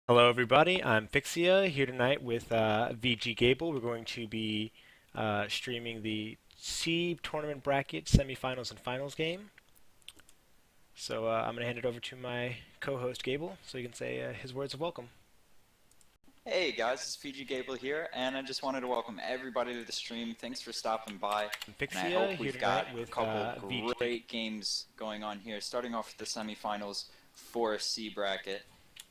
Hello, everybody. I'm Fixia here tonight with VG Gable. We're going to be streaming the C tournament bracket semifinals and finals game. So I'm going to hand it over to my co-host Gable so he can say his words of welcome. Hey guys, it's Fiji Gable here, and I just wanted to welcome everybody to the stream. Thanks for stopping by, I'm and I Fixia hope here we've got tonight a with couple VG. great games going on here. Starting off with the semifinals for C bracket,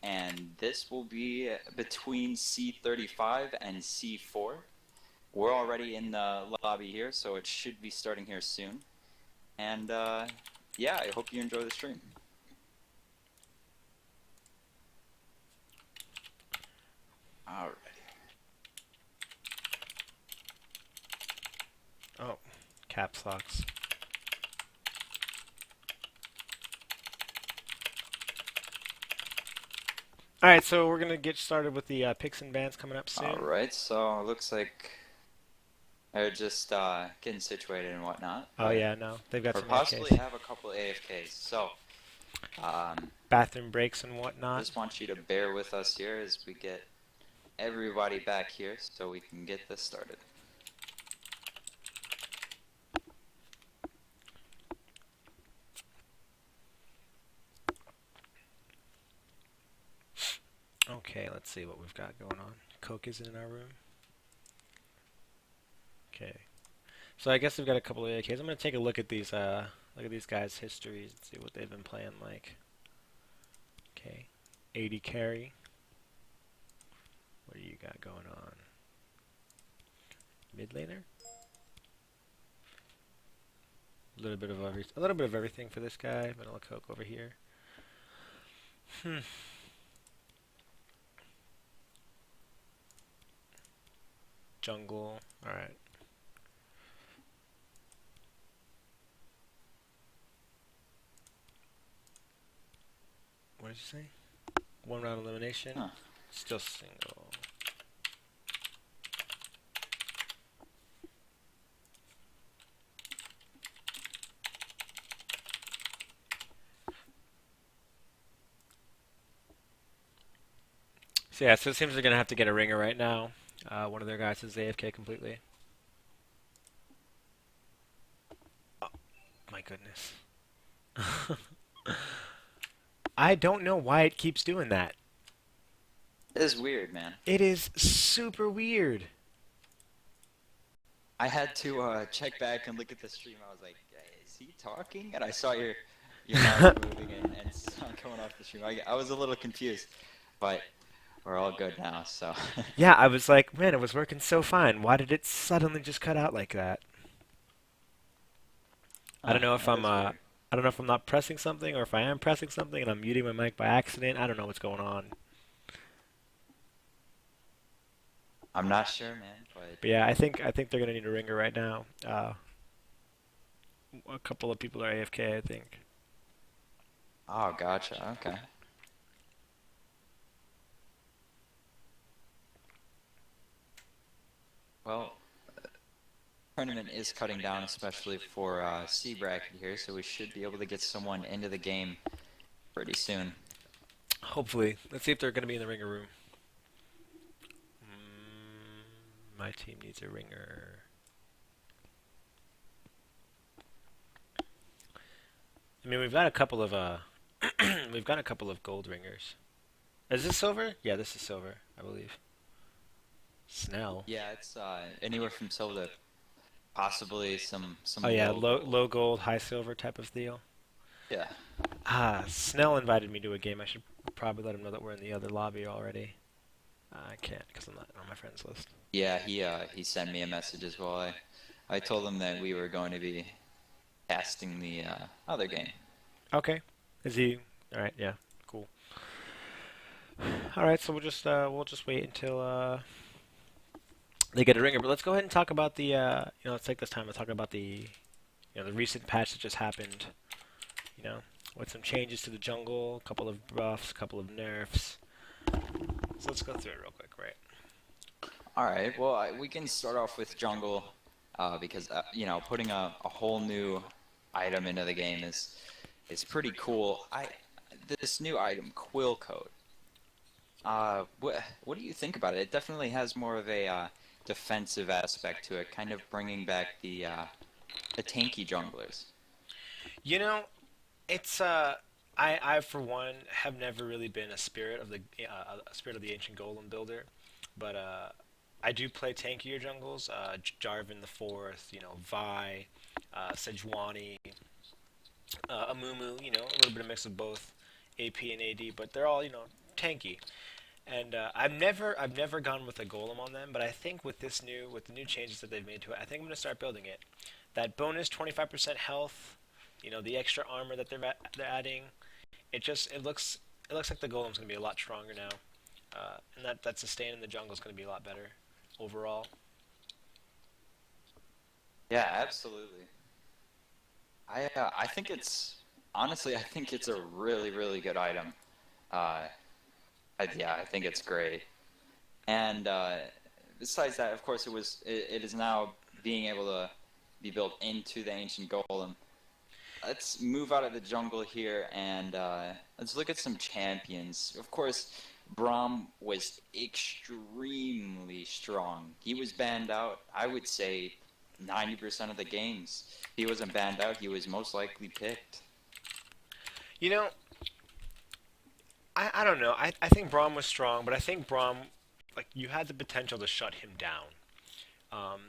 and this will be between C35 and C4. We're already in the lobby here, so it should be starting here soon. And yeah, I hope you enjoy the stream. Alright. Oh, caps locks. All right, so we're going to get started with the picks and bans coming up soon. Alright, so it looks like they're just getting situated and whatnot, Oh but yeah, no, they've got or some possibly AFKs, have a couple AFKs. So, um, bathroom breaks and whatnot. just want you to bear with us here as we get everybody back here so we can get this started. Okay, let's see what we've got going on. Coke isn't in our room. Okay. So I guess we've got a couple of AKs. I'm gonna take a look at these guys' histories and see what they've been playing like. Okay, 80 carry. What do you got going on? Mid laner. A little bit of everything for this guy. Vanilla Coke over here. Hmm. Jungle. All right. What did you say? One round elimination. Huh. Still single. So yeah, so it seems they're gonna have to get a ringer right now. One of their guys is AFK completely. Oh my goodness. I don't know why it keeps doing that. It is weird, man. It is super weird. I had to check back and look at the stream. I was like, is he talking? And I saw your mouse moving and sound coming off the stream. I was a little confused, but we're all good now. So, Yeah, I was like, man, it was working so fine. Why did it suddenly just cut out like that? I huh, don't know if that is weird. I don't know if I'm not pressing something or if I am pressing something and I'm muting my mic by accident. I don't know what's going on. I'm not sure, man, but But yeah, I think they're gonna need a ringer right now. A couple of people are AFK, I think. oh, gotcha. Okay. Well, tournament is cutting down, especially for C bracket here, so we should be able to get someone into the game pretty soon. Hopefully, let's see if they're gonna be in the ringer room. My team needs a ringer. I mean, we've got a couple of we've got a couple of gold ringers. Is this silver? Yeah, this is silver, I believe. Snell. Yeah, it's anywhere from silver to possibly Oh some yeah, low gold. low gold, high silver type of deal. Yeah. Snell invited me to a game. I should probably let him know that we're in the other lobby already. I can't because I'm not on my friends list. Yeah, he sent me a message as well. I told him that we were going to be casting the other game. Okay. Is he? All right. Yeah. Cool. All right. So we'll just wait until they get a ringer. But let's go ahead and talk about the let's take this time to talk about the recent patch that just happened. You know, with some changes to the jungle, a couple of buffs, a couple of nerfs. So let's go through it real quick, right? All right. Well, we can start off with jungle because putting a whole new item into the game is pretty cool. I This new item, Quill Coat. What do you think about it? It definitely has more of a defensive aspect to it, kind of bringing back the tanky junglers. You know, it's I for one have never really been a spirit of a spirit of the ancient golem builder, but I do play tankier jungles. Jarvan the fourth, Vi, Sejuani, Amumu. A little bit of mix of both AP and AD, but they're all tanky. And I've never gone with a golem on them, but I think with the new changes that they've made to it, I think I'm gonna start building it. That bonus 25% health, the extra armor that they're adding, it looks like the golem's gonna be a lot stronger now, and that sustain in the jungle is gonna be a lot better overall. Yeah, absolutely. I think it's honestly I think it's a really good item. Uh, yeah, I think it's great. And besides that, of course, it is now being able to be built into the ancient golem. Let's move out of the jungle here and let's look at some champions. Of course, Braum was extremely strong. He was banned out, I would say, 90% of the games. If he wasn't banned out, he was most likely picked. You know, I don't know. I think Braum was strong, but I think Braum, like, you had the potential to shut him down. Um,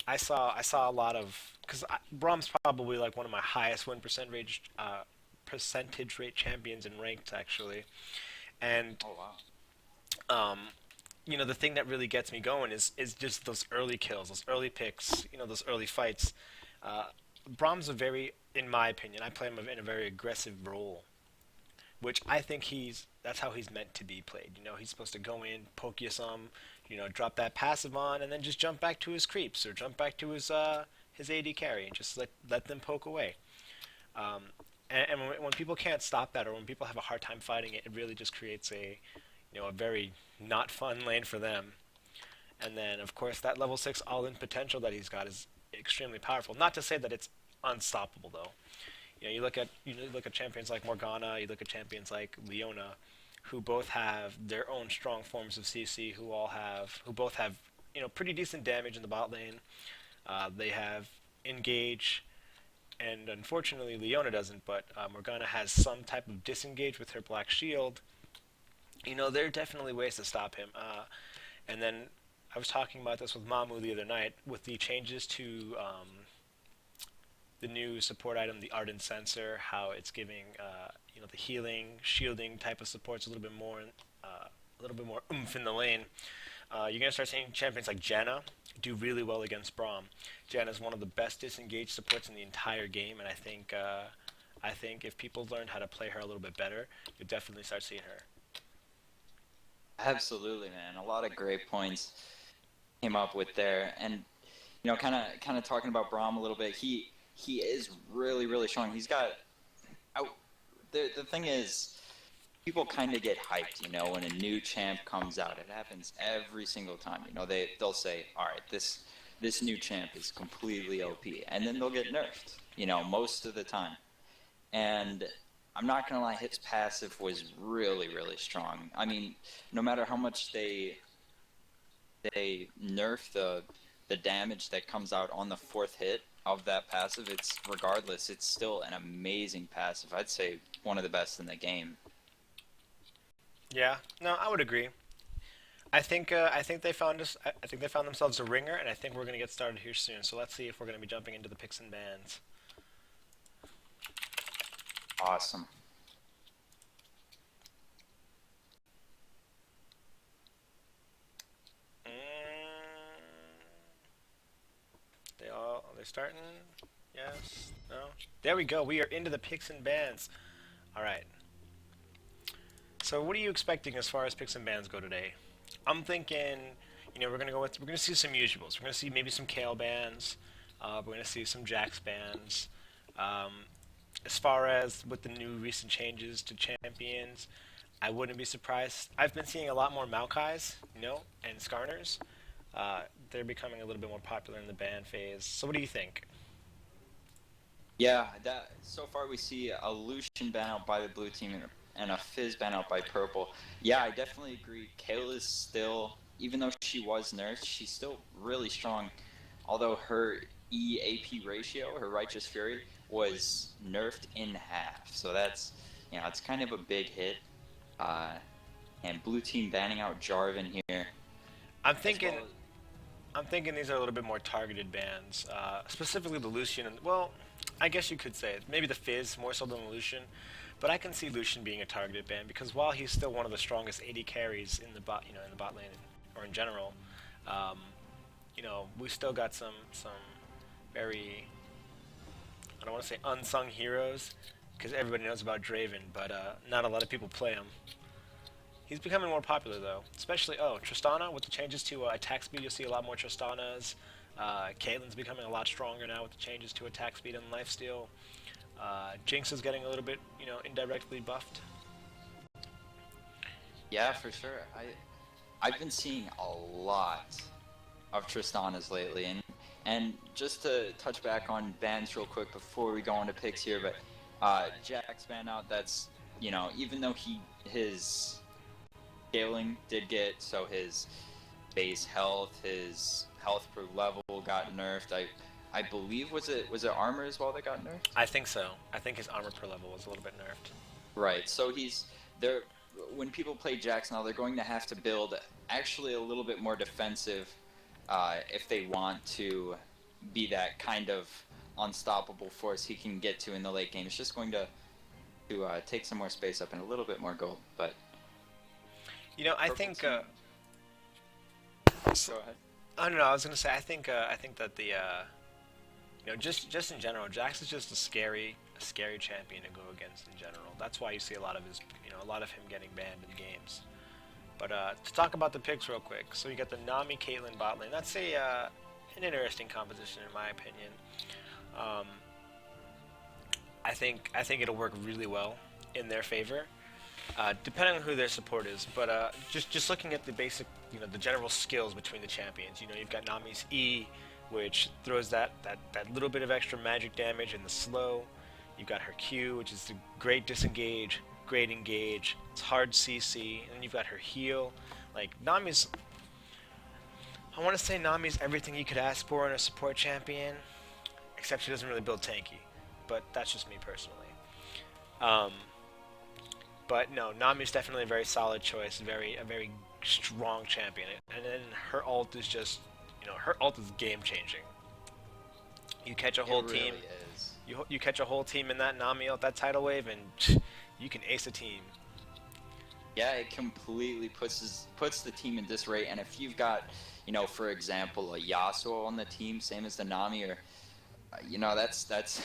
I saw a lot of because Brahm's probably like one of my highest win percentage rate champions in ranked actually, and Oh wow. um, the thing that really gets me going is just those early kills, those early picks, those early fights. Uh, Brahm's in my opinion, I play him in a very aggressive role, which I think that's how he's meant to be played. He's supposed to go in, poke you some, drop that passive on, and then just jump back to his creeps or jump back to his AD carry and just let them poke away. Um, and when people can't stop that or when people have a hard time fighting it, it really just creates a very not fun lane for them. And then of course that level 6 all-in potential that he's got is extremely powerful. Not to say that it's unstoppable though. You look at champions like Morgana, you look at champions like Leona, who both have their own strong forms of CC, who both have pretty decent damage in the bot lane. They have engage, and unfortunately Leona doesn't, but Morgana has some type of disengage with her black shield. There are definitely ways to stop him. And then I was talking about this with Mamu the other night with the changes to the new support item, the Ardent Sensor, how it's giving the healing, shielding type of supports a little bit more oomph in the lane. You're gonna start seeing champions like Janna do really well against Braum. Janna is one of the best disengaged supports in the entire game, and I think if people learned how to play her a little bit better, you'll definitely start seeing her. Absolutely, man. A lot of great points came up with there, and kind of talking about Braum a little bit. He is really strong. He's got. I, the thing is, people kind of get hyped, when a new champ comes out. It happens every single time. They'll say, all right, this new champ is completely OP, and then they'll get nerfed. Most of the time. And I'm not gonna lie, his passive was really strong. I mean, no matter how much they nerf the damage that comes out on the fourth hit of that passive, it's still an amazing passive. I'd say one of the best in the game. Yeah, no, I would agree. I think they found us. I think they found themselves a ringer, and I think we're gonna get started here soon. So let's see if we're gonna be jumping into the picks and bans. Awesome. Are they starting? Yes. No. There we go. We are into the picks and bans. All right. So what are you expecting as far as picks and bans go today? I'm thinking, we're gonna see some usuals. We're gonna see maybe some Kale bans. We're gonna see some Jax bans. Um, as far as with the new recent changes to champions, I wouldn't be surprised. I've been seeing a lot more Maokai's, and Skarners. They're becoming a little bit more popular in the ban phase. So what do you think? Yeah, that so far we see a Lucian ban out by the blue team, and a Fizz ban out by purple. Yeah, I definitely agree. Kayla's still, even though she was nerfed, she's still really strong. Although her EAP ratio, her Righteous Fury, was nerfed in half. So that's, it's kind of a big hit. Uh, and blue team banning out Jarvan here, I'm as thinking well as, I'm thinking these are a little bit more targeted bans, specifically the Lucian. And, well, I guess you could say it. Maybe the Fizz more so than the Lucian, but I can see Lucian being a targeted ban because while he's still one of the strongest AD carries in the bot, in the bot lane or in general, um, we still got some very, I don't want to say unsung heroes because everybody knows about Draven, but not a lot of people play him. He's becoming more popular though, especially Tristana with the changes to attack speed. You'll see a lot more Tristanas. Caitlyn's becoming a lot stronger now with the changes to attack speed and lifesteal. Jinx is getting a little bit indirectly buffed. yeah, for sure. I've been seeing a lot of Tristanas lately, and just to touch back on bans real quick before we go on to picks here, but Jack's ban out. That's even though his scaling did get, so his base health, his health per level got nerfed. I believe was it armor as well that got nerfed? I think so. I think his armor per level was a little bit nerfed. Right. So he's there. When people play Jax now, they're going to have to build actually a little bit more defensive if they want to be that kind of unstoppable force he can get to in the late game. It's just going to take some more space up and a little bit more gold. But I purple think. team, go ahead. I don't know. I was gonna say. I think that the just in general, Jax is just a scary champion to go against in general. That's why you see a lot of him getting banned in games. But to talk about the picks real quick, so you got the Nami Caitlyn bot lane. That's an interesting composition in my opinion. Um, I think it'll work really well in their favor, depending on who their support is. But just looking at the basic, the general skills between the champions. You've got Nami's E, which throws that little bit of extra magic damage in the slow. You've got her Q, which is the great disengage, great engage. It's hard CC, and then you've got her heal. Like I want to say Nami's everything you could ask for in a support champion, except she doesn't really build tanky. But that's just me personally. Um, but no, Nami's definitely a very solid choice, a very strong champion. And then her ult is just, her ult is game changing. You catch a It whole really team, is. you catch a whole team in that Nami ult, that tidal wave, and you can ace a team. Yeah, it completely puts the team in disarray. And if you've got, for example, a Yasuo on the team, same as the Nami, or that's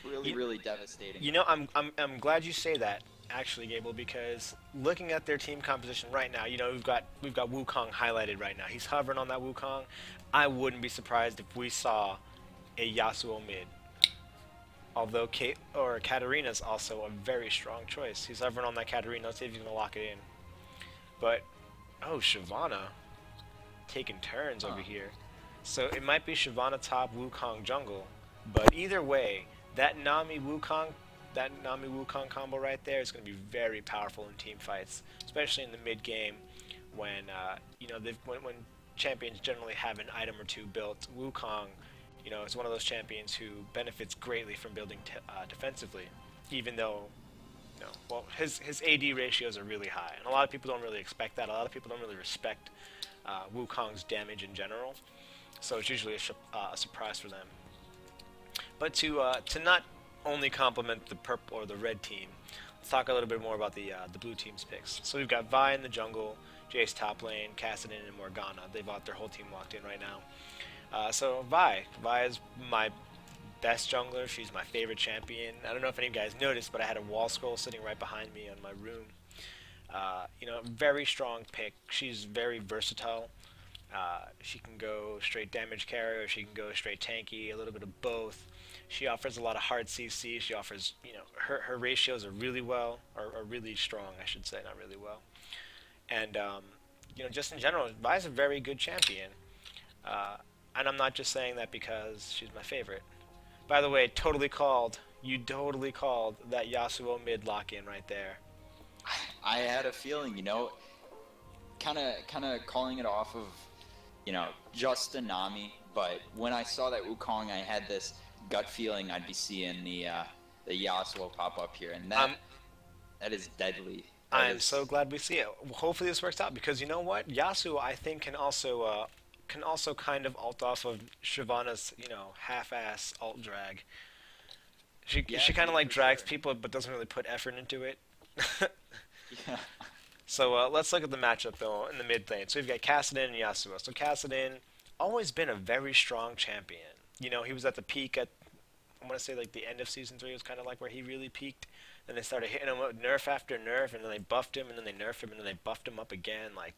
really You, really devastating. I'm glad you say that actually, Gable, because looking at their team composition right now, we've got Wukong highlighted right now. He's hovering on that Wukong. I wouldn't be surprised if we saw a Yasuo mid. Although Kate or Katarina's also a very strong choice. He's hovering on that Katarina. Let's see if he's gonna lock it in. But Shyvana taking turns over Huh. here. So it might be Shyvana top, Wukong jungle. But either way, that Nami Wukong combo right there is going to be very powerful in team fights, especially in the mid game when when champions generally have an item or two built. Wukong, is one of those champions who benefits greatly from building defensively, even though well, his AD ratios are really high, and a lot of people don't really expect that. A lot of people don't really respect Wukong's damage in general, so it's usually a surprise for them. But to not only complement the purple or the red team, let's talk a little bit more about the blue team's picks. So we've got Vi in the jungle, Jace top lane, Kassadin and Morgana. They've got their whole team locked in right now. So Vi is my best jungler. She's my favorite champion. I don't know if any of you guys noticed, but I had a wall scroll sitting right behind me on my room. Very strong pick. She's very versatile. She can go straight damage carry, or she can go straight tanky, a little bit of both. She offers a lot of hard CC. She offers, her ratios are really well, or really strong, I should say, not really well. And, just in general, Vi's a very good champion. And I'm not just saying that because she's my favorite. By the way, you totally called that Yasuo mid lock in right there. I had a feeling, kind of calling it off of, just the Nami. But when I saw that Wukong, I had this gut feeling I'd be seeing the Yasuo pop up here, and that I'm that is deadly. That I'm is, so glad we see it. Hopefully this works out because you know what, Yasuo I think can also kind of alt off of Shyvana's half-ass alt drag. yeah, She kind of dude, like for drags sure. people but doesn't really put effort into it. Yeah, So let's look at the matchup though in the mid lane. So we've got Kassadin and Yasuo. So Kassadin always been a very strong champion. He was at the peak at I want to say like the end of season 3 was kind of like where he really peaked. Then they started hitting him with nerf after nerf, and then they buffed him, and then they nerfed him, and then they buffed him up again. Like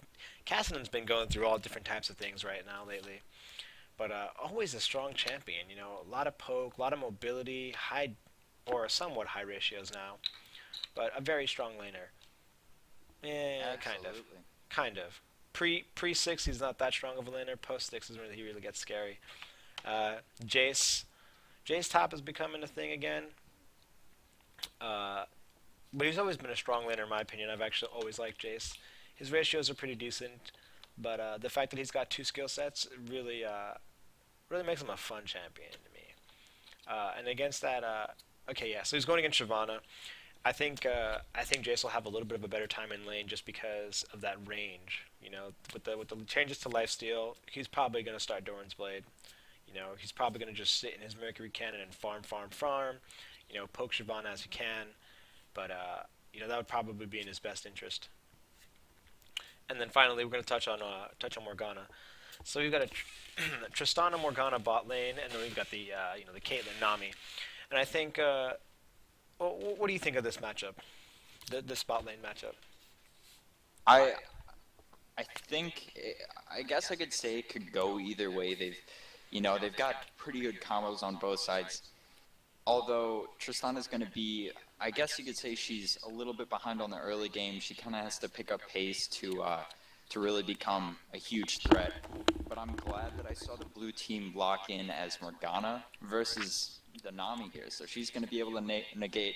Kassadin's been going through all different types of things right now lately, but always a strong champion. A lot of poke, a lot of mobility, high or somewhat high ratios now, but a very strong laner. Yeah, kind of, absolutely. kind of. Pre six, he's not that strong of a laner. Post six is when he really gets scary. Uh, Jace, Jace top is becoming a thing again. Uh, but he's always been a strong laner in my opinion. I've actually always liked Jace. His ratios are pretty decent, but the fact that he's got two skill sets really makes him a fun champion to me. And against that, okay, yeah, so he's going against Shyvana. I think Jace will have a little bit of a better time in lane just because of that range. With the changes to lifesteal, he's probably going to start Doran's Blade. He's probably going to just sit in his Mercury Cannon and farm, farm, farm. Poke Shyvana as he can, but that would probably be in his best interest. And then finally, we're going to touch on Morgana. So we've got a Tristana Morgana bot lane, and then we've got the Caitlyn Nami. And I think, what do you think of this matchup, the spot lane matchup? I I think I guess I could say it could go either way. They've got pretty good combos on both sides. Although Tristana's going to be, I guess you could say she's a little bit behind on the early game. She kind of has to pick up pace to really become a huge threat. But I'm glad that I saw the blue team lock in as Morgana versus the Nami here. So she's going to be able to negate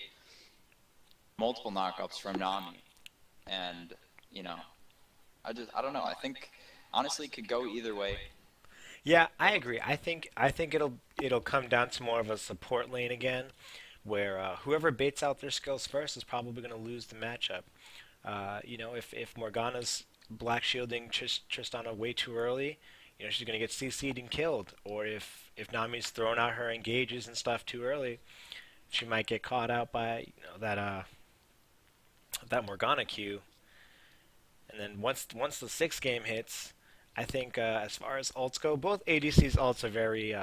multiple knockups from Nami, and you know, I don't know. I think honestly it could go either way. Yeah, I agree. I think it'll come down to more of a support lane again, where whoever baits out their skills first is probably going to lose the matchup. If Morgana's black shielding Tristana way too early, she's going to get CC'd and killed. Or if Nami's throwing out her engages and stuff too early, she might get caught out by that Morgana Q. And then once the sixth game hits, I think as far as ults go, both ADC's ults are very.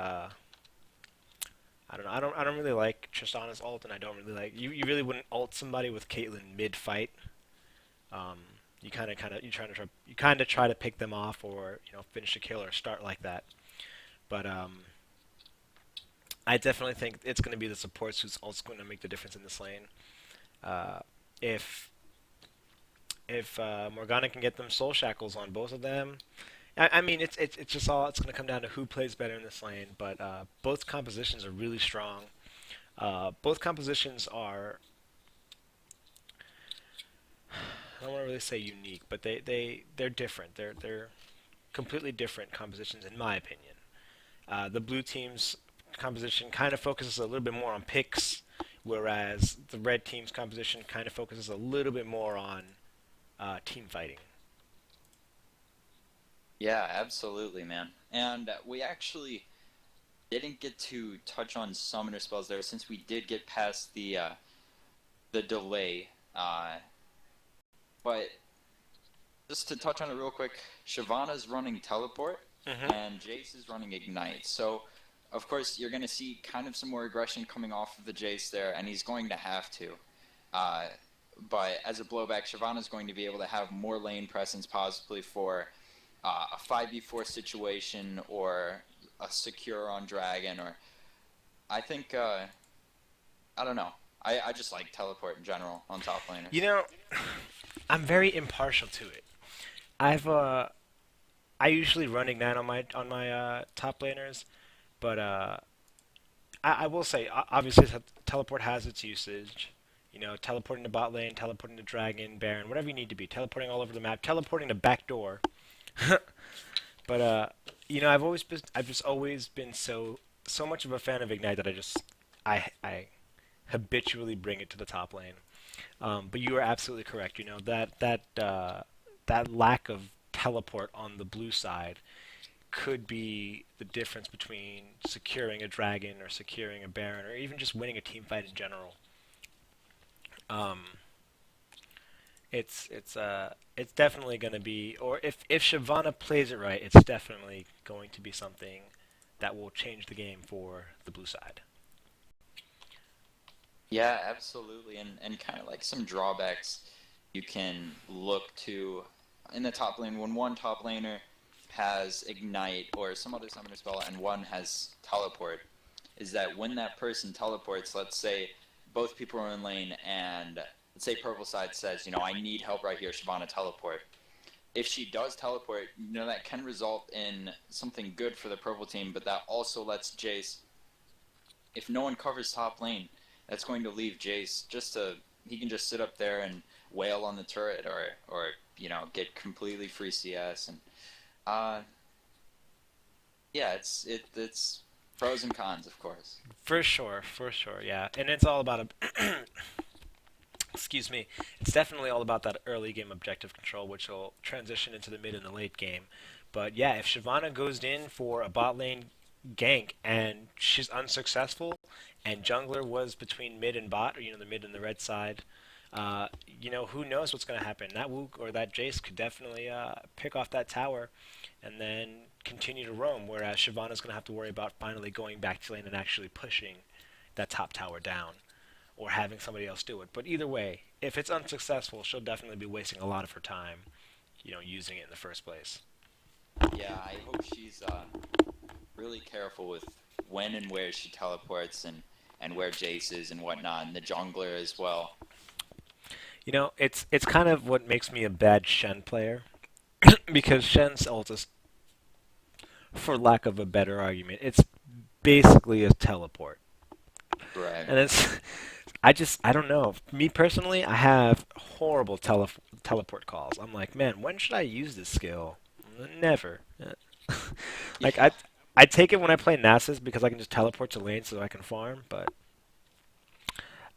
I don't know. I don't really like Tristana's ult, and I don't really like you. Really wouldn't ult somebody with Caitlyn mid fight. Um, you kind of try to pick them off, or finish a kill or start like that. But I definitely think it's going to be the supports whose ult's going to make the difference in this lane. Uh, if if Morgana can get them soul shackles on both of them, I mean it's just all it's going to come down to who plays better in this lane. But both compositions are really strong. Both compositions are I don't want to really say unique, but they're different. They're completely different compositions in my opinion. The blue team's composition kind of focuses a little bit more on picks, whereas the red team's composition kind of focuses a little bit more on team fighting. Yeah, absolutely, man. And we actually didn't get to touch on summoner spells there since we did get past the delay. But just to touch on it real quick, Shyvana's running teleport Hmm. and Jace is running ignite. So of course you're going to see kind of some more aggression coming off of the Jace there, and he's going to have to. Uh, but as a blowback, Shyvana's going to be able to have more lane presence possibly for a 5v4 situation or a secure on Dragon, or I think I don't know. I just like teleport in general on top You laners. know, I'm very impartial to it. I've I usually run ignite on my top laners, but I will say obviously teleport has its usage. Teleporting to bot lane, teleporting to dragon, baron, whatever you need to be, teleporting all over the map, teleporting to back door. But I've just always been so much of a fan of Ignite that I habitually bring it to the top lane. But you are absolutely correct. That lack of teleport on the blue side could be the difference between securing a dragon or securing a baron or even just winning a team fight in general. Um, it's definitely going to be, or if Shyvana plays it right, it's definitely going to be something that will change the game for the blue side. Yeah, absolutely. And kind of like some drawbacks you can look to in the top lane when one top laner has Ignite or some other summoner spell and one has Teleport, is that when that person teleports, let's say both people are in lane and let's say purple side says, I need help right here, Shyvana teleport. If she does teleport, that can result in something good for the purple team, but that also lets Jace, if no one covers top lane, that's going to leave Jace he can just sit up there and wail on the turret or get completely free CS and uh yeah, it's pros and cons, of course. For sure, yeah. And it's all about excuse me, it's definitely all about that early game objective control, which will transition into the mid and the late game. But yeah, if Shyvana goes in for a bot lane gank and she's unsuccessful, and jungler was between mid and bot, or the mid and the red side, who knows what's going to happen? That Wook or that Jace could definitely pick off that tower and then continue to roam, whereas Shyvana's going to have to worry about finally going back to lane and actually pushing that top tower down or having somebody else do it. But either way, if it's unsuccessful, she'll definitely be wasting a lot of her time, using it in the first place. Yeah, I hope she's really careful with when and where she teleports and where Jace is and whatnot, and the jungler as well. It's kind of what makes me a bad Shen player because Shen's ult is, for lack of a better argument, it's basically a teleport. Right. And I don't know. Me personally, I have horrible teleport calls. I'm like, man, when should I use this skill? Never. Like Yeah. I take it when I play Nasus because I can just teleport to lane so I can farm, but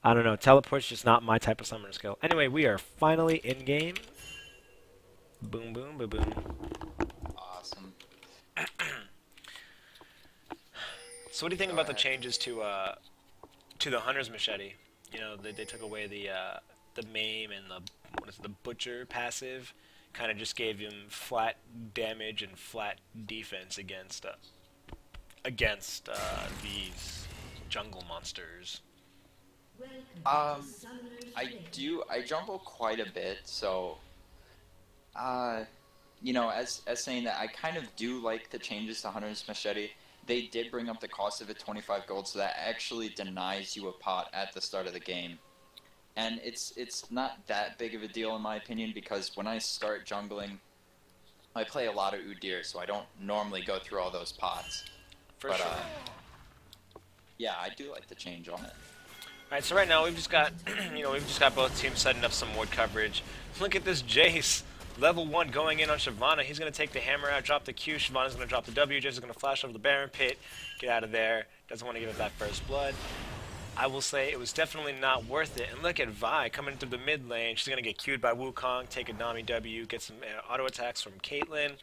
I don't know. Teleport's just not my type of summoner skill. Anyway, we are finally in game. Boom, boom, boom, boom. Awesome. So what do you think Go about the ahead. changes to the hunter's machete? They took away the maim and the what is it, the butcher passive. Kind of just gave him flat damage and flat defense against these jungle monsters. Um, I jumble quite a bit, so uh, as saying that I kind of do like the changes to Hunter's Machete. They did bring up the cost of it 25 gold, so that actually denies you a pot at the start of the game. And it's not that big of a deal in my opinion because when I start jungling, I play a lot of Udyr, so I don't normally go through all those pots. For But sure. yeah, I do like the change on it. Alright, so right now we've just got we've just got both teams setting up some ward coverage. Look at this Jace. Level 1 going in on Shyvana. He's going to take the hammer out, drop the Q. Shyvana's going to drop the W. Jace is going to flash over the Baron Pit. Get out of there. Doesn't want to give up that first blood. I will say it was definitely not worth it. And look at Vi coming through the mid lane. She's going to get queued by Wukong, take a Nami W, get some auto attacks from Caitlyn.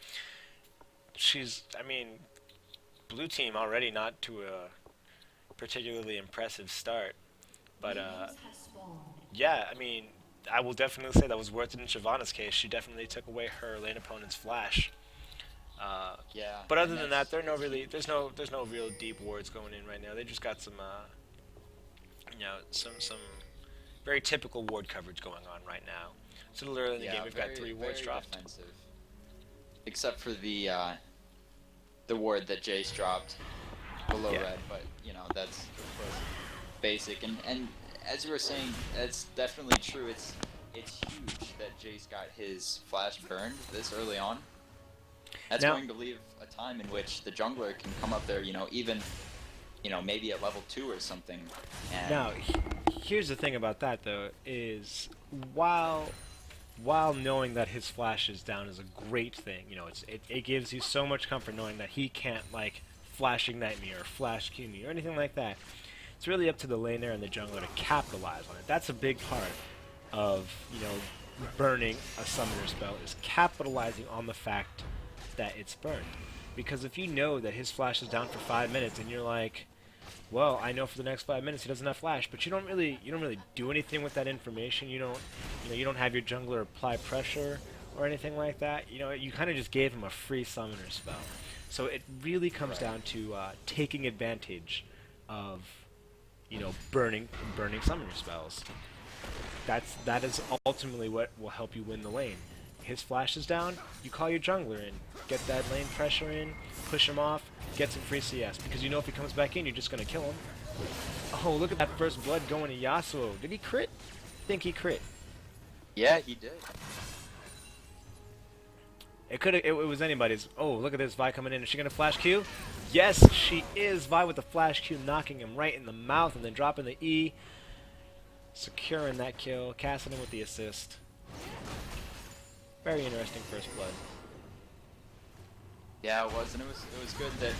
I mean, blue team already not to a particularly impressive start. But yeah, I mean, I will definitely say that was worth it in Shyvana's case. She definitely took away her lane opponent's flash. Uh, Yeah, but other and than that, that's huge. there's no real deep wards going in right now. They just got some very typical ward coverage going on right now. It's a little early in the game. Yeah, We've got very three wards very dropped. defensive. Except for the ward that Jace dropped below Yeah. red, but that's of course basic. And as you were saying, that's definitely true. It's huge that Jace got his flash burned this early on. That's Now, going to leave a time in which the jungler can come up there, even maybe at level 2 or something. And Now, here's the thing about that though is while while knowing that his flash is down is a great thing, it gives you so much comfort knowing that he can't like flash ignite me or flash Q me or anything like that. It's really up to the laner and the jungler to capitalize on it. That's a big part of burning a summoner spell is capitalizing on the fact that it's burned. Because if you know that his flash is down for 5 minutes and you're like, well, I know for the next 5 minutes he doesn't have flash, but you don't really do anything with that information. You don't have your jungler apply pressure or anything like that. You kind of just gave him a free summoner spell. So it really comes right. down to taking advantage of burning summoner spells. That is ultimately what will help you win the lane. His flash is down, you call your jungler in, get that lane pressure in, push him off, get some free CS, because you know if he comes back in, you're just gonna kill him. Oh, look at that first blood going to Yasuo. Did he crit? I think he crit. Yeah, he did. It was anybody's. Oh, look at this Vi coming in. Is she gonna flash Q? Yes, she is. Vi with the flash Q, knocking him right in the mouth, and then dropping the E, securing that kill. Cassidy with the assist. Very interesting first blood. Yeah, it was, and it was good that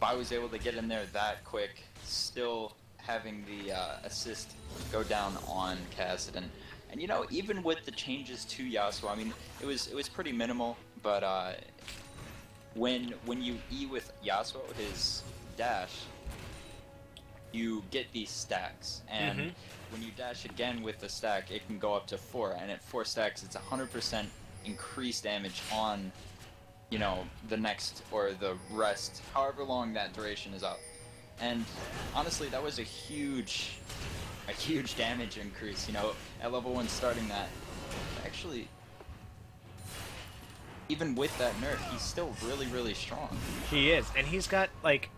I was able to get in there that quick, still having the assist go down on Kassadin. And even with the changes to Yasuo, I mean, it was pretty minimal, but when you E with Yasuo, his dash, you get these stacks, and when you dash again with the stack, it can go up to 4, and at 4 stacks, it's 100% increased damage on the next or the rest, however long that duration is up. And honestly, that was a huge damage increase. At level 1 starting that. Actually, even with that nerf, he's still really, really strong. He is, and he's got like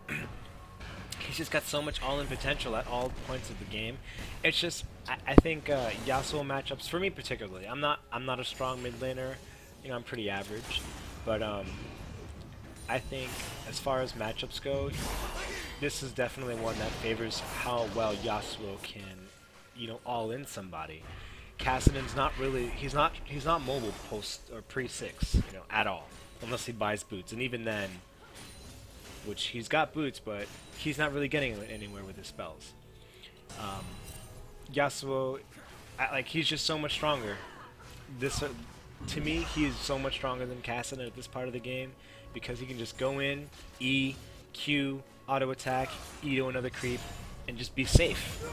he's just got so much all-in potential at all points of the game. It's just I think Yasuo matchups for me particularly. I'm not a strong mid laner. I'm pretty average, but I think as far as matchups go, this is definitely one that favors how well Yasuo can, all in somebody. Kassadin's not really he's not mobile post or pre-6, at all, unless he buys boots, and even then, which he's got boots, but he's not really getting anywhere with his spells. Yasuo, he's just so much stronger. To me, he's so much stronger than Kassadin at this part of the game because he can just go in, E, Q, auto attack, E to another creep, and just be safe.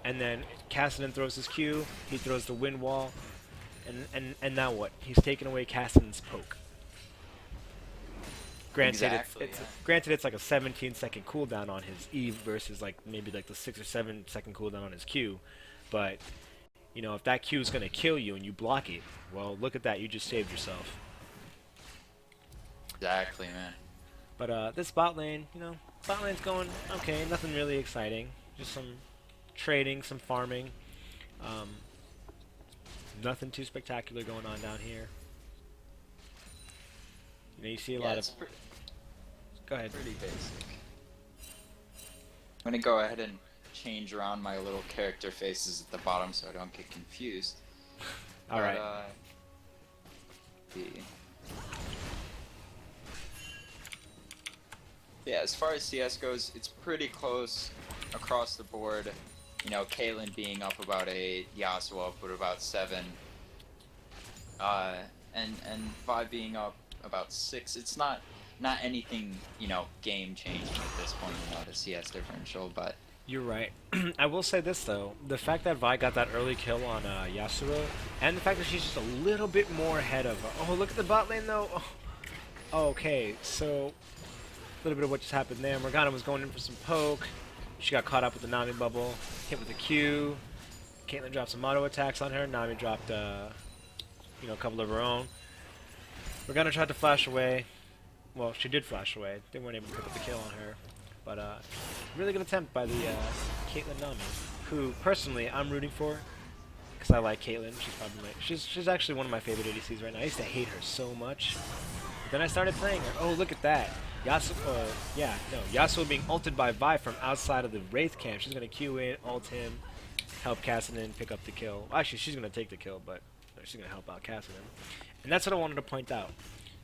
And then Kassadin throws his Q, he throws the wind wall, and now what? He's taken away Kassadin's poke. Granted, Exactly. it's like a 17-second cooldown on his E versus maybe the 6 or 7-second cooldown on his Q, but if that Q is gonna kill you and you block it, well, look at that, you just saved yourself. Exactly, man. But this bot lane, bot lane's going okay, nothing really exciting, just some trading, some farming, nothing too spectacular going on down here. You see a lot of. Go ahead. Pretty basic. I'm gonna go ahead and change around my little character faces at the bottom so I don't get confused. All right. Yeah, as far as CS goes, it's pretty close across the board. Caitlyn being up about 8, Yasuo up with about 7, and Vi being up about 6. It's not anything game changing at this point, the CS differential, but You're right. I will say this though: the fact that Vi got that early kill on Yasuo, and the fact that she's just a little bit more ahead of. Oh, look at the bot lane though. Oh, okay, so a little bit of what just happened there. Morgana was going in for some poke. She got caught up with the Nami bubble. Hit with the Q. Caitlyn dropped some auto attacks on her. Nami dropped, a couple of her own. Morgana tried to flash away. Well, she did flash away. They weren't able to pick up the kill on her. But really good attempt by the Caitlyn Nami, who personally I'm rooting for because I like Caitlyn. She's actually one of my favorite ADCs right now. I used to hate her so much, but then I started playing her. Oh, look at that! Yasuo being ulted by Vi from outside of the Wraith camp. She's gonna Q in, ult him, help Cassidy pick up the kill. Actually, she's gonna take the kill, but she's gonna help out Cassidy. And that's what I wanted to point out,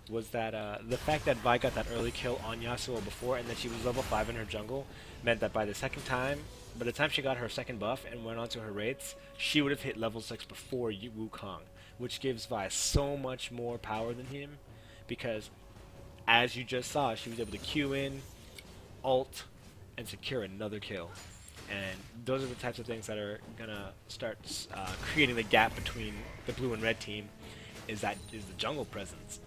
was that the fact that Vi got that early kill on Yasuo before, and that she was level 5 in her jungle, meant that by the time she got her second buff and went onto her Wraiths, she would have hit level 6 before Wukong, which gives Vi so much more power than him, because as you just saw, she was able to Q in, ult, and secure another kill. And those are the types of things that are gonna start creating the gap between the blue and red team. Is the jungle presence,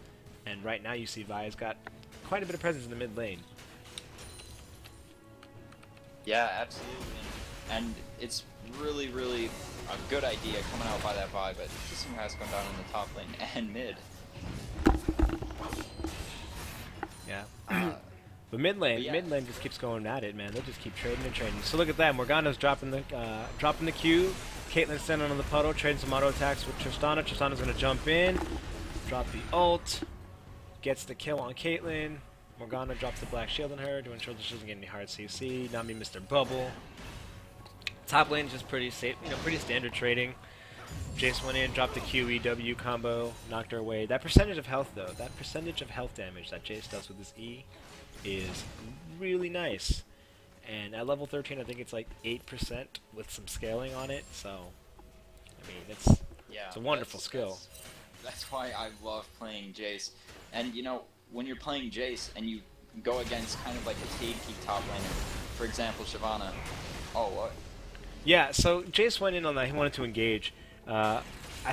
and right now you see Vi's got quite a bit of presence in the mid lane. Yeah, absolutely. And it's really, really a good idea coming out by that Vi, but this one has gone down in the top lane and mid. Yeah. But mid lane just keeps going at it, man. They just keep trading and trading. So look at that. Morgana's dropping the Q. Caitlyn's standing on the puddle, trading some auto attacks with Tristana. Tristana's gonna jump in, drop the ult, gets the kill on Caitlyn. Morgana drops the black shield on her, doing sure that she doesn't get any hard CC. Nami missed her bubble. Top lane just pretty safe, pretty standard trading. Jace went in, dropped the QEW combo, knocked her away. That percentage of health, though, that percentage of health damage that Jace does with his E is really nice. And at level 13, I think it's like 8% with some scaling on it. So, I mean, it's a wonderful skill. That's why I love playing Jace. And when you're playing Jace and you go against kind of like a tanky top laner, for example, Shyvana. Oh, what? Yeah, so Jace went in on that. He wanted to engage. I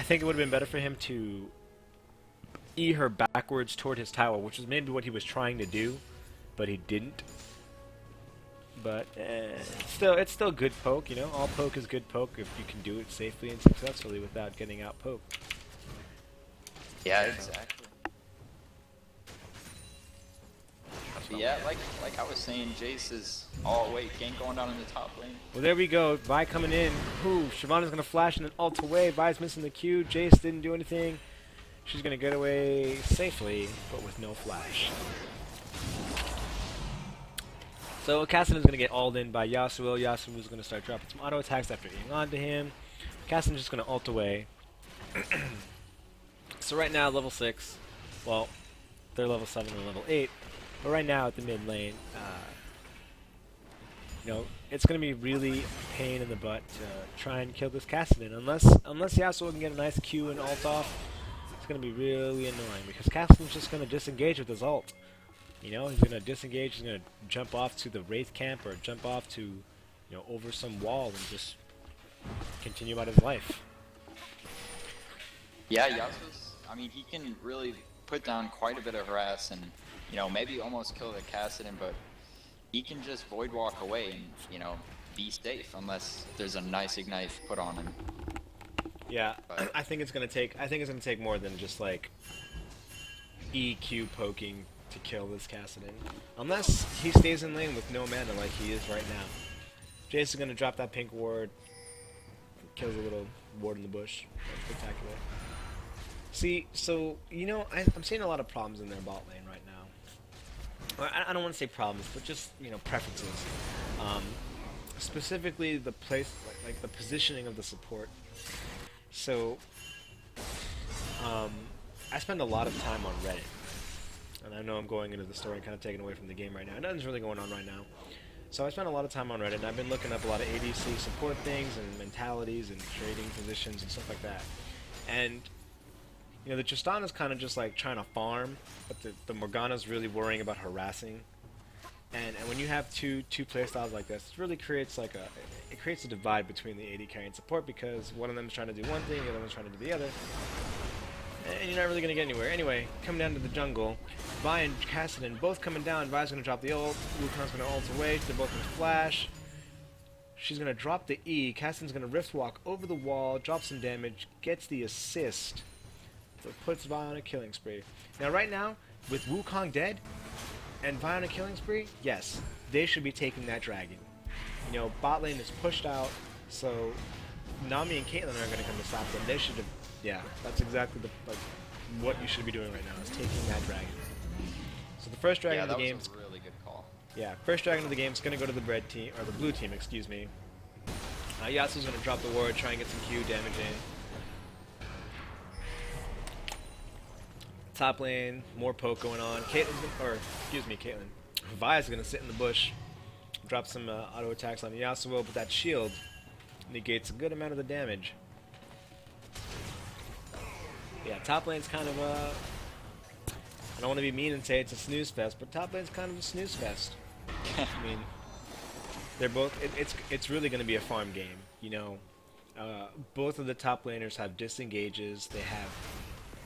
think it would have been better for him to E her backwards toward his tower, which is maybe what he was trying to do, but he didn't. But it's still good poke, All poke is good poke if you can do it safely and successfully without getting out poked. Yeah, exactly. But yeah, like I was saying, Jace is... Oh, wait, gank going down in the top lane. Well, there we go. Vi coming in. Shyvana's going to flash and then ult away. Vi's missing the Q. Jace didn't do anything. She's going to get away safely, but with no flash. So Cassidy's going to get alled in by Yasuo. Yasuo's going to start dropping some auto attacks after eating onto him. Cassidy's just going to ult away. So right now, level 6. Well, they're level 7 and level 8. But right now at the mid lane, it's going to be really a pain in the butt to try and kill this Cassidy. Unless Yasuo can get a nice Q and ult off, it's going to be really annoying because Cassidy's just going to disengage with his ult. He's going to disengage, he's going to jump off to the Wraith camp or jump off to, over some wall and just continue about his life. Yeah, Yasuo's, he can really put down quite a bit of harass and, maybe almost kill the Cassidy, but he can just void walk away and, be safe unless there's a nice ignite put on him. Yeah, but I think it's gonna take more than just like EQ poking to kill this Cassidy. Unless he stays in lane with no mana like he is right now. Jace is gonna drop that pink ward, kills a little ward in the bush. That's spectacular. See, so I'm seeing a lot of problems in their bot lane right now. I don't want to say problems, but just preferences. Specifically, the place, like the positioning of the support. So, I spend a lot of time on Reddit, and I know I'm going into the story and kind of taking away from the game right now. Nothing's really going on right now. So I spend a lot of time on Reddit, and I've been looking up a lot of ADC support things and mentalities and trading positions and stuff like that. And the Tristana's kind of just like trying to farm, but the Morgana's really worrying about harassing. And when you have two playstyles like this, it really creates a divide between the AD carry and support because one of them is trying to do one thing, the other one's trying to do the other. And you're not really going to get anywhere. Anyway, coming down to the jungle, Vi and Cassidy both coming down. Vi's going to drop the ult. Wukong's going to ult away. They're both going to flash. She's going to drop the E. Cassidy's going to rift walk over the wall, drop some damage, gets the assist. So it puts Vi on a killing spree. Now right now, with Wukong dead and Vi on a killing spree, yes, they should be taking that dragon. Bot lane is pushed out, so Nami and Caitlyn are going to come to stop them. They should have, yeah, that's exactly what you should be doing right now, is taking that dragon. So the first dragon Yeah, of the that was game, a really good call. yeah, first dragon of the game is going to go to the red team, or the blue team, excuse me. Yasuo's going to drop the ward, try and get some Q damage in. Top lane, more poke going on. Caitlyn. Vi's going to sit in the bush, drop some auto attacks on Yasuo, but that shield negates a good amount of the damage. Yeah, top lane's kind of I don't want to be mean and say it's a snooze fest, but top lane's kind of a snooze fest. I mean, they're both. It's really going to be a farm game, you know. Both of the top laners have disengages. They have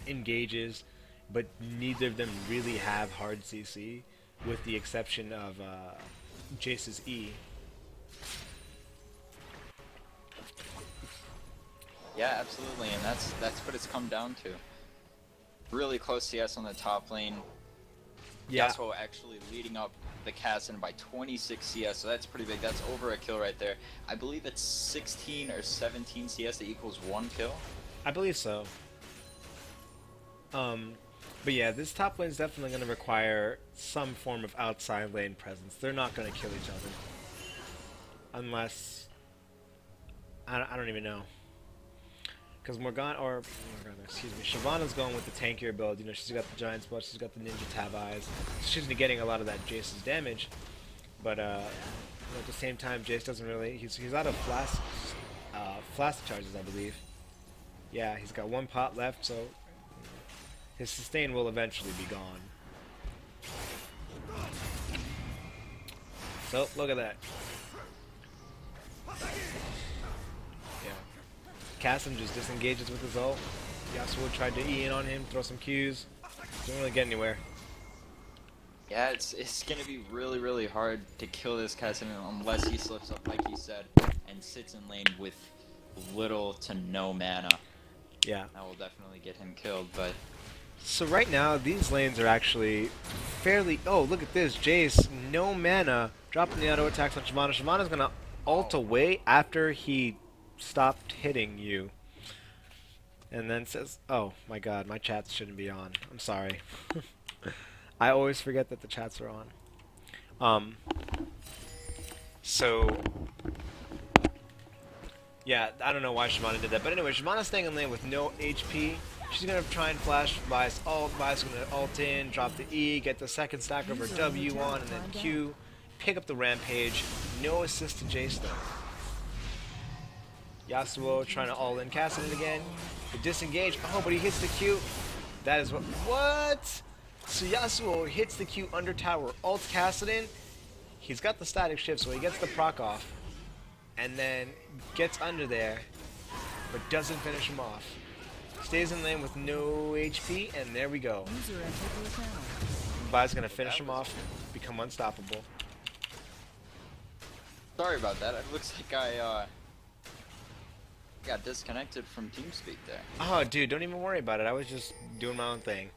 engages, but neither of them really have hard CC, with the exception of Jace's E. Yeah, absolutely, and that's what it's come down to. Really close CS on the top lane. Yeah. Yasuo actually leading up the Kassadin by 26 CS, so that's pretty big. That's over a kill right there. I believe it's 16 or 17 CS that equals 1 kill. I believe so. But yeah, this top lane is definitely going to require some form of outside lane presence. They're not going to kill each other. Unless... I don't even know. Because excuse me, Shyvana's going with the tankier build. You know, she's got the Giant's Butt, she's got the Ninja Tab Eyes. She's getting a lot of that Jace's damage. But, at the same time, Jace doesn't really... He's out of flask charges, I believe. Yeah, he's got 1 pot left, so... His sustain will eventually be gone. So, look at that. Yeah. Kassadin just disengages with his ult. Yasuo tried to E in on him, throw some Qs. Didn't really get anywhere. Yeah, it's gonna be really, really hard to kill this Kassadin unless he slips up, like he said, and sits in lane with little to no mana. Yeah. That will definitely get him killed, but... So right now, these lanes are actually fairly... Oh, look at this. Jace, no mana, dropping the auto attacks on Shyvana. Shyvana's going to ult away after he stopped hitting you. And then says... Oh, my god, my chats shouldn't be on. I'm sorry. I always forget that the chats are on. So... Yeah, I don't know why Shyvana did that. But anyway, Shyvana's staying in lane with no HP. She's going to try and flash Vi's ult. Vi's going to ult in, drop the E, get the second stack of her W on, and then Q. Pick up the Rampage. No assist to Jace, though. Yasuo trying to ult in Kassadin again. The disengage. Oh, but he hits the Q. That is what... What? So Yasuo hits the Q under tower, ults Kassadin. He's got the static shift, so he gets the proc off. And then gets under there, but doesn't finish him off. Stays in lane with no HP, and there we go. Vi's gonna finish him off, become unstoppable. Sorry about that. It looks like I got disconnected from TeamSpeak there. Oh, dude, don't even worry about it. I was just doing my own thing.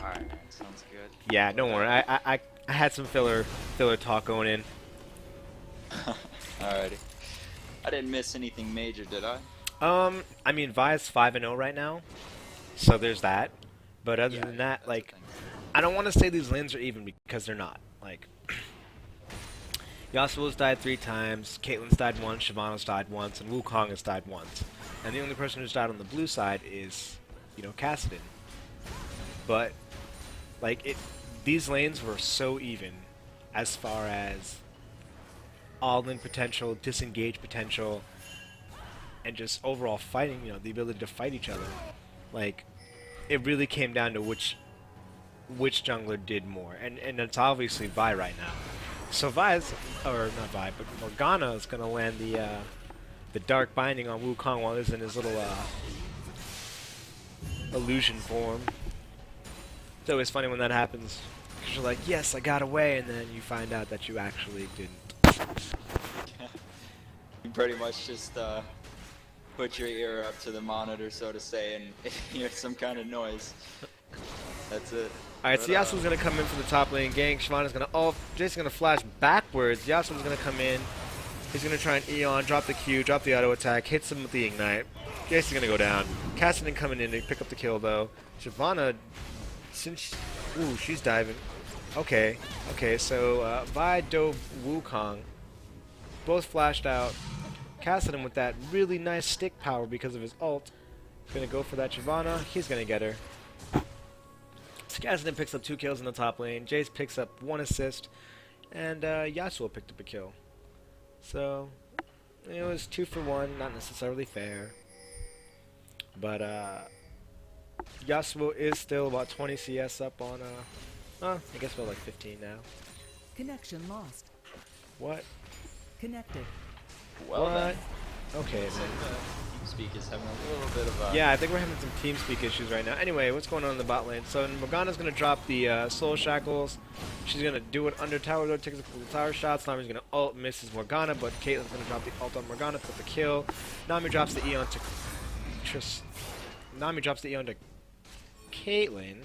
Alright, sounds good. Yeah, don't worry. I had some filler talk going in. Alrighty. I didn't miss anything major, did I? I mean, Vi's 5-0 right now, so there's that. But other than that, like, I don't want to say these lanes are even because they're not. Like, Yasuo's died 3 times, Caitlyn's died once, Shyvana's died once, and Wukong has died once. And the only person who's died on the blue side is, you know, Kassadin. But, like, these lanes were so even as far as all-in potential, disengage potential, and just overall fighting, you know, the ability to fight each other. Like, it really came down to which jungler did more. And it's obviously Vi right now. So Vi's, or not Vi, but Morgana is going to land the Dark Binding on Wukong while he's in his little illusion form. It's always funny when that happens. Because you're like, yes, I got away, and then you find out that you actually didn't. You pretty much just put your ear up to the monitor, so to say, and hear some kind of noise. That's it. Alright, so Yasuo's going to come in for the top lane gank. Shyvana's going to ult. Jason's going to flash backwards. Yasuo's going to come in. He's going to try and Eon, drop the Q, drop the auto attack, hits him with the Ignite. Jason's going to go down. Kassadin coming in to pick up the kill, though. Shyvana, since Ooh, she's diving. Okay, okay, so Vi dove Wukong. Both flashed out. Casted him with that really nice stick power because of his ult. Gonna go for that Shyvana. He's gonna get her. Kassadin picks up 2 kills in the top lane. Jace picks up 1 assist. And Yasuo picked up a kill. So, it was 2 for 1. Not necessarily fair. But Yasuo is still about 20 CS up on, I guess about like 15 now. Connection lost. What? Connected. Well What? then, Okay, looks man. like TeamSpeak is having a little bit of a... Yeah, I think we're having some TeamSpeak issues right now. Anyway, what's going on in the bot lane? So Morgana's going to drop the Soul Shackles. She's going to do it under tower, though, takes a couple of tower shots. Nami's going to ult, misses Morgana, but Caitlyn's going to drop the ult on Morgana for the kill. Nami drops the Eon to... Nami drops the Eon to Caitlyn.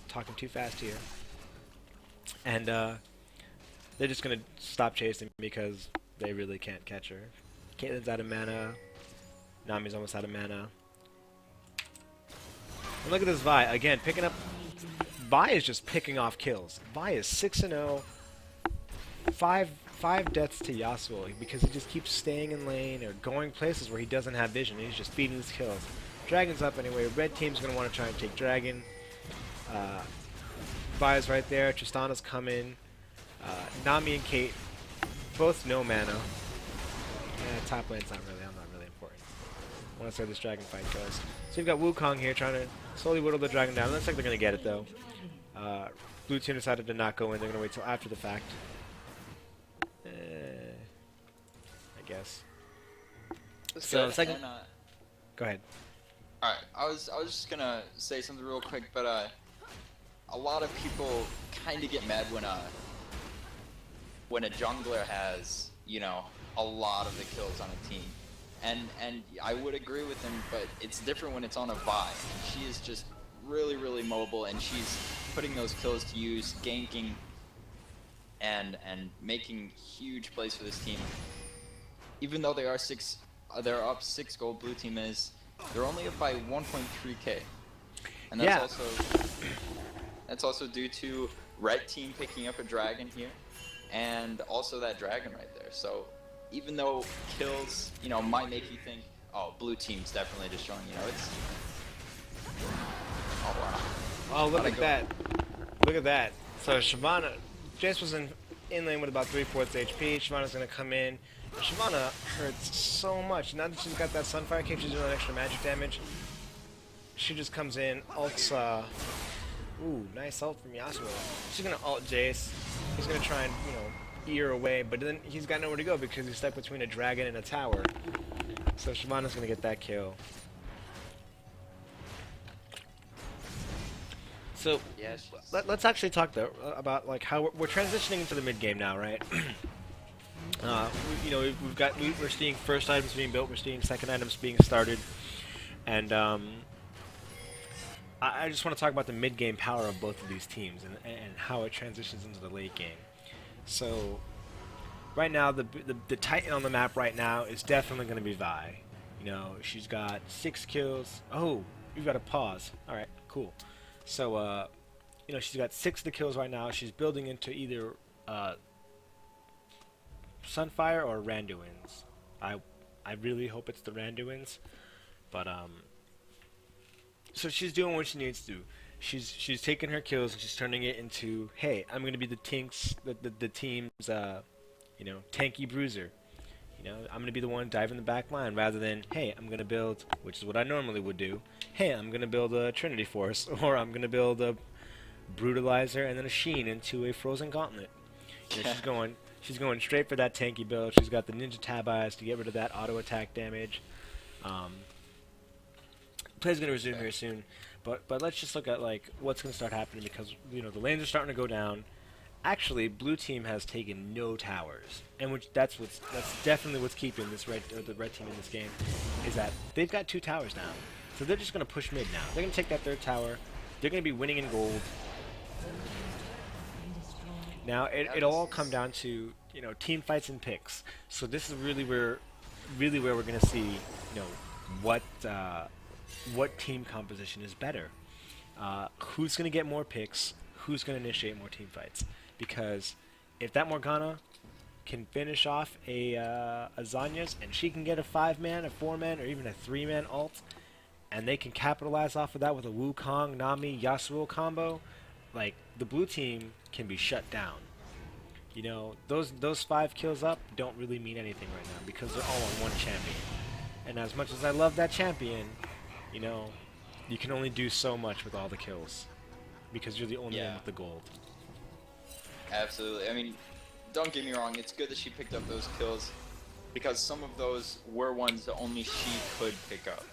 Talking too fast here. And they're just going to stop chasing because they really can't catch her. Caitlyn's out of mana. Nami's almost out of mana. And look at this Vi. Again, picking up... Vi is just picking off kills. Vi is 6-0. Five deaths to Yasuo because he just keeps staying in lane or going places where he doesn't have vision. And he's just feeding his kills. Dragon's up anyway. Red team's going to want to try and take Dragon. Vi is right there. Tristana's coming. Nami and Kate both no mana. Top lane's not really. I'm not really important. I want to see how this dragon fight goes. So you've got Wukong here trying to slowly whittle the dragon down. Looks like they're going to get it though. Blue team decided to not go in. They're going to wait till after the fact. I guess. So second. Go ahead. All right, I was just gonna say something real quick, but a lot of people kind of get mad when a jungler has, you know, a lot of the kills on a team. And I would agree with him, but it's different when it's on a Vi. She is just really, really mobile, and she's putting those kills to use, ganking, and making huge plays for this team. Even though they're up 6 gold, blue team is, they're only up by 1.3k. And that's also due to red team picking up a dragon here, and also that dragon right there. So even though kills, you know, might make you think, oh, blue team's definitely destroying, you know, it's... Oh, wow. Oh, look at that. Look at that. So Shyvana, Jace was in lane with about 3/4 HP. Shyvana's going to come in. And Shyvana hurts so much. Now that she's got that Sunfire cape, she's doing extra magic damage. She just comes in, ults, ooh, nice ult from Yasuo. She's going to ult Jace. He's going to try and, you know, ear away, but then he's got nowhere to go because he's stuck between a dragon and a tower. So Shyvana's going to get that kill. So Yes. let's actually talk though about like how we're transitioning into the mid game now, right? You know, we're seeing first items being built, we're seeing second items being started, and I just want to talk about the mid game power of both of these teams and how it transitions into the late game. So right now, the Titan on the map right now is definitely going to be Vi. You know, she's got 6 kills. Oh, you've got to pause. All right, cool. So, you know, she's got 6 of the kills right now. She's building into either Sunfire or Randuin's. I really hope it's the Randuin's, but so she's doing what she needs to do. She's taking her kills and she's turning it into, hey, I'm gonna be the team's you know, tanky bruiser. You know, I'm gonna be the one diving the back line rather than, hey, I'm gonna build, which is what I normally would do. Hey, I'm gonna build a Trinity Force, or I'm gonna build a Brutalizer and then a Sheen into a Frozen Gauntlet. You know, she's going straight for that tanky build. She's got the Ninja Tab Eyes to get rid of that auto attack damage. Play's gonna resume here soon, but let's just look at like what's gonna start happening because you know the lanes are starting to go down. Actually, blue team has taken no towers, and that's definitely what's keeping the red team in this game, is that they've got 2 towers now, so they're just gonna push mid now. They're gonna take that 3rd tower. They're gonna be winning in gold. Now it'll all come down to, you know, team fights and picks. So this is really where we're gonna see, you know, what team composition is better. who's going to get more picks, who's going to initiate more team fights. Because if that Morgana can finish off a Zanya's and she can get a 5-man, a 4-man, or even a 3-man ult, and they can capitalize off of that with a Wukong, Nami, Yasuo combo, like, the blue team can be shut down. You know, those 5 kills up don't really mean anything right now because they're all on one champion. And as much as I love that champion, you know, you can only do so much with all the kills because you're the only one with the gold. Absolutely. I mean, don't get me wrong, it's good that she picked up those kills because some of those were ones that only she could pick up.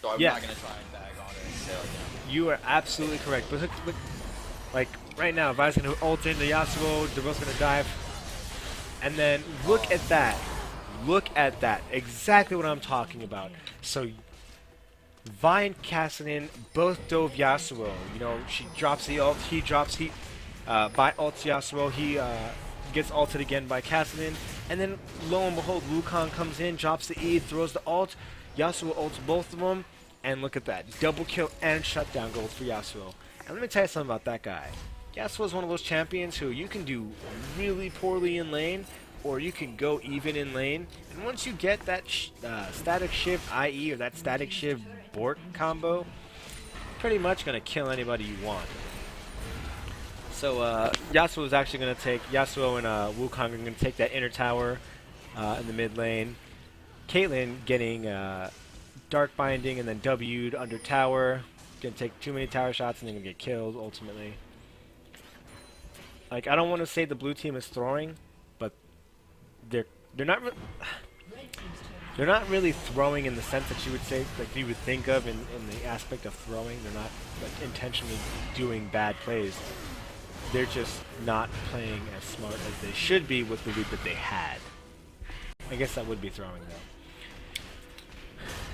So I'm not going to try and bag on her and say like that. You are absolutely correct. But look, like, right now, Vi's going to ult into Yasuo, they're both going to dive. And then, look at that. Look at that. Exactly what I'm talking about. So, Vi and Cassidy both dove Yasuo. You know, she drops the ult, Vi ults Yasuo, he gets ulted again by Cassidy. And then, lo and behold, Wukong comes in, drops the E, throws the ult. Yasuo ults both of them. And look at that. Double kill and shutdown gold for Yasuo. And let me tell you something about that guy. Yasuo is one of those champions who you can do really poorly in lane, or you can go even in lane. And once you get that static shift IE or that static shift Bork combo, pretty much going to kill anybody you want. So Yasuo is actually going to take, Yasuo and Wukong are going to take that inner tower in the mid lane. Caitlyn getting Dark Binding and then W'd under tower. Gonna take too many tower shots and then gonna get killed ultimately. Like, I don't want to say the blue team is throwing, but they're not they're not really throwing in the sense that you would say, like you would think of in the aspect of throwing. They're not like intentionally doing bad plays. They're just not playing as smart as they should be with the lead that they had. I guess that would be throwing though.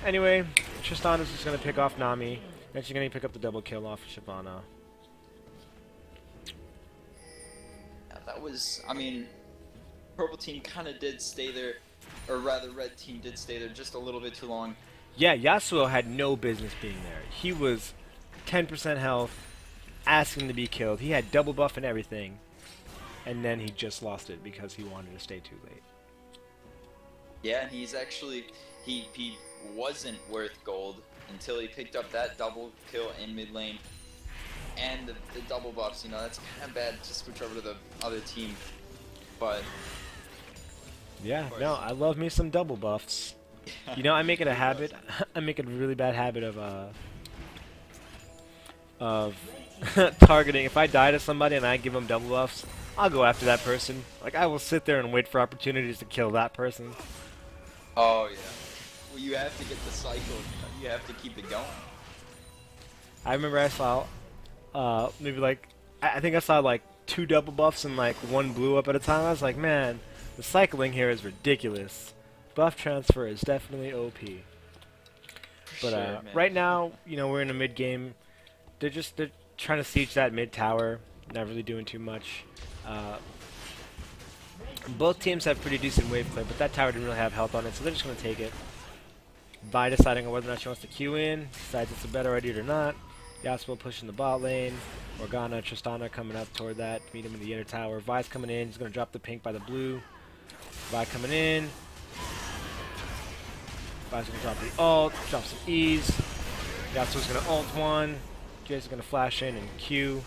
Anyway, Tristana's just gonna pick off Nami. And she's going to pick up the double kill off Shyvana. Yeah, that was, I mean, purple team kind of did stay there, or rather red team did stay there just a little bit too long. Yeah, Yasuo had no business being there. He was 10% health, asking to be killed. He had double buff and everything. And then he just lost it because he wanted to stay too late. Yeah, and he's actually, he wasn't worth gold until he picked up that double kill in mid lane and the double buffs. You know, that's kind of bad to switch over to the other team, but yeah, no, I love me some double buffs. You know, I make it a habit. I make it a really bad habit of targeting. If I die to somebody and I give them double buffs, I'll go after that person. Like, I will sit there and wait for opportunities to kill that person. Oh yeah. Well, you have to get the cycle. You have to keep it going. I remember I saw, maybe like, I think I saw like 2 double buffs and like 1 blue up at a time. I was like, man, the cycling here is ridiculous. Buff transfer is definitely OP. But right now, you know, we're in a mid game. They're trying to siege that mid tower. Not really doing too much. Both teams have pretty decent wave play, but that tower didn't really have health on it, so they're just going to take it. Vi deciding on whether or not she wants to queue in, decides it's a better idea or not. Yasuo pushing the bot lane. Morgana, Tristana coming up toward that, meet him in the inner tower. Vi's coming in, he's going to drop the pink by the blue. Vi coming in. Vi's going to drop the ult, drop some E's. Yasuo's going to ult one. Jace's going to flash in and Q.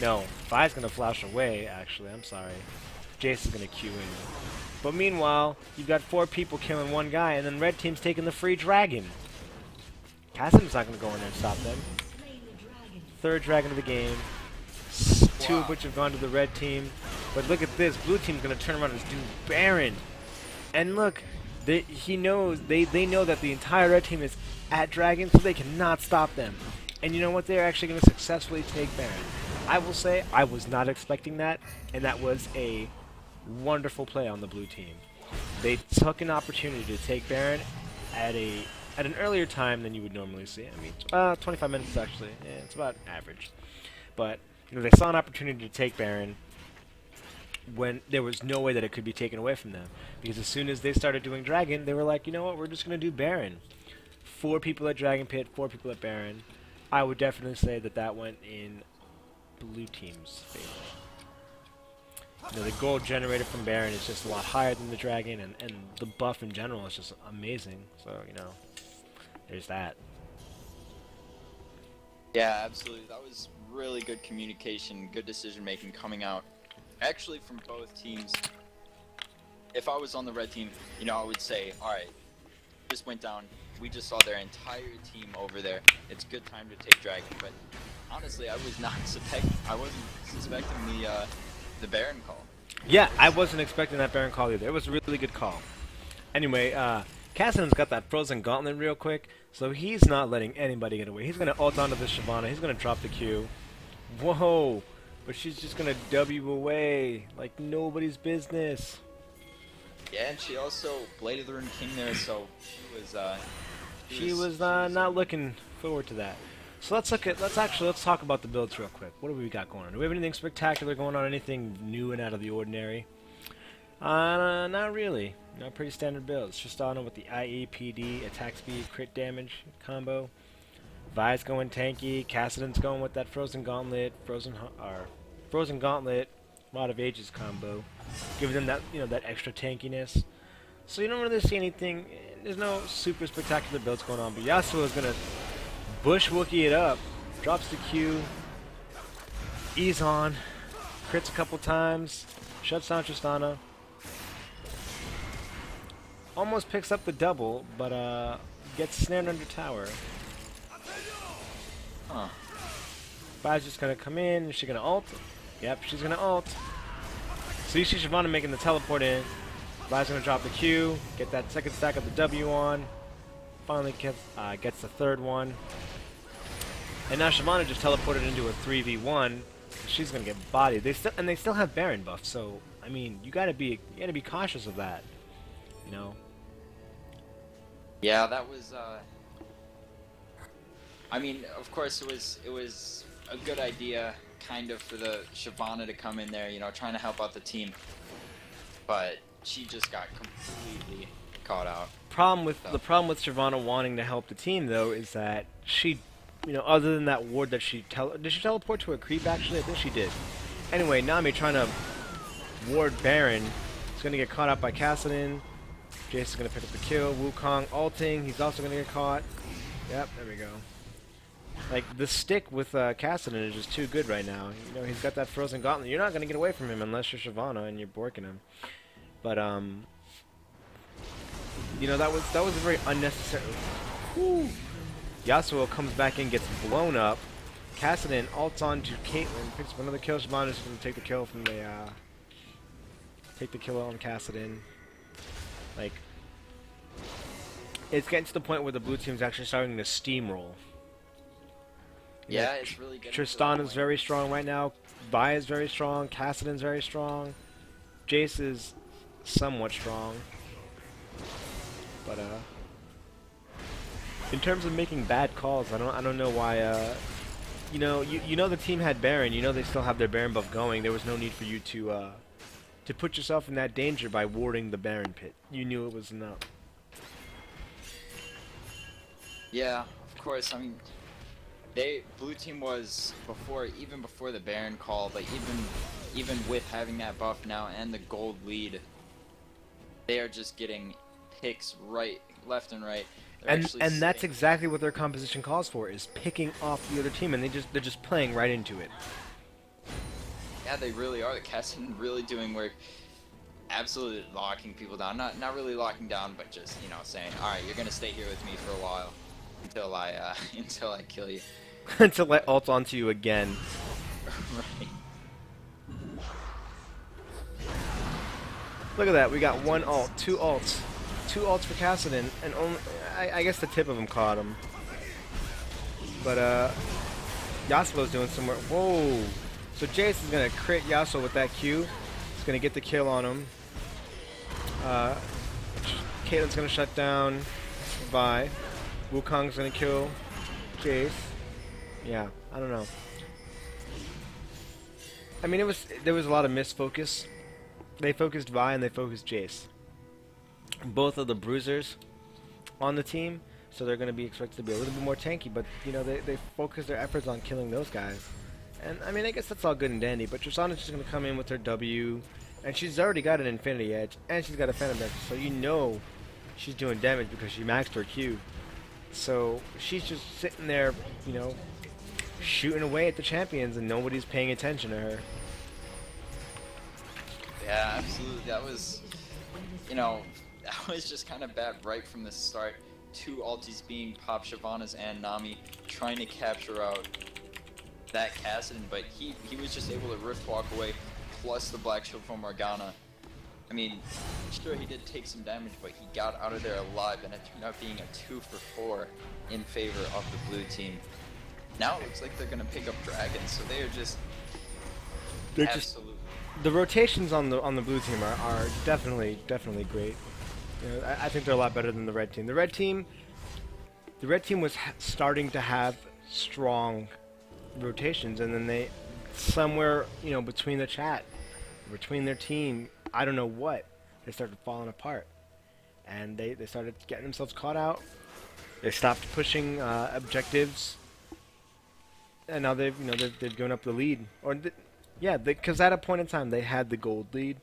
No, Vi's going to flash away, actually, I'm sorry. Jace is going to Q in. But meanwhile, you've got 4 people killing 1 guy, and then red team's taking the free dragon. Cassidy's not going to go in there and stop them. 3rd dragon of the game. 2 of which have gone to the red team. But look at this, blue team's going to turn around and do Baron. And look, they know that the entire red team is at dragon, so they cannot stop them. And you know what? They're actually going to successfully take Baron. I will say I was not expecting that, and that was a wonderful play on the blue team. They took an opportunity to take Baron at an earlier time than you would normally see. I mean, 25 minutes actually. Yeah, it's about average. But you know, they saw an opportunity to take Baron when there was no way that it could be taken away from them. Because as soon as they started doing Dragon, they were like, you know what, we're just going to do Baron. 4 people at Dragon Pit, 4 people at Baron. I would definitely say that that went in blue team's favor. You know, the gold generated from Baron is just a lot higher than the Dragon, and the buff in general is just amazing. So, you know, there's that. Yeah, absolutely. That was really good communication, good decision making coming out. Actually, from both teams. If I was on the red team, you know, I would say, all right, just went down. We just saw their entire team over there. It's good time to take Dragon. But honestly, I wasn't suspecting the Baron call. Yeah, I wasn't expecting that Baron call either. It was a really good call. Anyway, Cassidon's got that frozen gauntlet real quick, so he's not letting anybody get away. He's going to ult onto the Shyvana. He's going to drop the Q. Whoa! But she's just going to W away like nobody's business. Yeah, and she also bladed the Rune King there, so she was not looking forward to that. So let's talk about the builds real quick. What do we got going on? Do we have anything spectacular going on? Anything new and out of the ordinary? Not really. No, pretty standard builds. Tristana with the IEPD, attack speed, crit damage combo. Vi's going tanky. Cassidon's going with that Frozen Gauntlet, Frozen Gauntlet, Rod of Ages combo, giving them that, you know, that extra tankiness. So you don't really see anything. There's no super spectacular builds going on. But Yasuo is gonna Bush Wookie it up, drops the Q, ease on, crits a couple times, shuts down Tristana. Almost picks up the double, but gets snared under tower. Huh. Vi's just gonna come in, is she gonna ult? Yep, she's gonna ult. So you see Shyvana making the teleport in. Vi's gonna drop the Q, get that second stack of the W on. Finally gets the third one. And now Shyvana just teleported into a 3v1. She's gonna get bodied. They still have Baron buff, so I mean you gotta be cautious of that. You know? Yeah, that was I mean, of course it was a good idea kind of for the Shyvana to come in there, you know, trying to help out the team. But she just got completely caught out. The problem with Shyvana wanting to help the team though is that she, you know, other than that ward that did she teleport to a creep actually? I think she did. Anyway, Nami trying to ward Baron is going to get caught out by Cassidon. Jace is going to pick up the kill. Wukong ulting. He's also going to get caught. Yep, there we go. Like, the stick with Cassidon is just too good right now. You know, he's got that Frozen Gauntlet. You're not going to get away from him unless you're Shyvana and you're borking him. But, you know, that was a very unnecessary... Whew. Yasuo comes back in, gets blown up. Cassidon ults onto Caitlyn, picks up another kill. Shyvana's going to take the kill from the, take the kill on Cassidon. Like, it's getting to the point where the blue team's actually starting to steamroll. Yeah, it's really good. Tristana's very strong right now. Vi is very strong. Cassidon's very strong. Jace is somewhat strong. But in terms of making bad calls, I don't know why. You know the team had Baron. You know they still have their Baron buff going. There was no need for you to put yourself in that danger by warding the Baron pit. You knew it was enough. Yeah, of course. I mean, blue team was even before the Baron call, but even with having that buff now and the gold lead, they are just getting picks left and right. And that's exactly what their composition calls for, is picking off the other team, and they're just playing right into it. Yeah, they really are. The Cassidon really doing work, absolutely locking people down. Not really locking down, but just, you know, saying, all right, you're gonna stay here with me for a while until I kill you. Until I ult onto you again. Right. Look at that. We got one ult, two ults for Cassidon, and only I guess the tip of him caught him. But Yasuo's doing some work. Whoa! So Jace is gonna crit Yasuo with that Q. He's gonna get the kill on him. Caitlyn's gonna shut down Vi. Wukong's gonna kill Jace. Yeah, I don't know. I mean, there was a lot of misfocus. They focused Vi and they focused Jace. Both of the bruisers on the team so they're going to be expected to be a little bit more tanky. But you know, they focus their efforts on killing those guys. And I mean, I guess that's all good and dandy. But Tristana's just going to come in with her W, and she's already got an Infinity Edge, and she's got a Phantom Edge, so you know she's doing damage because she maxed her Q. So she's just sitting there, you know, shooting away at the champions, and nobody's paying attention to her. Yeah, absolutely. That was, you know, that was just kind of bad right from the start. Two ultis being Pop Shyvana's and Nami trying to capture out that Kassadin, but he was just able to Rift Walk away, plus the Black Shield from Morgana. I mean, sure he did take some damage, but he got out of there alive, and it turned out being a 2 for 4 in favor of the blue team. Now it looks like they're gonna pick up Dragons, so they are just absolutely. The rotations on the blue team are definitely great. You know, I think they're a lot better than the red team. The red team was starting to have strong rotations, and then they somewhere, you know, between the chat, between their team, I don't know what, they started falling apart, and they started getting themselves caught out. They stopped pushing objectives, and now they've given up the lead. Or yeah, because at a point in time they had the gold lead,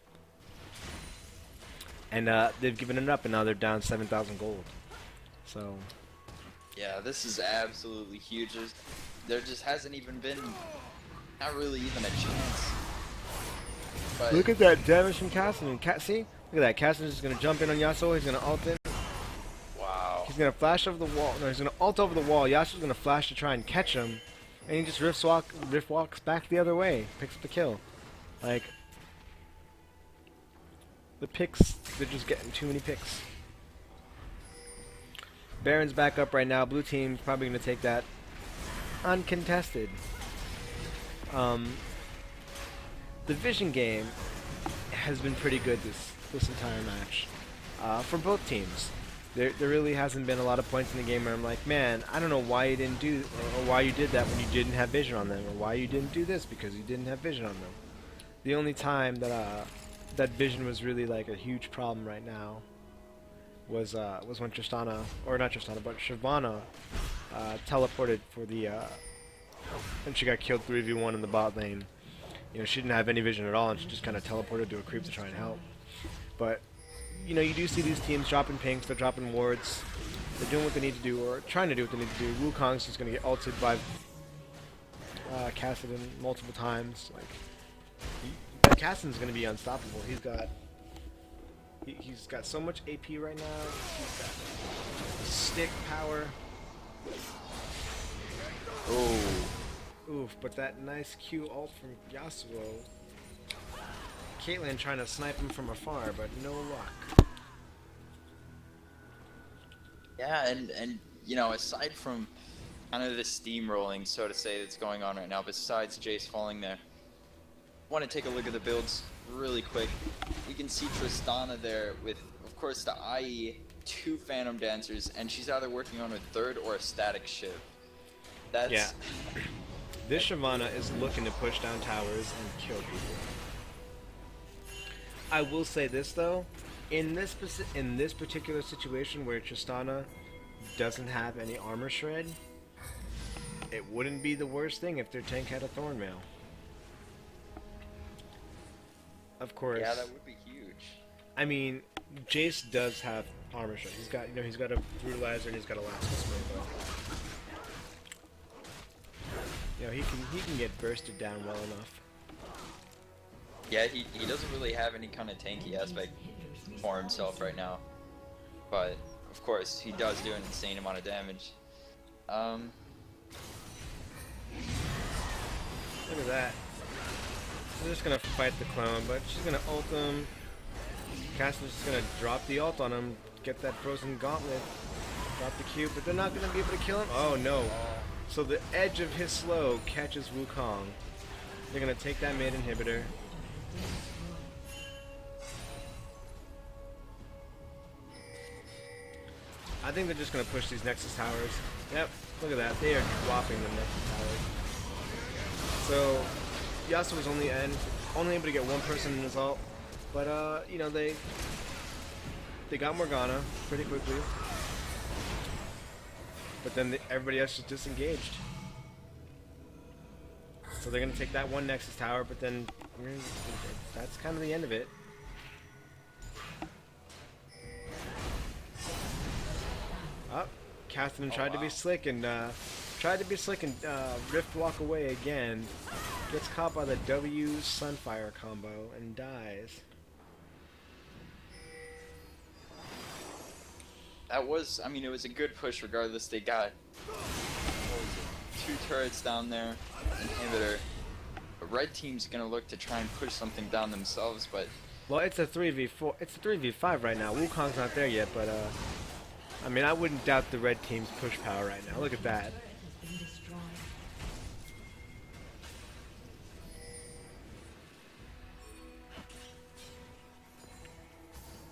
and they've given it up, and now they're down 7,000 gold. So yeah, this is absolutely huge. There just hasn't even been, not really even a chance. But look at that damage from Kassadin. See? Look at that. Kassadin's just going to jump in on Yasuo. He's going to ult in. wow. He's going to flash over the wall. No, he's going to ult over the wall. Yasuo's going to flash to try and catch him. And he just rift walks back the other way. Picks up the kill. Like, the picks, they're just getting too many picks. Baron's back up right now. Blue team's probably going to take that uncontested. The vision game has been pretty good this entire match for both teams. There really hasn't been a lot of points in the game where I'm like, man, I don't know why you didn't do, or why you did that when you didn't have vision on them, or why you didn't do this because you didn't have vision on them. The only time that that vision was really like a huge problem right now was when Tristana, or not Tristana, but Shyvana teleported for the and she got killed 3v1 in the bot lane. You know, she didn't have any vision at all, and she just kind of teleported to a creep to try and help. But, you know, you do see these teams dropping pinks, they're dropping wards, they're doing what they need to do, or trying to do what they need to do. Wukong's just going to get ulted by Kassadin multiple times. Like, Kassadin's going to be unstoppable. He's got so much AP right now. He's got stick power. Oh. Oof, but that nice Q ult from Yasuo. Caitlyn trying to snipe him from afar, but no luck. Yeah, and you know, aside from kind of the steamrolling, so to say, that's going on right now, besides Jace falling there, I want to take a look at the builds really quick. You can see Tristana there with, of course, the IE, 2 Phantom Dancers, and she's either working on a third or a static Shiv. That's... Yeah. This Shyvana is looking to push down towers and kill people. I will say this though, in this particular situation where Tristana doesn't have any armor shred, it wouldn't be the worst thing if their tank had a Thornmail. Of course. Yeah, that would be huge. I mean, Jace does have armor shred. He's got a brutalizer and he's got a last spray, but you know, he can get bursted down well enough. Yeah, he doesn't really have any kind of tanky aspect for himself right now. But, of course, he does do an insane amount of damage. Look at that. She's just gonna fight the clone, but she's gonna ult him. Kassadin's just gonna drop the ult on him, get that frozen gauntlet, drop the Q, but they're not gonna be able to kill him. Oh no. So the edge of his slow catches Wukong. They're gonna take that mid inhibitor. I think they're just gonna push these Nexus towers. Yep, look at that. They are whopping the Nexus towers. So Yasuo was only able to get one person in his ult, but you know, they got Morgana pretty quickly. but then everybody else is disengaged. So they're gonna take that one Nexus tower, but then that's kind of the end of it. Oh, Catherine tried to be slick and Rift walk away again. Gets caught by the W Sunfire combo and dies. That was, I mean, it was a good push regardless. They got, what was it, 2 turrets down there, inhibitor. The red team's gonna look to try and push something down themselves, but Well, it's a 3v4. It's a 3v5 right now. Wukong's not there yet, but I mean, I wouldn't doubt the red team's push power right now. Look at that.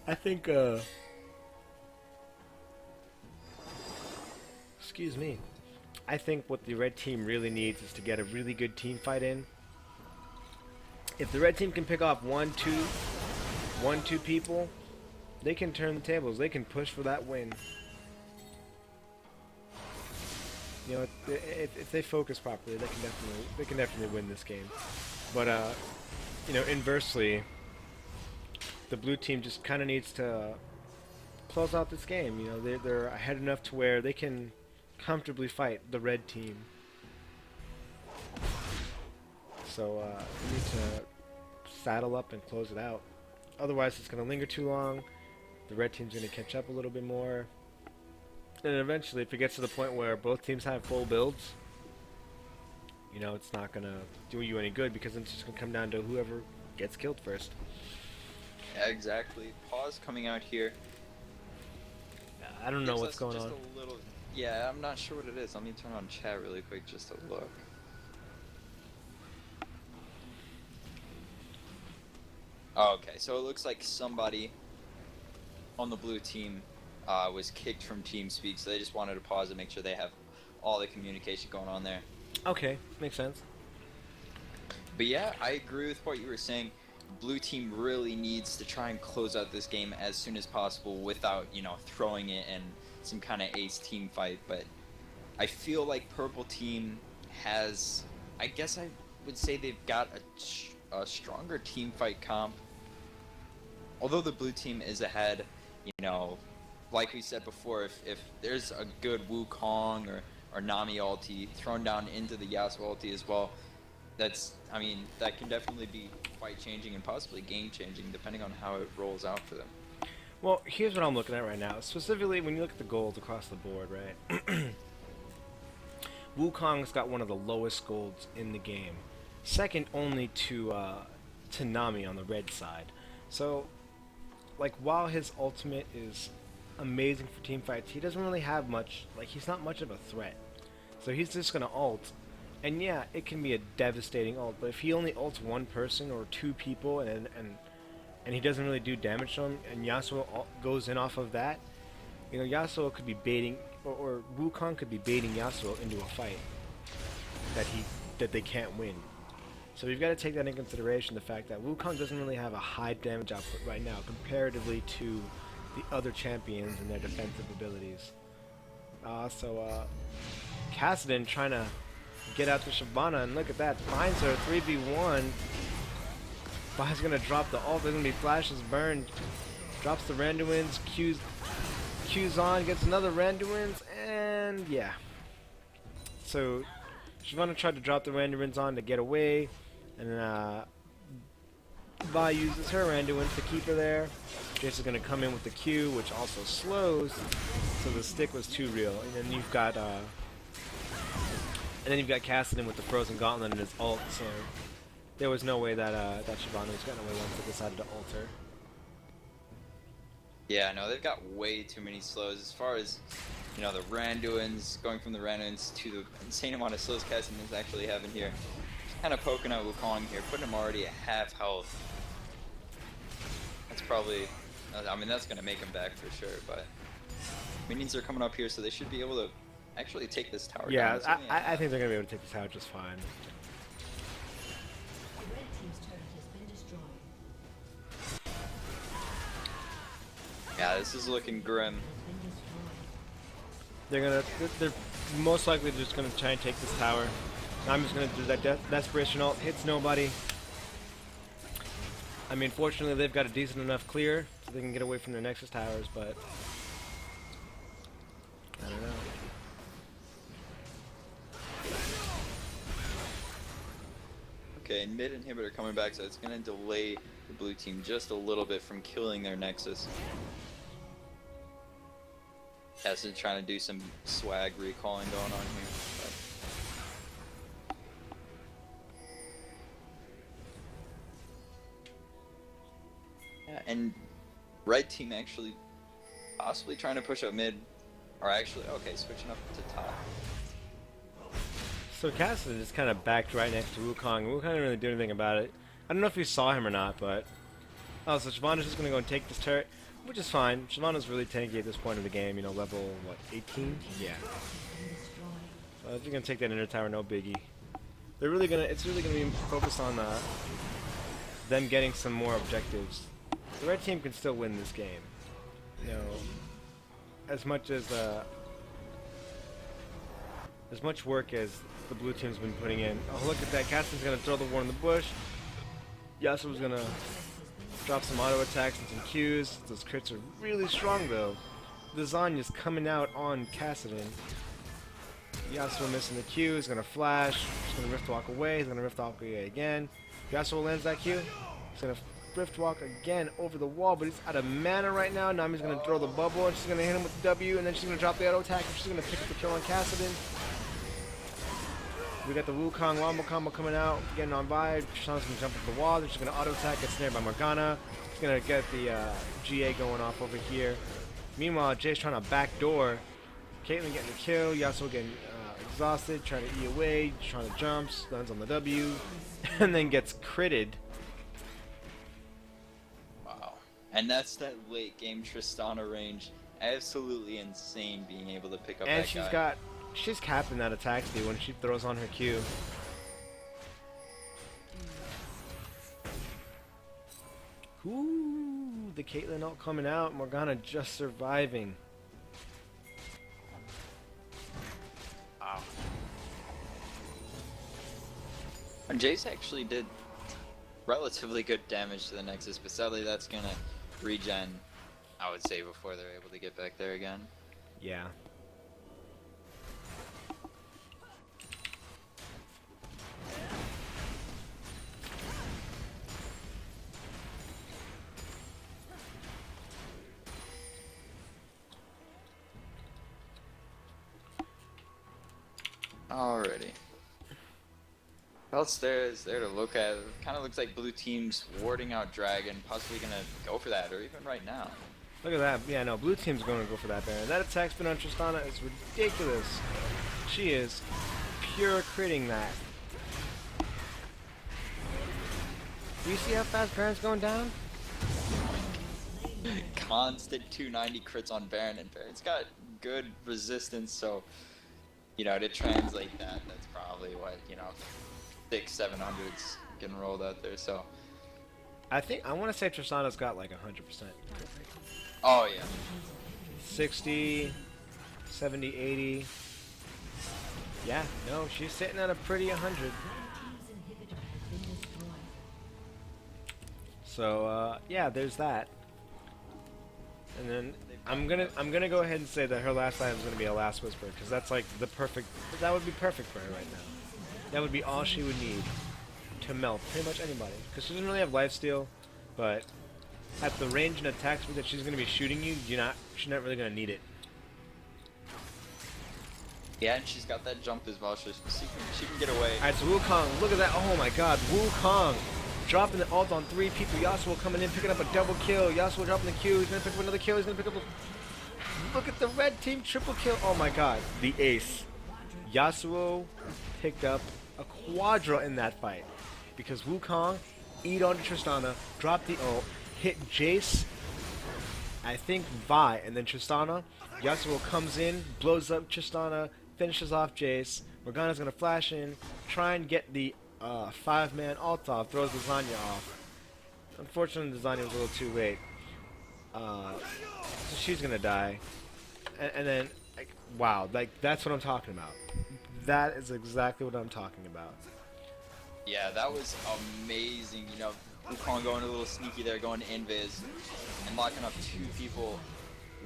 I think, excuse me. I think what the red team really needs is to get a really good team fight in. If the red team can pick off one, two people, they can turn the tables. They can push for that win. You know, if they focus properly, they can definitely win this game. But you know, inversely, the blue team just kind of needs to close out this game. You know, they're ahead enough to where they can comfortably fight the red team. So we need to saddle up and close it out. Otherwise, it's going to linger too long. The red team's going to catch up a little bit more. And eventually, if it gets to the point where both teams have full builds, you know, it's not going to do you any good because it's just going to come down to whoever gets killed first. yeah, exactly. Pause coming out here. I don't know Gives what's us going just on. a little, yeah, I'm not sure what it is. Let me turn on chat really quick just to look. Oh, okay, so it looks like somebody on the blue team was kicked from TeamSpeak, so they just wanted to pause and make sure they have all the communication going on there. Okay, makes sense. But yeah, I agree with what you were saying. Blue team really needs to try and close out this game as soon as possible without, you know, throwing it in some kind of ace team fight. But I feel like purple team has, I guess I would say they've got a stronger team fight comp. Although the blue team is ahead, you know, like we said before, if there's a good Wukong or Nami ulti thrown down into the Yasuo ulti as well, that's, I mean, that can definitely be fight changing and possibly game changing depending on how it rolls out for them. Well, here's what I'm looking at right now. Specifically, when you look at the golds across the board, right? Wukong's got one of the lowest golds in the game, second only to Nami on the red side. So, like, while his ultimate is amazing for team fights, he doesn't really have much. Like, he's not much of a threat. So he's just gonna ult, and yeah, it can be a devastating ult. But if he only ults one person or 2 people, and he doesn't really do damage to them, and Yasuo goes in off of that, you know, Yasuo could be baiting, or Wukong could be baiting Yasuo into a fight that they can't win. So we've got to take that into consideration, the fact that Wukong doesn't really have a high damage output right now comparatively to the other champions and their defensive abilities. Kassadin trying to get after Shyvana, and look at that, finds her 3v1. Vi's gonna drop the ult, there's gonna be flashes burned, drops the Randuin's, Q's on, gets another Randuin's, and yeah. So Shyvana tried to drop the Randuin's on to get away, and Vi uses her Randuin to keep her there. Jace is gonna come in with the Q, which also slows, so the stick was too real. And then you've got Kassadin with the Frozen Gauntlet and his ult, so there was no way that Shyvana was getting away once they decided to ult her. Yeah, no, they've got way too many slows as far as, you know, the Randuins, going from the Randuins to the insane amount of slows Kassadin is actually having here. Just kind of poking out Wukong here, putting him already at half health. That's probably, I mean, that's going to make him back for sure, but minions are coming up here, so they should be able to actually take this tower Yeah, down. I think they're going to be able to take this tower just fine. The red team's turret has been destroyed. Yeah, this is looking grim. Has been destroyed. They're most likely just gonna try and take this tower. I'm just gonna do that desperation ult. Hits nobody. I mean, fortunately, they've got a decent enough clear so they can get away from their Nexus towers, but I don't know. Okay, mid inhibitor coming back, so it's gonna delay the blue team just a little bit from killing their Nexus. Cass is trying to do some swag recalling going on here. Yeah, and red team actually possibly trying to push up mid, or actually, okay, switching up to top. So Cassidy just kind of backed right next to Wukong. Wukong didn't really do anything about it. I don't know if you saw him or not, but oh, so Shyvana's just gonna go and take this turret, which is fine. Shyvana's really tanky at this point of the game. You know, level what, 18? Yeah. So if you're gonna take that inner tower, no biggie. They're really gonna. It's really gonna be focused on them getting some more objectives. The red team can still win this game. You know, as much work as the blue team's been putting in. Oh, look at that. Cassidy's gonna throw the war in the bush. Yasuo's gonna drop some auto attacks and some Qs. Those crits are really strong though. The Zanya's coming out on Cassidy. Yasuo missing the Q. He's gonna flash. He's gonna rift walk away. He's gonna rift walk away again. Yasuo lands that Q. He's gonna rift walk again over the wall, but he's out of mana right now. Nami's gonna throw the bubble, and she's gonna hit him with the W, and then she's gonna drop the auto attack, and she's gonna pick up the kill on Cassidy. We got the Wukong Wombo combo coming out, getting on by. Tristana's gonna jump up the wall. Then she's gonna auto attack, get snared by Morgana. She's gonna get the GA going off over here. Meanwhile, Jay's trying to backdoor. Caitlyn getting the kill. Yasuo getting exhausted, trying to E away, trying to jump, lands on the W, and then gets critted. Wow. And that's that late game Tristana range. Absolutely insane being able to pick up And that guy. she's capping that attack speed when she throws on her Q. Ooh, the Caitlyn ult coming out. Morgana just surviving. Wow. And Jace actually did relatively good damage to the Nexus, but sadly that's gonna regen, I would say, before they're able to get back there again. Yeah. Alrighty. What else there is there to look at? It kind of looks like blue team's warding out Dragon, possibly gonna go for that, or even right now. Look at that. Yeah, no, blue team's going to go for that Baron. That attack spin on Tristana is ridiculous. She is pure critting that. Do you see how fast Baron's going down? Constant 290 crits on Baron, and Baron's got good resistance, so, you know, to translate that, that's probably what, you know, 600-700s getting rolled out there, so. I want to say Tristana's got like 100%. Oh, yeah. 60, 70, 80. Yeah, no, she's sitting at a pretty 100. So, yeah, there's that. And then I'm gonna go ahead and say that her last item is gonna be a Last Whisper, because that's like the perfect. That would be perfect for her right now. That would be all she would need to melt pretty much anybody, because she doesn't really have lifesteal, but at the range and attack speed that she's gonna be shooting you, she's not really gonna need it. Yeah, and she's got that jump as well, so she can get away. Alright, so Wukong, look at that. Oh my god, Wukong dropping the ult on 3 people. Yasuo coming in, picking up a double kill. Yasuo dropping the Q. He's gonna pick up another kill. He's gonna pick up a... Look at the red team triple kill. Oh my god, the ace. Yasuo picked up a quadra in that fight because Wukong eat onto Tristana, dropped the ult, hit Jace, I think Vi, and then Tristana. Yasuo comes in, blows up Tristana, finishes off Jace. Morgana's gonna flash in, try and get the 5-man ult off, throws the Zanya off. Unfortunately, the Zanya was a little too late. So she's gonna die. And then like, Wow, like that's what I'm talking about. That is exactly what I'm talking about. Yeah, that was amazing. Wukong going a little sneaky there, going to invis and locking up two people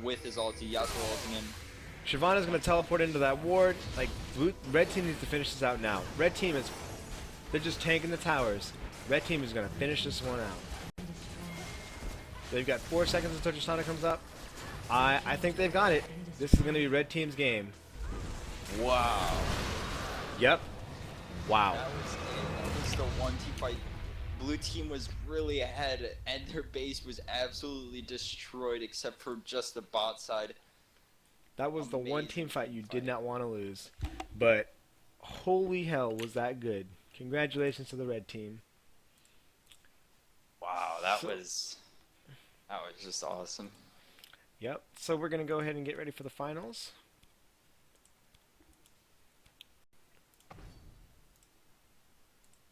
with his ulti. Yasuo ulting in. Shyvana's gonna teleport into that ward. Like, red team needs to finish this out now. Red team is, they're just tanking the towers. Red team is gonna finish this one out. They've got 4 seconds until Tristana comes up. I think they've got it. This is gonna be red team's game. Wow. Yep. Wow. That was it. That was the one team fight. Blue team was really ahead, and their base was absolutely destroyed, except for just the bot side. That was the one Amazing team fight you fight. did not want to lose. But holy hell, was that good. Congratulations to the red team. Wow, So- that was just awesome. Yep. So we're going to go ahead and get ready for the finals.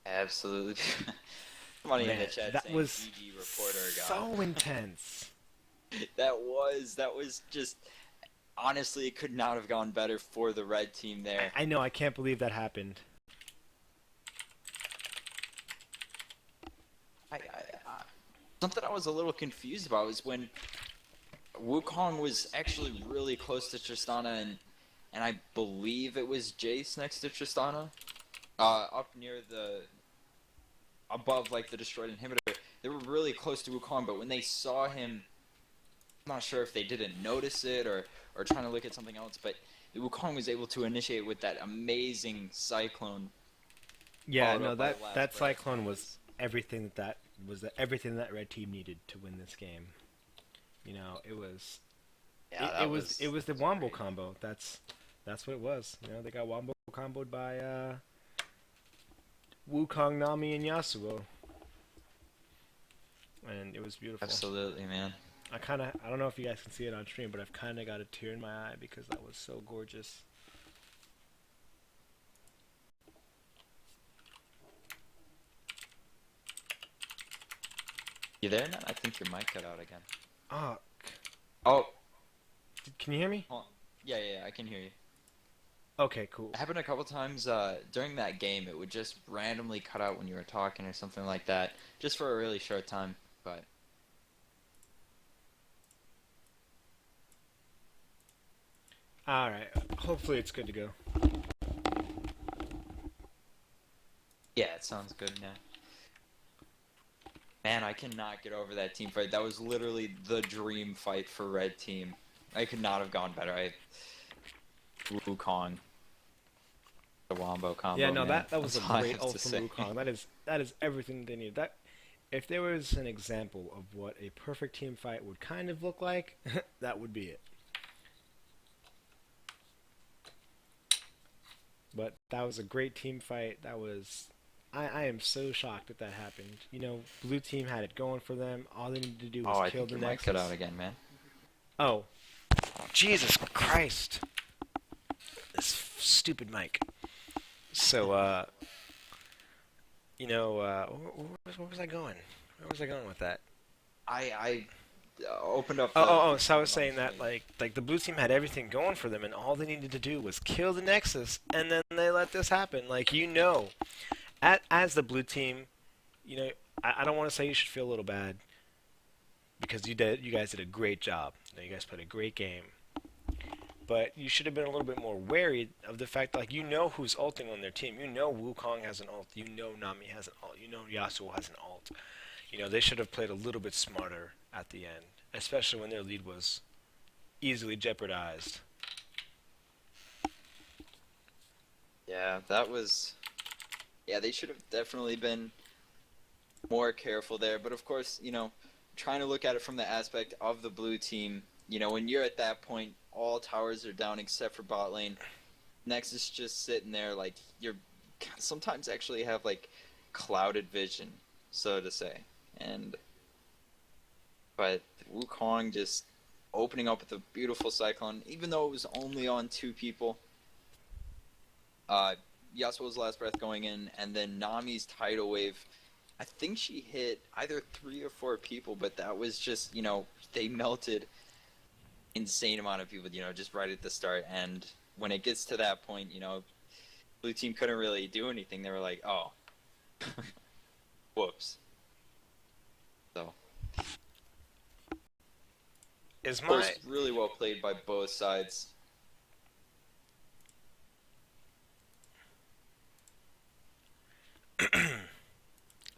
Absolutely. Somebody in the Man, chat that saying was GG reporter so intense. That was just honestly, it could not have gone better for the red team there. I know, I can't believe that happened. Something I was a little confused about was when Wukong was actually really close to Tristana, and I believe it was Jace next to Tristana, up near above like the destroyed inhibitor. They were really close to Wukong, but when they saw him, I'm not sure if they didn't notice it or trying to look at something else, but Wukong was able to initiate with that amazing cyclone. Yeah, Followed no, up by that Last that Breath. cyclone was everything everything that red team needed to win this game. You know, it was Yeah, it was the that wombo great. combo. That's what it was. You know, they got wombo comboed by Wukong, Nami, and Yasuo, and it was beautiful. Absolutely, man. I don't know if you guys can see it on stream, but I've kind of got a tear in my eye because that was so gorgeous. You there now? I think your mic cut out again. Oh, Oh, can you hear me? hold on. Yeah, I can hear you. Okay, cool. It happened a couple times during that game. It would just randomly cut out when you were talking or something like that, just for a really short time. But All right. Hopefully it's good to go. yeah, it sounds good now. Man, I cannot get over that team fight. That was literally the dream fight for Red Team. I could not have gone better. Wukong, the wombo combo. Yeah, no, man. that was That's a all I great have to ult from say. Wukong. That is everything they need. That if there was an example of what a perfect team fight would kind of look like, that would be it. But that was a great team fight. I am so shocked that happened. You know, blue team had it going for them. All they needed to do was Oh, I kill think the your mic Nexus. cut out again, man. Oh, Jesus Christ! This stupid mic. So, you know, where was I going? Where was I going with that? I opened up. Oh. So I was saying that like the blue team had everything going for them, and all they needed to do was kill the Nexus, and then they let this happen. Like as the blue team, you know, I don't want to say you should feel a little bad because you guys did a great job. You guys played a great game, but you should have been a little bit more wary of the fact like you know who's ulting on their team. You know Wukong has an ult. You know Nami has an ult. You know Yasuo has an ult. You know, they should have played a little bit smarter at the end, especially when their lead was easily jeopardized. Yeah, that was. Yeah, they should have definitely been more careful there. But of course, trying to look at it from the aspect of the blue team, when you're at that point, all towers are down except for bot lane. Nexus just sitting there like you're sometimes actually have like clouded vision, so to say. But Wukong just opening up with a beautiful cyclone, even though it was only on 2 people. Yasuo's last breath going in, and then Nami's tidal wave. I think she hit either 3 or 4 people, but that was just, they melted insane amount of people, just right at the start. And when it gets to that point, blue team couldn't really do anything. They were like, oh, whoops. So, Is of my course, really well played by both sides. all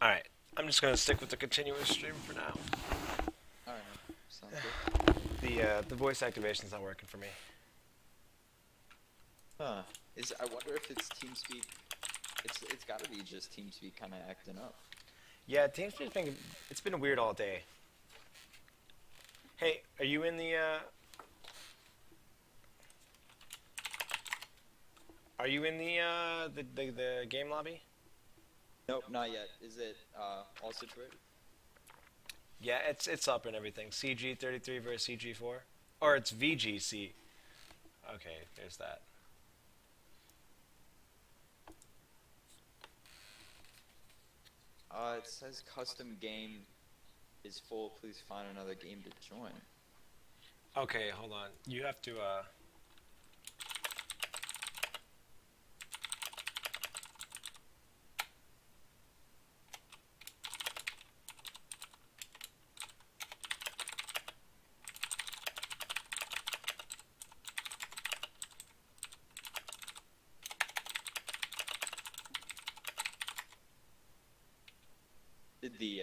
right? I'm just gonna stick with the continuous stream for now. All right, sounds good. The voice activation's not working for me. Huh. I wonder if it's TeamSpeak. It's got to be just TeamSpeak kind of acting up. Yeah, TeamSpeak's been it's been weird all day. Hey, are you in the Are you in the game lobby? Nope, not yet. Is it all situated? Yeah, it's up and everything. CG33 versus CG4, or it's VGC. Okay, there's that. It says custom game is full. Please find another game to join. Okay, hold on. You have to Did the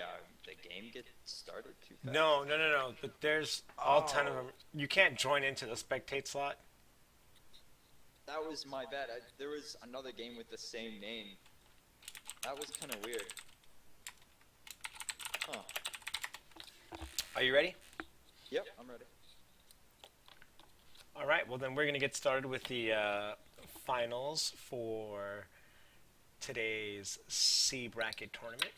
game get started too fast? No. But there's all 10 of them. You can't join into the spectate slot. That was my bad. There was another game with the same name. That was kind of weird. Huh. Are you ready? Yep, I'm ready. All right. Well, then we're gonna get started with the finals for today's C bracket tournament.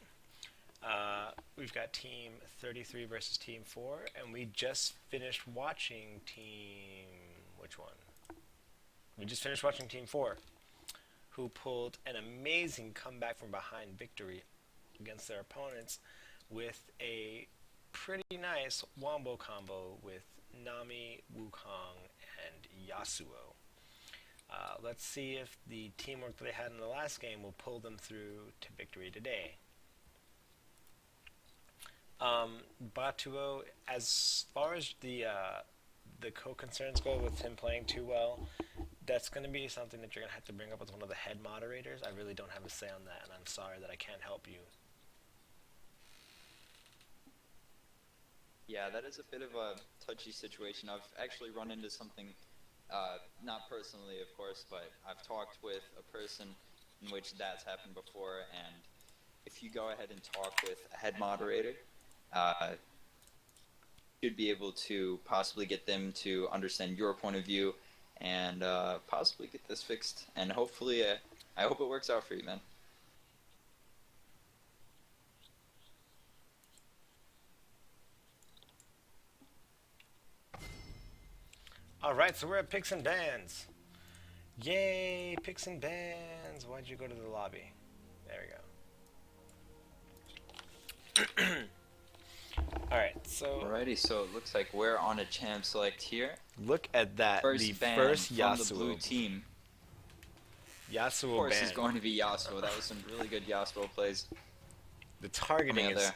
We've got Team 33 versus Team 4, and we just finished watching Team... which one? We just finished watching Team 4, who pulled an amazing comeback from behind victory against their opponents with a pretty nice wombo combo with Nami, Wukong, and Yasuo. Let's see if the teamwork that they had in the last game will pull them through to victory today. Batuo, as far as the co-concerns go with him playing too well, that's going to be something that you're going to have to bring up with one of the head moderators. I really don't have a say on that, and I'm sorry that I can't help you. Yeah, that is a bit of a touchy situation. I've actually run into something, not personally, of course, but I've talked with a person in which that's happened before, and if you go ahead and talk with a head moderator, should be able to possibly get them to understand your point of view and possibly get this fixed. And hopefully, I hope it works out for you, man. Alright, so we're at Picks and Bans. Yay, Picks and Bans. Why'd you go to the lobby? There we go. Alright, so... Alrighty, so it looks like we're on a champ select here. look at that. First the ban first from Yasuo. the blue team. Yasuo Of course, ban. it's going to be Yasuo. That was some really good Yasuo plays. The targeting coming out is... there.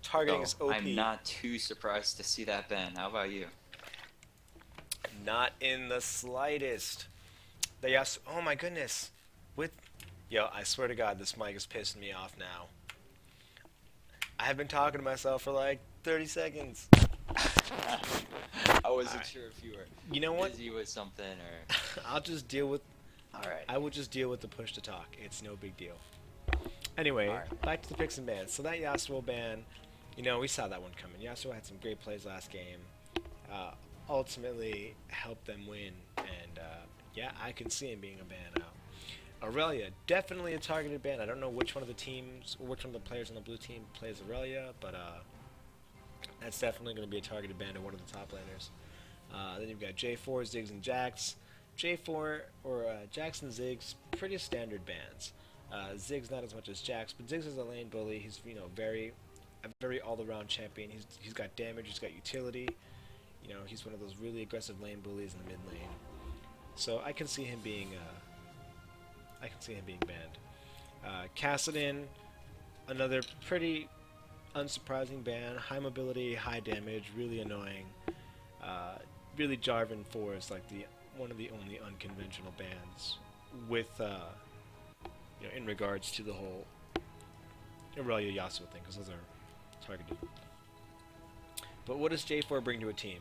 Targeting So, is OP. I'm not too surprised to see that ban. How about you? Not in the slightest. The Yasuo... oh my goodness. Yo, I swear to God, this mic is pissing me off now. I have been talking to myself for like 30 seconds. I wasn't Alright. sure if you were You know what? busy with something or... I'll just deal with... Alright. I will just deal with the push to talk. It's no big deal. Anyway, Alright. back to the picks and bans. So that Yasuo ban, we saw that one coming. Yasuo had some great plays last game. Ultimately helped them win. And, yeah, I can see him being a ban out. Aurelia, definitely a targeted ban. I don't know which one of the teams, or which one of the players on the blue team plays Aurelia, but that's definitely going to be a targeted ban to one of the top laners. Then you've got J4, Ziggs, and Jax. J4 or Jax and Ziggs, pretty standard bans. Ziggs not as much as Jax, but Ziggs is a lane bully. He's a very all-around champion. He's got damage. He's got utility. You know, he's one of those really aggressive lane bullies in the mid lane. So I can see him being banned. Kassadin, another pretty unsurprising ban. High mobility, high damage, really annoying. Really Jarvan 4 is like the one of the only unconventional bans with in regards to the whole Irelia Yasuo thing, because those are targeted. But what does J4 bring to a team?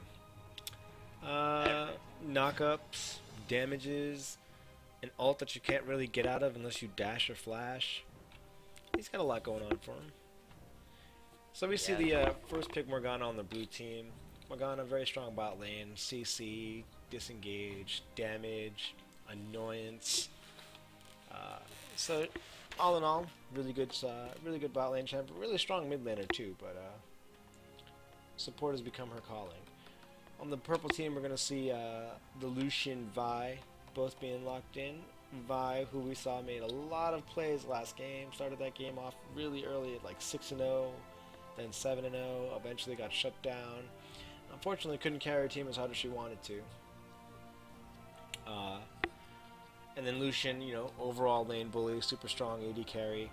Knockups, damages, an ult that you can't really get out of unless you dash or flash. He's got a lot going on for him. So we see the first pick Morgana on the blue team. Morgana, very strong bot lane, CC, disengage, damage, annoyance. So all in all, really good bot lane champ. Really strong mid laner too, but support has become her calling. On the purple team, we're gonna see the Lucian Vi both being locked in. Vi, who we saw made a lot of plays last game, started that game off really early at like 6-0, then 7-0, eventually got shut down. Unfortunately, couldn't carry her team as hard as she wanted to. And then Lucian, overall lane bully, super strong AD carry,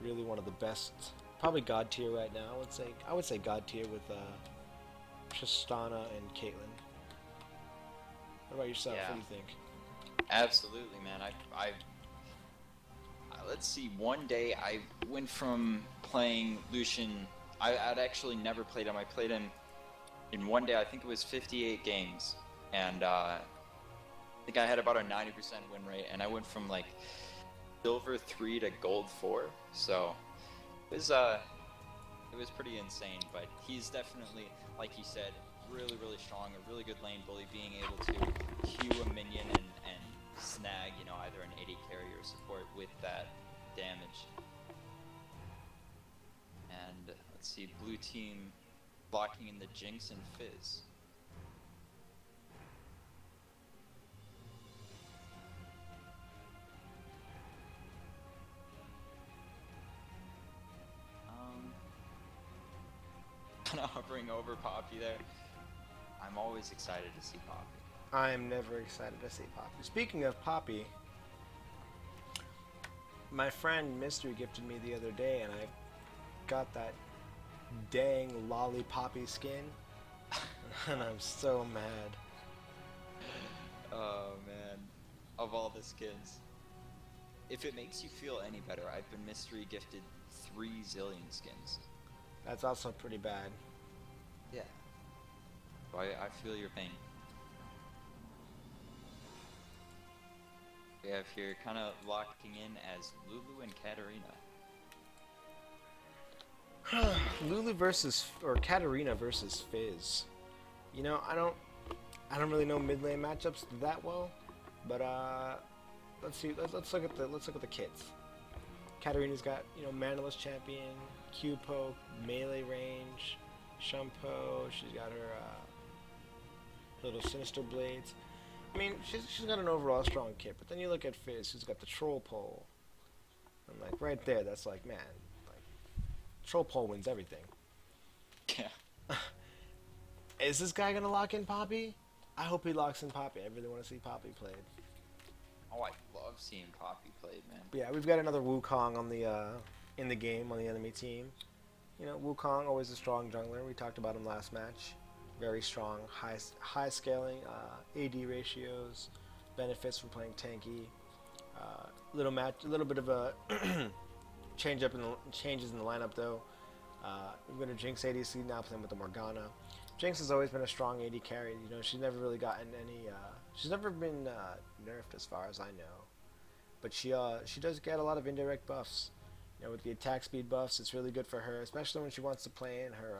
really one of the best, probably god tier right now. I would say god tier with Tristana and Caitlyn. What about yourself? Yeah. What do you think? Absolutely, man. Let's see. One day I went from playing Lucian. I'd actually never played him. I played him in one day. I think it was 58 games, and I think I had about a 90% win rate. And I went from like silver 3 to gold 4. So it was pretty insane. But he's definitely, like you said, really, really strong. A really good lane bully, being able to hew a minion and snag, either an AD carry or support with that damage. And let's see, blue team blocking in the Jinx and Fizz. Kind of hovering over Poppy there. I'm always excited to see Poppy. I'm never excited to see Poppy. Speaking of Poppy, my friend Mystery gifted me the other day, and I got that dang lolly Poppy skin, and I'm so mad. Oh man, of all the skins. If it makes you feel any better, I've been mystery gifted 3 zillion skins. That's also pretty bad. Yeah. So I feel your pain. We have here kind of locking in as Lulu and Katarina. Lulu versus, or Katarina versus Fizz. I don't really know mid lane matchups that well, but let's see. Let's look at the kits. Katarina's got manaless champion, Q poke, melee range, shampoo. She's got her little sinister blades. I mean, she's got an overall strong kit, but then you look at Fizz, who's got the troll pole. And like right there, that's like, man, like troll pole wins everything. Yeah. Is this guy gonna lock in Poppy? I hope he locks in Poppy. I really want to see Poppy played. Oh, I love seeing Poppy played, man. But yeah, we've got another Wukong on the in the game on the enemy team. Wukong, always a strong jungler. We talked about him last match. Very strong, high scaling, AD ratios, benefits from playing tanky. Little bit of a changes in the lineup though. We're gonna Jinx ADC now, playing with the Morgana. Jinx has always been a strong AD carry. She's never really gotten any. She's never been nerfed as far as I know, but she does get a lot of indirect buffs. With the attack speed buffs, it's really good for her, especially when she wants to play in her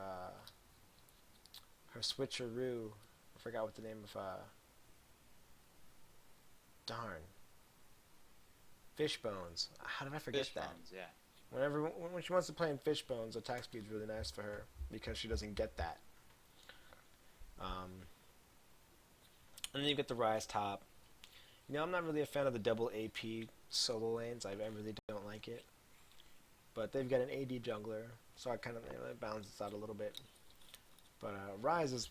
switcheroo. I forgot what the name of darn. Fishbones. How did I forget that? Fishbones, yeah. When she wants to play in Fishbones, attack speed is really nice for her because she doesn't get that. And then you get the Rise top. I'm not really a fan of the double AP solo lanes. I really don't like it. But they've got an AD jungler, so I kind of it balances out a little bit. But Rise is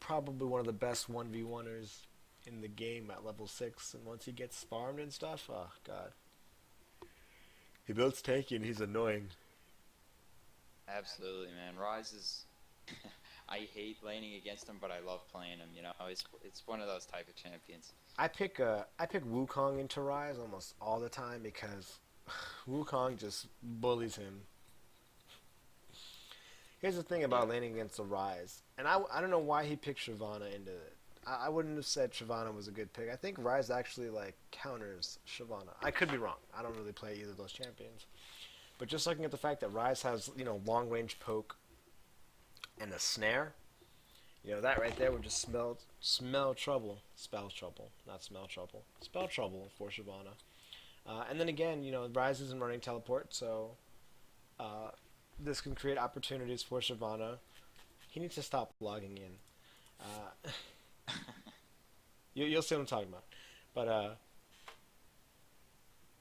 probably one of the best 1v1ers in the game at level 6, and once he gets farmed and stuff, oh god. He builds tanky and he's annoying. Absolutely, man. Rise is. I hate laning against him, but I love playing him. You know, it's one of those type of champions. I pick Wukong into Rise almost all the time because Wukong just bullies him. Here's the thing about Yeah. laning against the Rise, and I don't know why he picked Shyvana into it. I wouldn't have said Shyvana was a good pick. I think Rise actually like counters Shyvana. I could be wrong. I don't really play either of those champions. But just looking at the fact that Rise has, long range poke and a snare, that right there would just smell trouble. Spell trouble, not smell trouble. Spell trouble for Shyvana. And then again, Rise isn't running teleport, so uh, this can create opportunities for Shyvana. He needs to stop logging in. You'll see what I'm talking about. But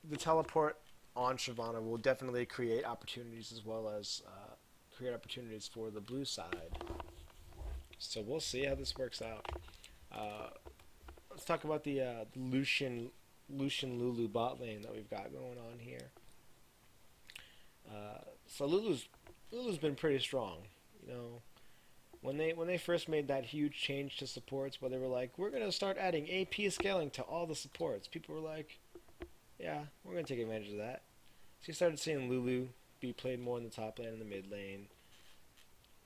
the teleport on Shyvana will definitely create opportunities as well as create opportunities for the blue side. So we'll see how this works out. Uh, let's talk about the Lucian Lulu bot lane that we've got going on here. So Lulu's been pretty strong. When they first made that huge change to supports, where they were like, we're gonna start adding AP scaling to all the supports, people were like, yeah, we're gonna take advantage of that. So you started seeing Lulu be played more in the top lane and the mid lane,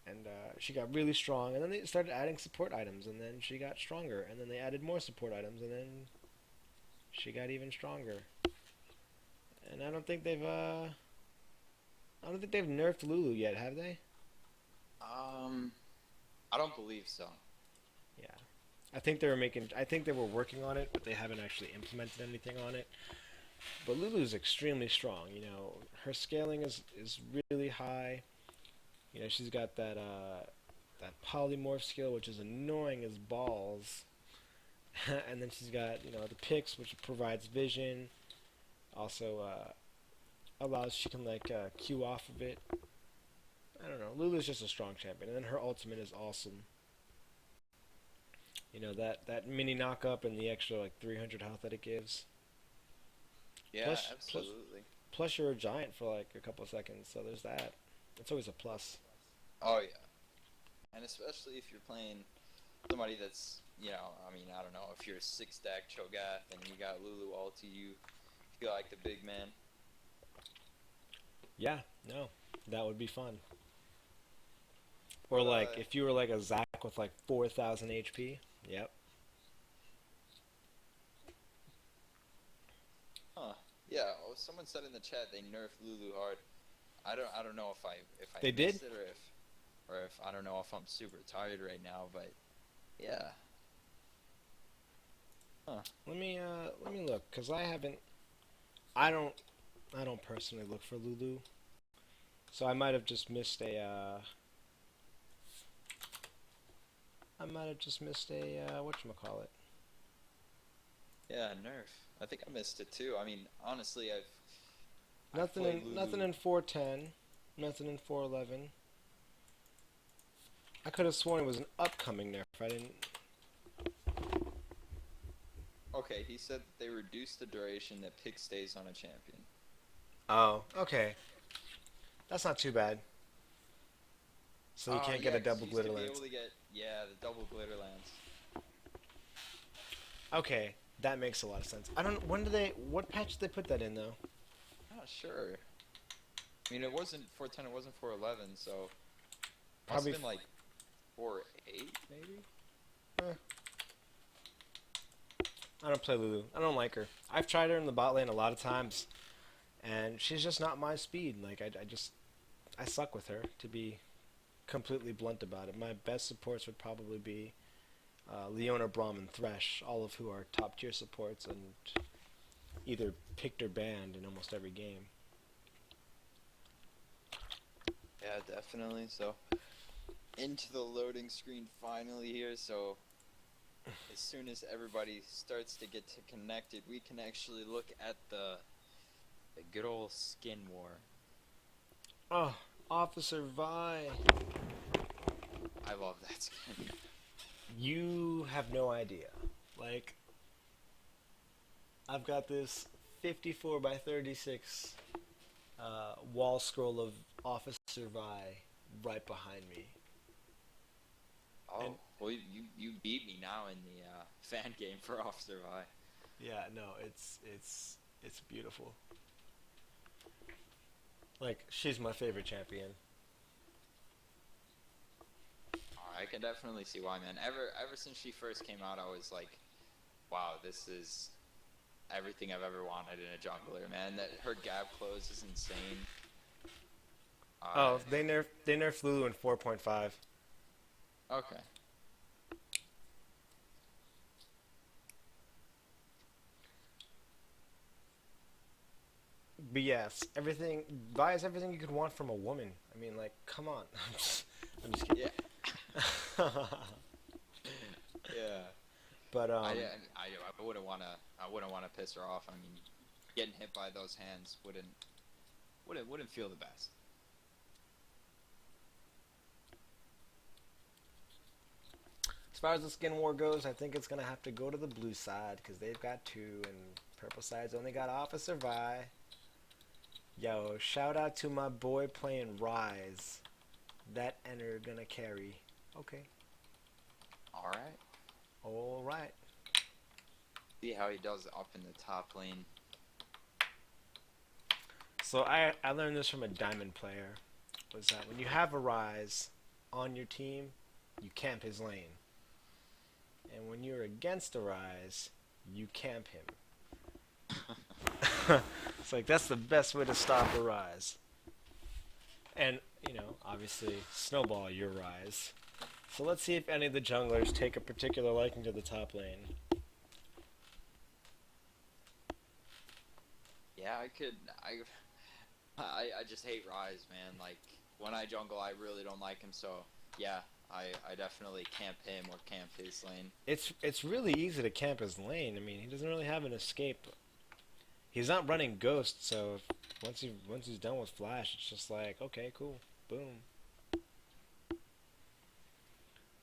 and she got really strong. And then they started adding support items, and then she got stronger. And then they added more support items, and then she got even stronger. And I don't think they've nerfed Lulu yet, have they? I don't believe so. Yeah. I think they were working on it, but they haven't actually implemented anything on it. But Lulu's extremely strong. Her scaling is really high. She's got that polymorph skill, which is annoying as balls. And then she's got the picks, which provides vision. Also allows she can Q off of it. I don't know. Lulu's just a strong champion, and then her ultimate is awesome. That mini knock up and the extra 300 health that it gives. Yeah, Plus, absolutely. plus you're a giant for a couple of seconds, so there's that. It's always a plus. Oh yeah, and especially if you're playing somebody that's, I mean, I don't know, if you're a 6-stack Cho'Gath and you got Lulu ulti, you feel like the big man. Yeah, no, that would be fun. Or But, if you were a Zac with 4,000 HP. Yep. huh? Yeah. Oh, someone said in the chat they nerfed Lulu hard. I don't know if I They missed did? it or if I don't know if I'm super tired right now, but yeah. Huh. Let me look, cause I don't personally look for Lulu, so I might have just missed a whatchamacallit. Yeah, nerf. I think I missed it too. I mean, honestly, I've Nothing played in Lulu. nothing in 410, nothing in 411. I could have sworn it was an upcoming nerf. I didn't. Okay, he said that they reduced the duration that pick stays on a champion. Oh, okay. That's not too bad. So you can't get yeah, a 'cause double you used glitter to be lance. able to get, yeah, the double glitter lance. Okay, that makes a lot of sense. I don't. What patch did they put that in though? Not sure. I mean, it wasn't 410, it wasn't 411, so must Probably have been like 4.8 maybe. I don't play Lulu. I don't like her. I've tried her in the bot lane a lot of times, and she's just not my speed. I suck with her, to be completely blunt about it. My best supports would probably be Leona, Braum, and Thresh, all of who are top tier supports and either picked or banned in almost every game. Yeah, definitely. So into the loading screen finally here. So as soon as everybody starts to get to connected, we can actually look at the good old skin war. Oh, Officer Vi. I love that skin. You have no idea. Like, I've got this 54 by 36 wall scroll of Officer Vi right behind me. And Oh, well, you beat me now in the fan game for Officer Vi. yeah, no, it's beautiful. Like, she's my favorite champion. I can definitely see why, man. Ever since she first came out, I was like, wow, this is everything I've ever wanted in a jungler, man. That her gap close is insane. Uh, Oh, they nerfed Lulu in 4.5. okay. But yes, everything Vi is everything you could want from a woman. I mean, like, come on. I'm just kidding. Yeah. Yeah. But I wouldn't wanna piss her off. I mean, getting hit by those hands wouldn't feel the best. as far as the skin war goes, I think it's gonna have to go to the blue side because they've got two, and purple side's only got Officer Vi. Yo, shout out to my boy playing Rise. That enter gonna carry. Okay. All right. All right. See how he does up in the top lane. So I learned this from a diamond player. Was that when you have a Rise on your team, you camp his lane. And when you're against a Rise, you camp him. It's like that's the best way to stop a Rise. And, you know, obviously snowball your Rise. So let's see if any of the junglers take a particular liking to the top lane. Yeah, I just hate Rise, man. Like, when I jungle, I really don't like him, so yeah, I definitely camp him or camp his lane. It's really easy to camp his lane. I mean, he doesn't really have an escape. He's not running Ghost, so once he's done with Flash, it's just like, okay, cool, boom.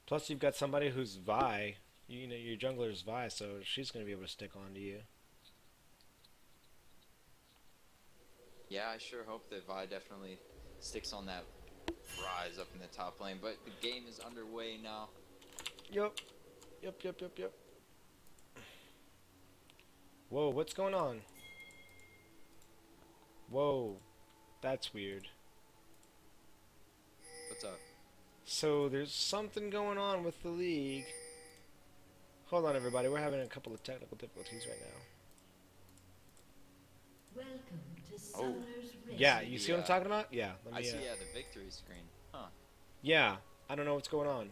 Plus, you've got somebody who's Vi. You know, your jungler's Vi, so she's gonna be able to stick on to you. Yeah, I sure hope that Vi definitely sticks on that Rise up in the top lane, but the game is underway now. Yup. Yep. Whoa, what's going on? Whoa, that's weird. What's up? So there's something going on with the league. Hold on, everybody. We're having a couple of technical difficulties right now. Welcome to Oh. Summoner's Rift. Yeah, you see what I'm Yeah. talking about? Yeah. Let I me, see, yeah, the victory screen. Huh. Yeah, I don't know what's going on.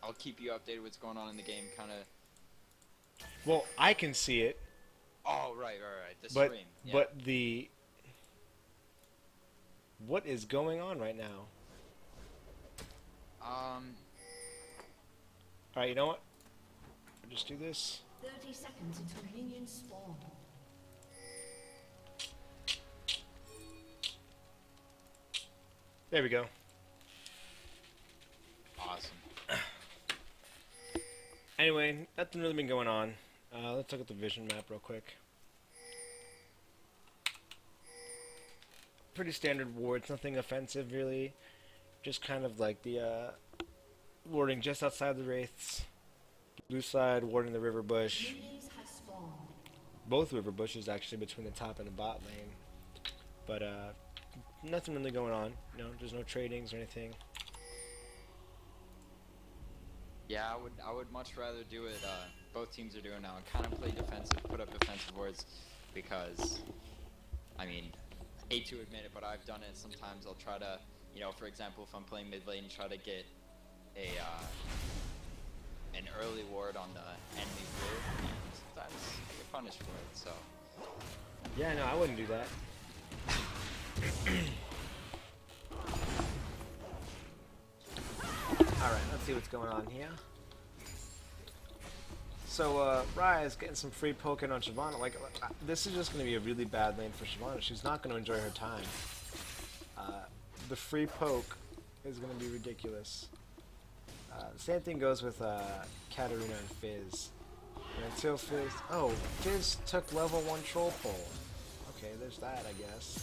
I'll keep you updated what's going on in the game, kind of. Well, I can see it, Oh, right. The but stream. Yeah. but the what is going on right now? All right, you know what? I'll just do this. 30 seconds until minions spawn. There we go. Awesome. Anyway, nothing really been going on. Let's look at the vision map real quick. Pretty standard wards, nothing offensive really. Just kind of like the warding just outside the wraiths. Blue side warding the river bush. Minions have spawned. Both river bushes actually between the top and the bot lane. But nothing really going on. You know, there's no tradings or anything. Yeah, I would much rather do it. Both teams are doing now, and kind of play defensive, put up defensive wards, because, I mean, I hate to admit it, but I've done it. Sometimes I'll try to, you know, for example, if I'm playing mid lane, try to get a an early ward on the enemy blue, and sometimes I get punished for it. So Yeah, no, I wouldn't do that. Alright, let's see what's going on here. So, Rise getting some free poking on Shyvana. Like, this is just going to be a really bad lane for Shyvana. She's not going to enjoy her time. The free poke is going to be ridiculous. Same thing goes with Katarina and Fizz. And until Fizz... Oh, Fizz took level 1 troll pole. Okay, there's that, I guess.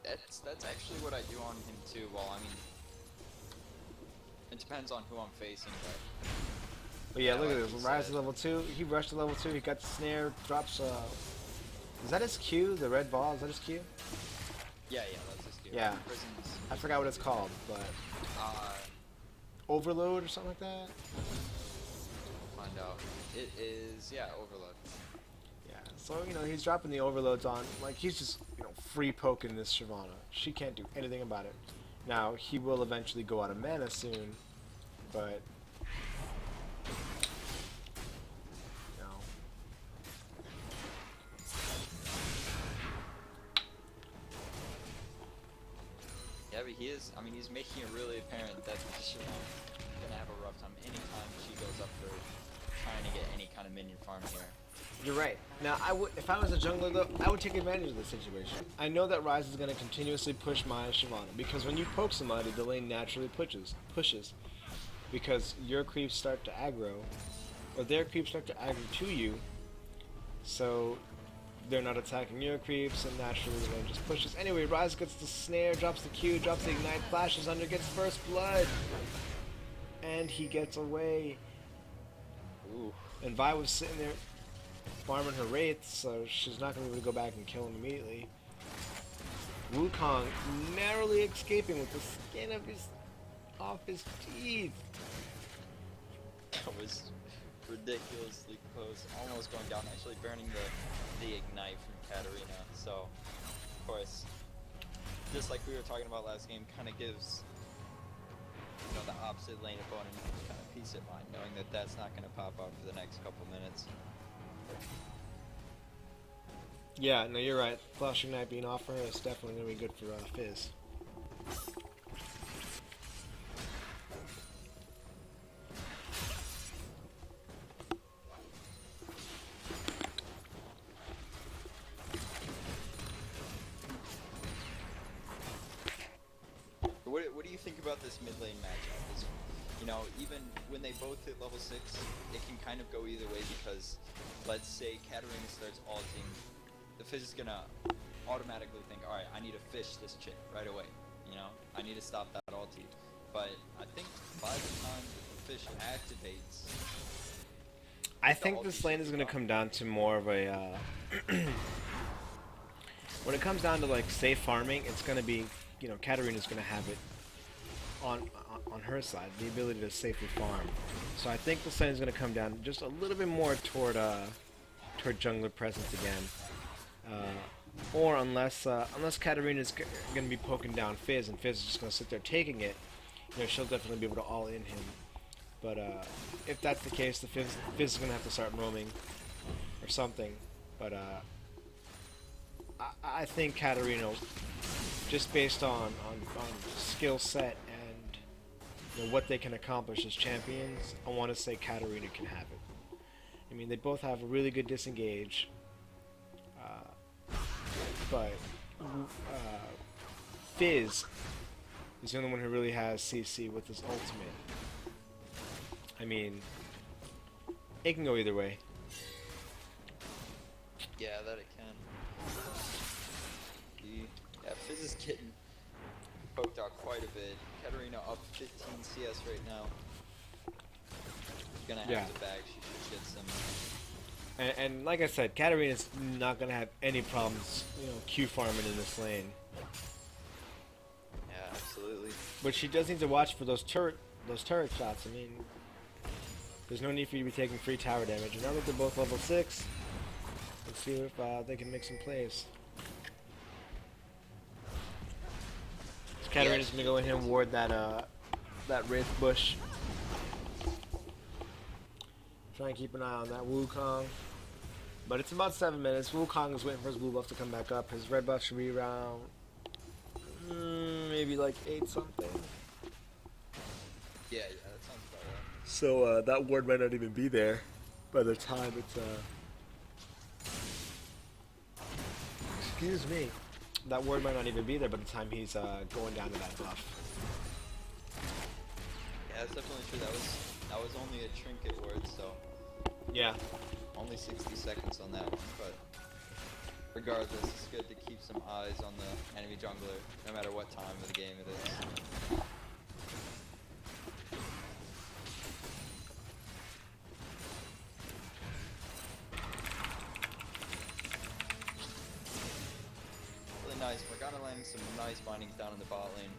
That's actually what I do on him too. Well, I mean, it depends on who I'm facing, But yeah, Yeah, look like at this. you Rise to said. level 2. He rushed to level 2. He got the snare. Drops... Is that his Q? The red ball? Is that his Q? Yeah, that's his skill. Yeah. Prisons. I forgot what it's called, but... Uh, Overload or something like that? find out. It is, yeah, overload. Yeah, so, you know, he's dropping the overloads on, like, he's just, you know, free poking this Shyvana. She can't do anything about it. Now, he will eventually go out of mana soon, but, you know. Yeah, but he is, I mean, he's making it really apparent that she's gonna have a rough time anytime she goes up for trying to get any kind of minion farm here. You're right. Now, if I was a jungler, though, I would take advantage of the situation. I know that Ryze is going to continuously push my Shyvana, because when you poke somebody, the lane naturally pushes. Because your creeps start to aggro, or their creeps start to aggro to you, so they're not attacking your creeps, and naturally the lane just pushes. Anyway, Ryze gets the snare, drops the Q, drops the ignite, flashes under, gets first blood, and he gets away. Ooh. And Vi was sitting there farming her wraiths, so she's not going to be able to go back and kill him immediately. Wukong narrowly escaping with the skin of off his teeth. That was ridiculously close. Almost going down, actually burning the ignite from Katarina. So, of course, just like we were talking about last game, kind of gives, you know, the opposite lane opponent kind of peace of mind, knowing that that's not going to pop out for the next couple minutes. Yeah, no, you're right. Flash Ignite being off her is definitely going to be good for Fizz. What do you think about this mid lane matchup? Is, you know, even when they both hit level 6, it can kind of go either way because, let's say Katarina starts ulting, the Fizz is gonna automatically think, alright, I need to fish this chick right away, you know? I need to stop that ulti. But I think by the time the fish activates... I think this lane is going to come down to more of a... when it comes down to, like, safe farming, it's going to be, you know, Katarina's going to have it on her side, the ability to safely farm. So I think this lane is going to come down just a little bit more toward jungler presence again. Or unless Katarina's going to be poking down Fizz, and Fizz is just going to sit there taking it, you know, she'll definitely be able to all in him. But if that's the case, the Fizz is going to have to start roaming or something. But I think Katarina, just based on skill set and, you know, what they can accomplish as champions, I want to say Katarina can have it. I mean, they both have a really good disengage, but Fizz is the only one who really has CC with his ultimate. I mean, it can go either way. Yeah, that it can. Yeah, Fizz is getting poked out quite a bit. Katarina up 15 CS right now. She's gonna have to bag. She should get some. And like I said, Katarina's not gonna have any problems, you know, Q farming in this lane. Yeah, absolutely. But she does need to watch for those turret shots. I mean, there's no need for you to be taking free tower damage. And now that they're both level 6, let's see if they can make some plays. So Katarina's gonna go in here and ward that Wraith bush. Try and keep an eye on that Wukong. But it's about 7 minutes. Wukong is waiting for his blue buff to come back up. His red buff should be around maybe like 8 something. Yeah, that sounds about right. So that ward might not even be there by the time it's excuse me. that ward might not even be there by the time he's going down to that buff. Yeah, that's definitely true. That was only a trinket ward, so Yeah. only 60 seconds on that one. But regardless, it's good to keep some eyes on the enemy jungler, no matter what time of the game it is. Really nice. Morgana landing some nice bindings down in the bot lane.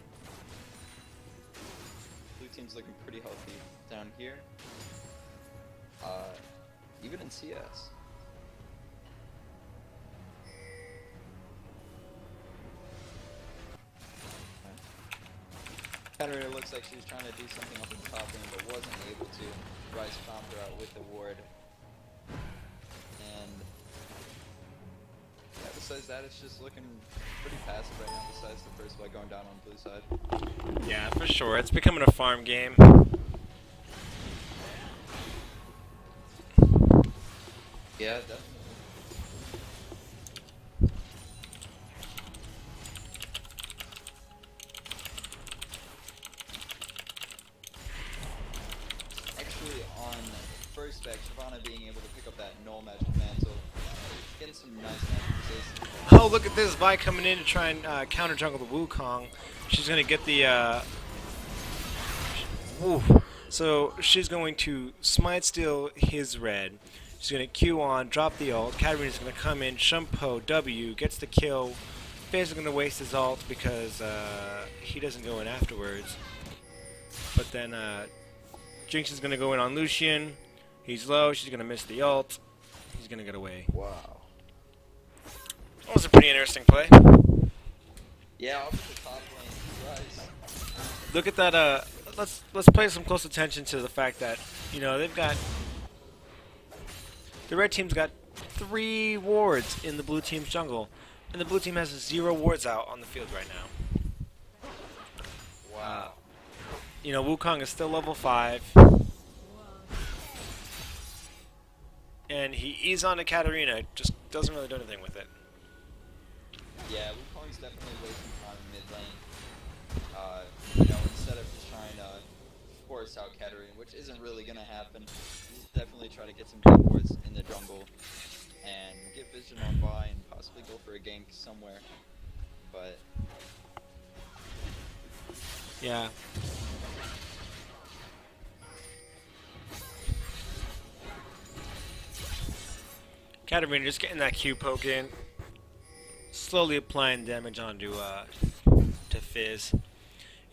Blue team's looking pretty healthy down here. Even in CS. Katarina looks like she was trying to do something up in the top lane, but wasn't able to. Rice found her out with the ward. And yeah, besides that, it's just looking pretty passive right now, besides the first blood going down on blue side. Yeah, for sure. It's becoming a farm game. Yeah, definitely. Actually, on first spec, Shyvana being able to pick up that null magic mantle, getting some nice magic resist. Oh, look at this. Vi coming in to try and counter jungle the Wukong. She's going to get the... So she's going to smite steal his red. She's going to Q on, drop the ult. Katarina's going to come in, Shumpo, W, gets the kill. Fizz is going to waste his ult because he doesn't go in afterwards. But then Jinx is going to go in on Lucian. He's low. She's going to miss the ult. He's going to get away. Wow. That was a pretty interesting play. Yeah, off at the top lane, Rice. Look at that. Let's pay some close attention to the fact that they've got the red team's got 3 wards in the blue team's jungle, and the blue team has 0 wards out on the field right now. Wow. Wukong is still level 5, and he's on to Katarina. Just doesn't really do anything with it. Yeah, Wukong's definitely wasting time in mid lane. Instead of just trying to force out Katarina, which isn't really going to happen, he's definitely try to get some deep wards in the jungle and get vision on by and possibly go for a gank somewhere. But Yeah. Katarina just getting that Q poke in, slowly applying damage onto to Fizz.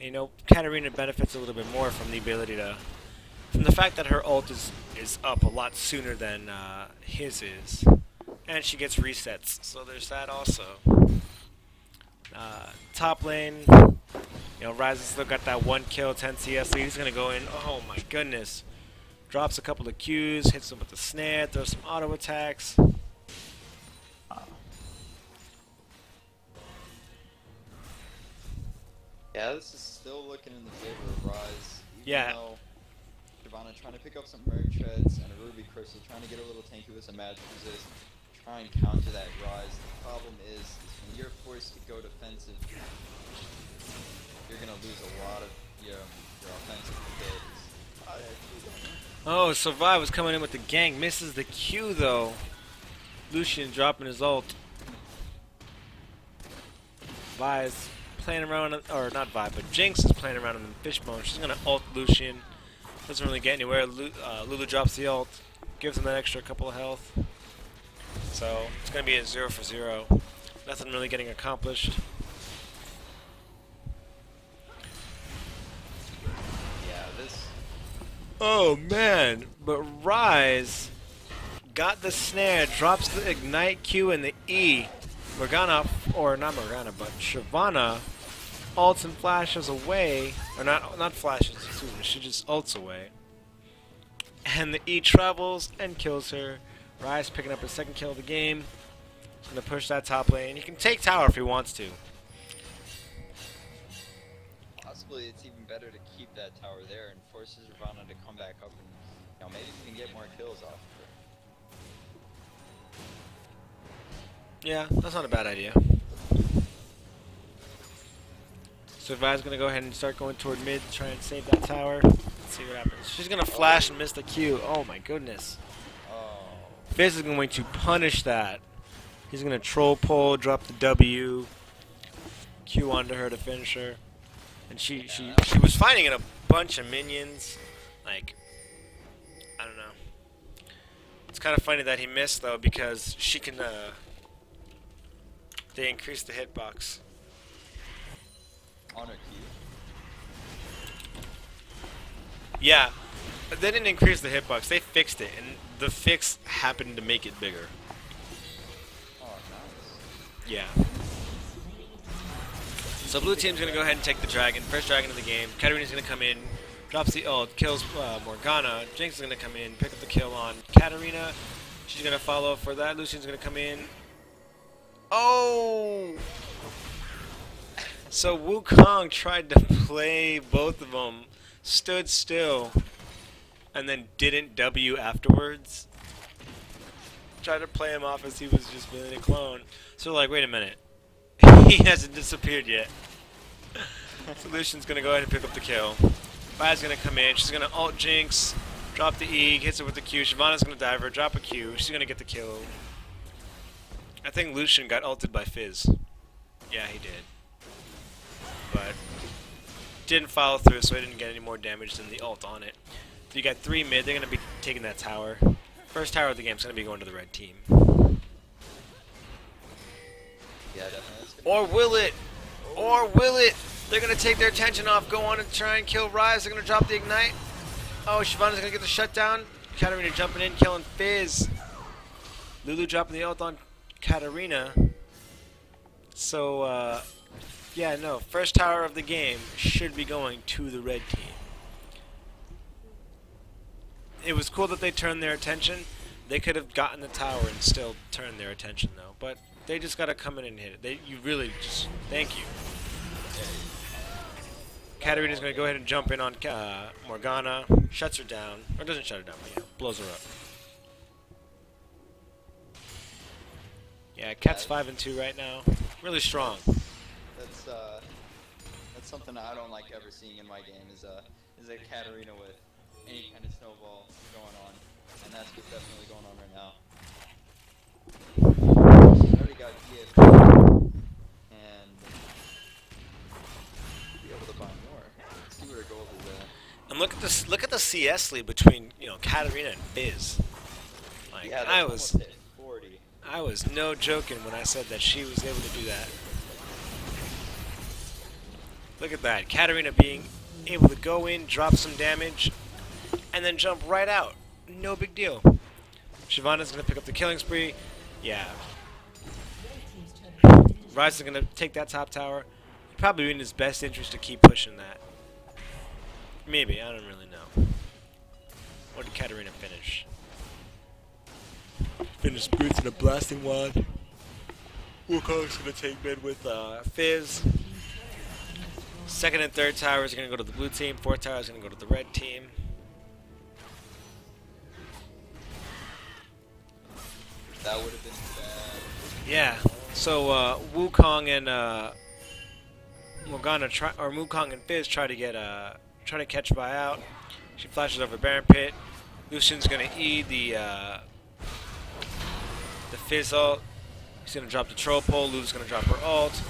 And, Katarina benefits a little bit more from the ability from the fact that her ult is up a lot sooner than his is, and she gets resets. So there's that also. Top lane, Ryze has still got that 1 kill, 10 CS lead. He's gonna go in. Oh my goodness! Drops a couple of Qs, hits him with the snare, throws some auto attacks. yeah, this is still looking in the favor of Ryze. Yeah. Even though Shyvana trying to pick up some Merc Treads and a Ruby Crystal, trying to get a little tanky with some magic resist, try and counter that Ryze. The problem is when you're forced to go defensive, you're gonna lose a lot of your offensive abilities. I actually don't know. Oh, so Vi was coming in with the gank, misses the Q though. Lucian dropping his ult. Vi is playing around, or not Vi, but Jinx is playing around in the fishbone. She's gonna ult Lucian. Doesn't really get anywhere. Lulu drops the ult, gives him that extra couple of health. So it's gonna be a 0 for 0. Nothing really getting accomplished. Yeah, this. Oh man, but Ryze got the snare, drops the ignite Q and the E. Morgana, or not Morgana, but Shyvana ults and flashes away, or not flashes, excuse me, she just ults away. And the E travels and kills her. Ryze picking up his 2nd kill of the game. He's gonna push that top lane. He can take tower if he wants to. Possibly it's even better to keep that tower there and force Shyvana to come back up and maybe we can get more kills off of her. Yeah, that's not a bad idea. So Vi's gonna go ahead and start going toward mid to try and save that tower. Let's see what happens. She's gonna flash and miss the Q. Oh my goodness. Oh. Fizz is going to punish that. He's gonna troll pull, drop the W, Q onto her to finish her. And she was fighting in a bunch of minions. Like, I don't know. It's kind of funny that he missed though, because she can they increased the hitbox. On her Q. Yeah, they didn't increase the hitbox. They fixed it, and the fix happened to make it bigger. Oh, nice. Yeah. So blue team's gonna go ahead and take the dragon. First dragon of the game. Katarina's gonna come in, drops the ult, kills Morgana. Jinx is gonna come in, pick up the kill on Katarina. She's gonna follow for that. Lucian's gonna come in. Oh! So Wukong tried to play both of them, stood still, and then didn't W afterwards. Tried to play him off as he was just being a clone. So like, wait a minute. He hasn't disappeared yet. Solution's gonna go ahead and pick up the kill. Fi's gonna come in, she's gonna ult Jinx, drop the E, hits her with the Q. Shyvana's gonna dive her, drop a Q, she's gonna get the kill. I think Lucian got ulted by Fizz. Yeah, he did. But didn't follow through, so he didn't get any more damage than the ult on it. So you got 3 mid, they're gonna be taking that tower. First tower of the game is gonna be going to the red team. Yeah, definitely. Or will it? Or will it? They're going to take their attention off, go on and try and kill Ryze. They're going to drop the Ignite. Oh, Shyvana's going to get the shutdown. Katarina jumping in, killing Fizz. Lulu dropping the ult on Katarina. So, yeah, no. First tower of the game should be going to the red team. It was cool that they turned their attention. They could have gotten the tower and still turned their attention, though. But they just gotta come in and hit it. You really just, thank you. Katarina's gonna go ahead and jump in on Morgana, shuts her down, or doesn't shut her down, but yeah, blows her up. Yeah, Cat's 5 and 2 right now, really strong. That's something I don't like ever seeing in my game is a Katarina with any kind of snowball going on, and that's what's definitely going on right now. She's already got gift, and be able to buy more. Let's see what her gold is at. And look at this. Look at the CS lead between Katarina and Fizz. Like Yeah, I that's was, almost hit 40. I was no joking when I said that she was able to do that. Look at that, Katarina being able to go in, drop some damage, and then jump right out. No big deal. Shyvana's gonna pick up the killing spree. Yeah. Ryze is gonna take that top tower. Probably in his best interest to keep pushing that. Maybe, I don't really know. What did Katarina finish? Finish Boots in a blasting wand. Wukong's gonna take mid with Fizz. Second and third towers are gonna go to the blue team. Fourth tower is gonna go to the red team. That would have been bad. Yeah. So Wukong and Morgana Wukong and Fizz try to catch Vi out. She flashes over Baron Pit. Lucian's gonna E the Fizz ult. He's gonna drop the troll pole. Lulu's gonna drop her ult.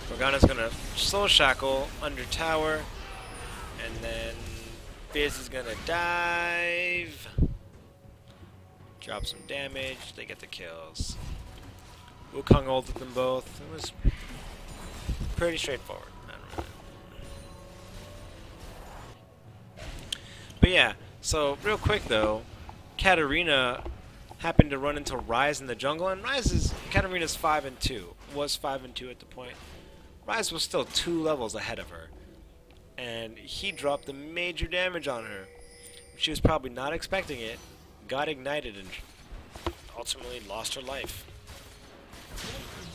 Morgana's gonna soul shackle under tower, and then Fizz is gonna dive. Drop some damage. They get the kills. Wukong ulted them both. It was pretty straightforward. I don't really. But yeah, so real quick though, Katarina happened to run into Ryze in the jungle, and Katarina's 5 and 2. Was 5 and 2 at the point. Ryze was still 2 levels ahead of her, and he dropped the major damage on her. She was probably not expecting it, got ignited, and ultimately lost her life.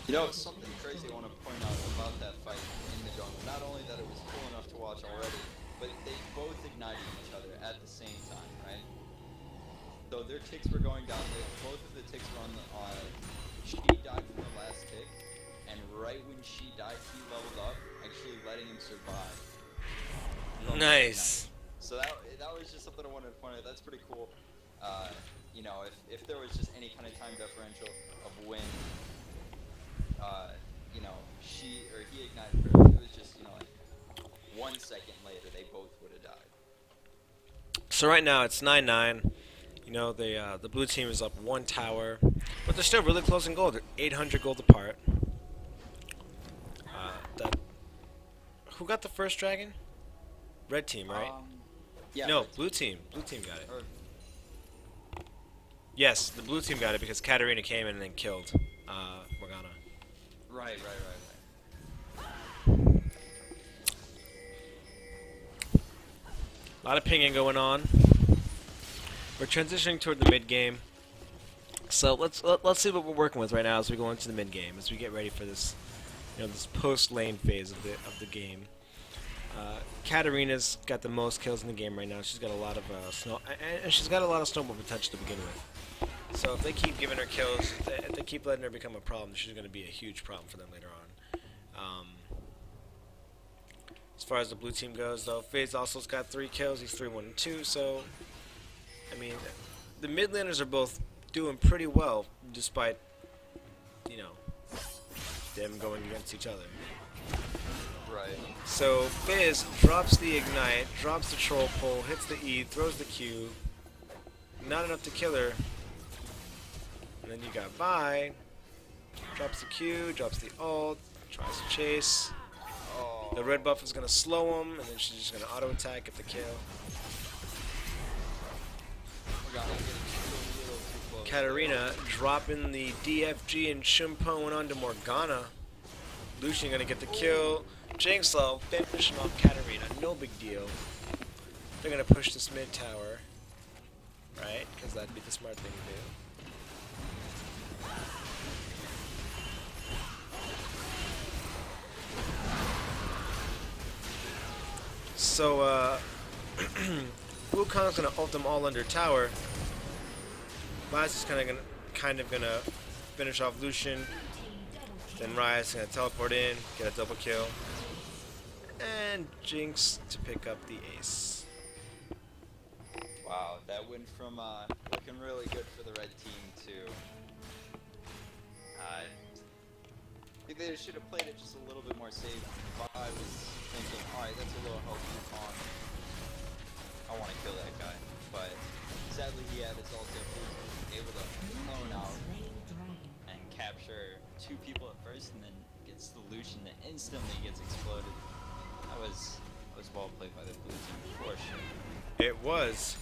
You know, something crazy I want to point out about that fight in the jungle. Not only that it was cool enough to watch already, but they both ignited each other at the same time, right? So their ticks were going down. Both of the ticks were on she died from the last tick, and right when she died, he leveled up, actually letting letting him survive. Nice. So that was just something I wanted to point out. That's pretty cool. You know, if there was just any kind of time differential of when, you know, she or he ignited her, it was just, you know, like 1 second later, they both would have died. So right now it's 9-9. You know, the blue team is up 1 tower, but they're still really close in gold. They're 800 gold apart. Who got the first dragon? Red team, right? Yeah. No, right. blue team. Blue team got it. Or, Yes, the blue team got it because Katarina came in and then killed Morgana. right. A lot of pinging going on. We're transitioning toward the mid game. So let's see what we're working with right now as we go into the mid game, as we get ready for this, you know, this post lane phase of the game. Katarina's got the most kills in the game right now. She's got a lot of and she's got a lot of snowball potential to begin with. So if they keep giving her kills, if they keep letting her become a problem, she's going to be a huge problem for them later on. As far as the blue team goes, though, FaZe also's got 3 kills. He's 3-1-2. So, I mean, the mid laners are both doing pretty well, despite, you know, them going against each other. Right. So FaZe drops the ignite, drops the troll pole, hits the E, throws the Q. Not enough to kill her. And then you got Vi. Drops the Q, drops the ult, tries to chase. Oh. The red buff is going to slow him, and then she's just going to auto attack, get the kill. Morgana getting just a little too close. Katarina dropping the DFG and Shimpoing onto Morgana. Lucian going to get the kill. Jinxlow finishing off Katarina, no big deal. They're going to push this mid tower, right? Because that'd be the smart thing to do. So, Wukong's gonna ult them all under tower. Laz is kind of gonna finish off Lucian. Then Riot's gonna teleport in, get a double kill, and Jinx to pick up the ace. Wow, that went from looking really good for the red team to. I think they should have played it just a little bit more safe. I was thinking, alright, that's a little help on. I want to kill that guy, but sadly he had his ulti able to clone out and capture 2 people at first, and then gets the Lucian that instantly gets exploded. That was well played by the blue team for sure. It was.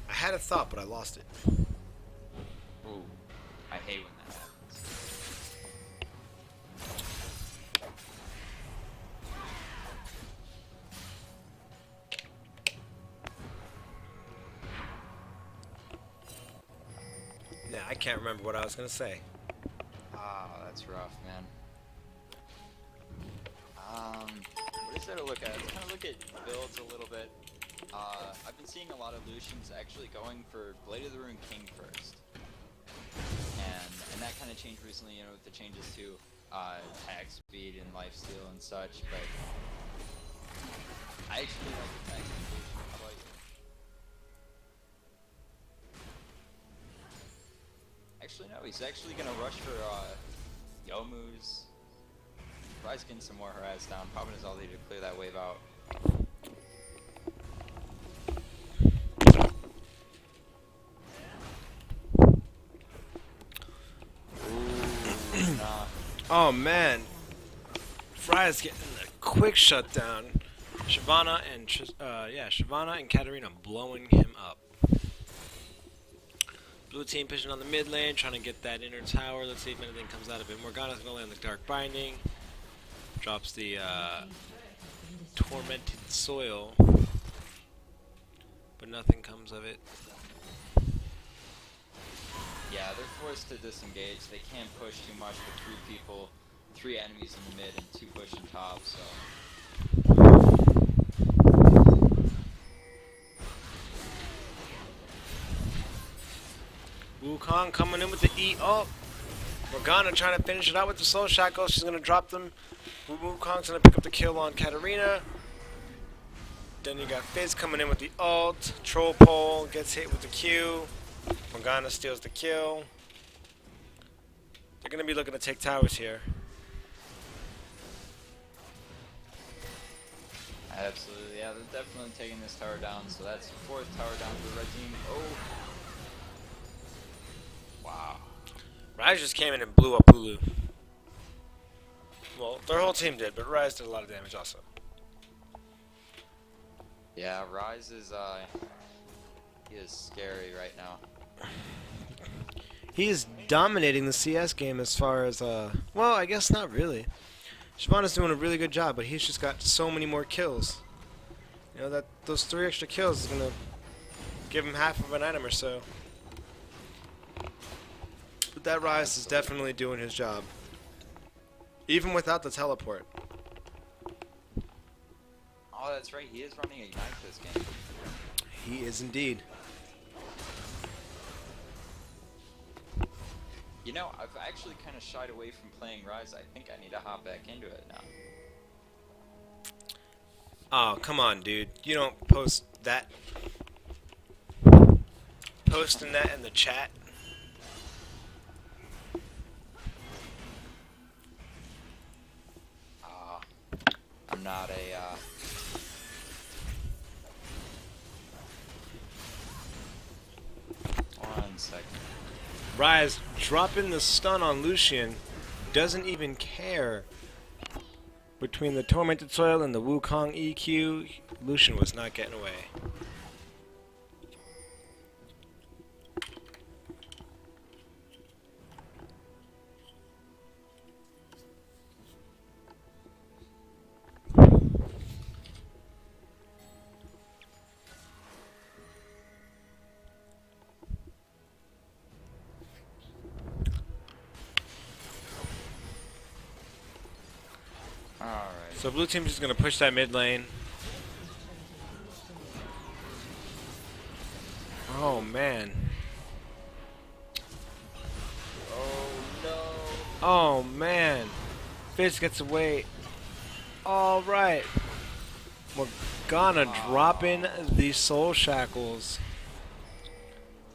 I had a thought, but I lost it. Ooh, I hate when that happens. Yeah, I can't remember what I was gonna say. Ah, that's rough, man. What is there to look at? Let's kind of look at builds a little bit. I've been seeing a lot of Lucians actually going for Blade of the Rune King first. And that kind of changed recently, you know, with the changes to attack speed and lifesteal and such, but I actually like attack speed. How about you? Actually, no, he's actually going to rush for Youmuu's. Ryze getting some more harass down, popping his ulti to clear that wave out. Ooh, nah. Oh man, Fry's getting a quick shutdown. Shyvana and Katarina blowing him up. Blue team pushing on the mid lane, trying to get that inner tower. Let's see if anything comes out of it. Morgana's gonna land the Dark Binding. Drops the Tormented Soil. But nothing comes of it. Yeah, they're forced to disengage. They can't push too much with 3 people, 3 enemies in the mid, and 2 pushing top, so. Wukong coming in with the E. Oh! Morgana trying to finish it out with the Soul Shackle. She's going to drop them Wukong's gonna pick up the kill on Katarina. Then you got Fizz coming in with the ult. Troll Pole gets hit with the Q. Morgana steals the kill. They're gonna be looking to take towers here. Absolutely, yeah, they're definitely taking this tower down, so that's 4th tower down for the red team. Oh. Wow. Ryze just came in and blew up Hulu. Well, their whole team did, but Ryze did a lot of damage also. Yeah, Rise is, he is scary right now. He is dominating the CS game as far as, well, I guess not really. Shyvana's doing a really good job, but he's just got so many more kills. You know, that those 3 extra kills is gonna give him half of an item or so. But that Ryze is definitely doing his job. Even without the teleport. Oh, that's right, he is running Ignite this game. He is indeed. You know, I've actually kind of shied away from playing Rise. I think I need to hop back into it now. Oh, come on, dude. You don't post that. Posting that in the chat. I'm not a, 1 second. Ryze dropping the stun on Lucian. Doesn't even care. Between the Tormented Soil and the Wukong EQ, Lucian was not getting away. Alright. So blue team's just gonna push that mid lane. Oh man. Oh no. Oh man. Fizz gets away. Alright. Morgana dropping the soul shackles.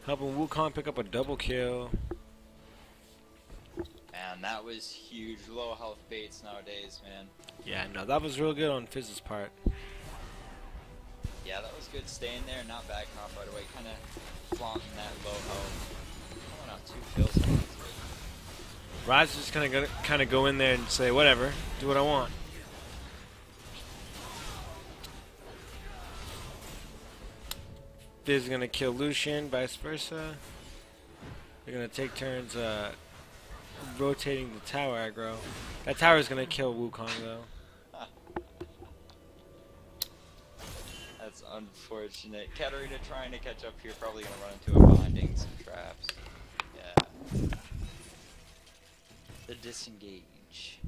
Helping Wukong pick up a double kill. Man, that was huge. Low health baits nowadays, man. Yeah, no, that was real good on Fizz's part. Yeah, that was good staying there and not backing off right away. Kind of flaunting that low health. Pulling out 2 kills. on this dude. Ryze is just gonna kind of go in there and say, whatever, do what I want. Fizz is gonna kill Lucian, vice versa. They're gonna take turns rotating the tower aggro. That tower is gonna kill Wukong though. That's unfortunate. Katarina trying to catch up here, probably gonna run into a binding, some traps. Yeah. The disengage.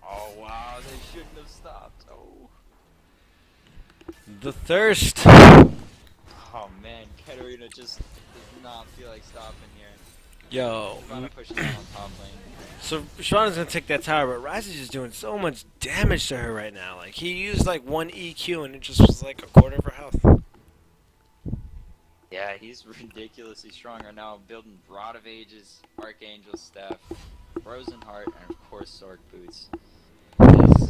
Oh wow, they shouldn't have stopped. Oh. The thirst. Oh man, Katarina just does not feel like stopping here. Yo. Trying to push down on top lane. So Shyvana's gonna take that tower, but Ryze is just doing so much damage to her right now. Like he used like 1 EQ and it just was like a quarter of her health. Yeah, he's ridiculously strong right now, building Rod of Ages, Archangel Staff, Frozen Heart, and of course Sword Boots.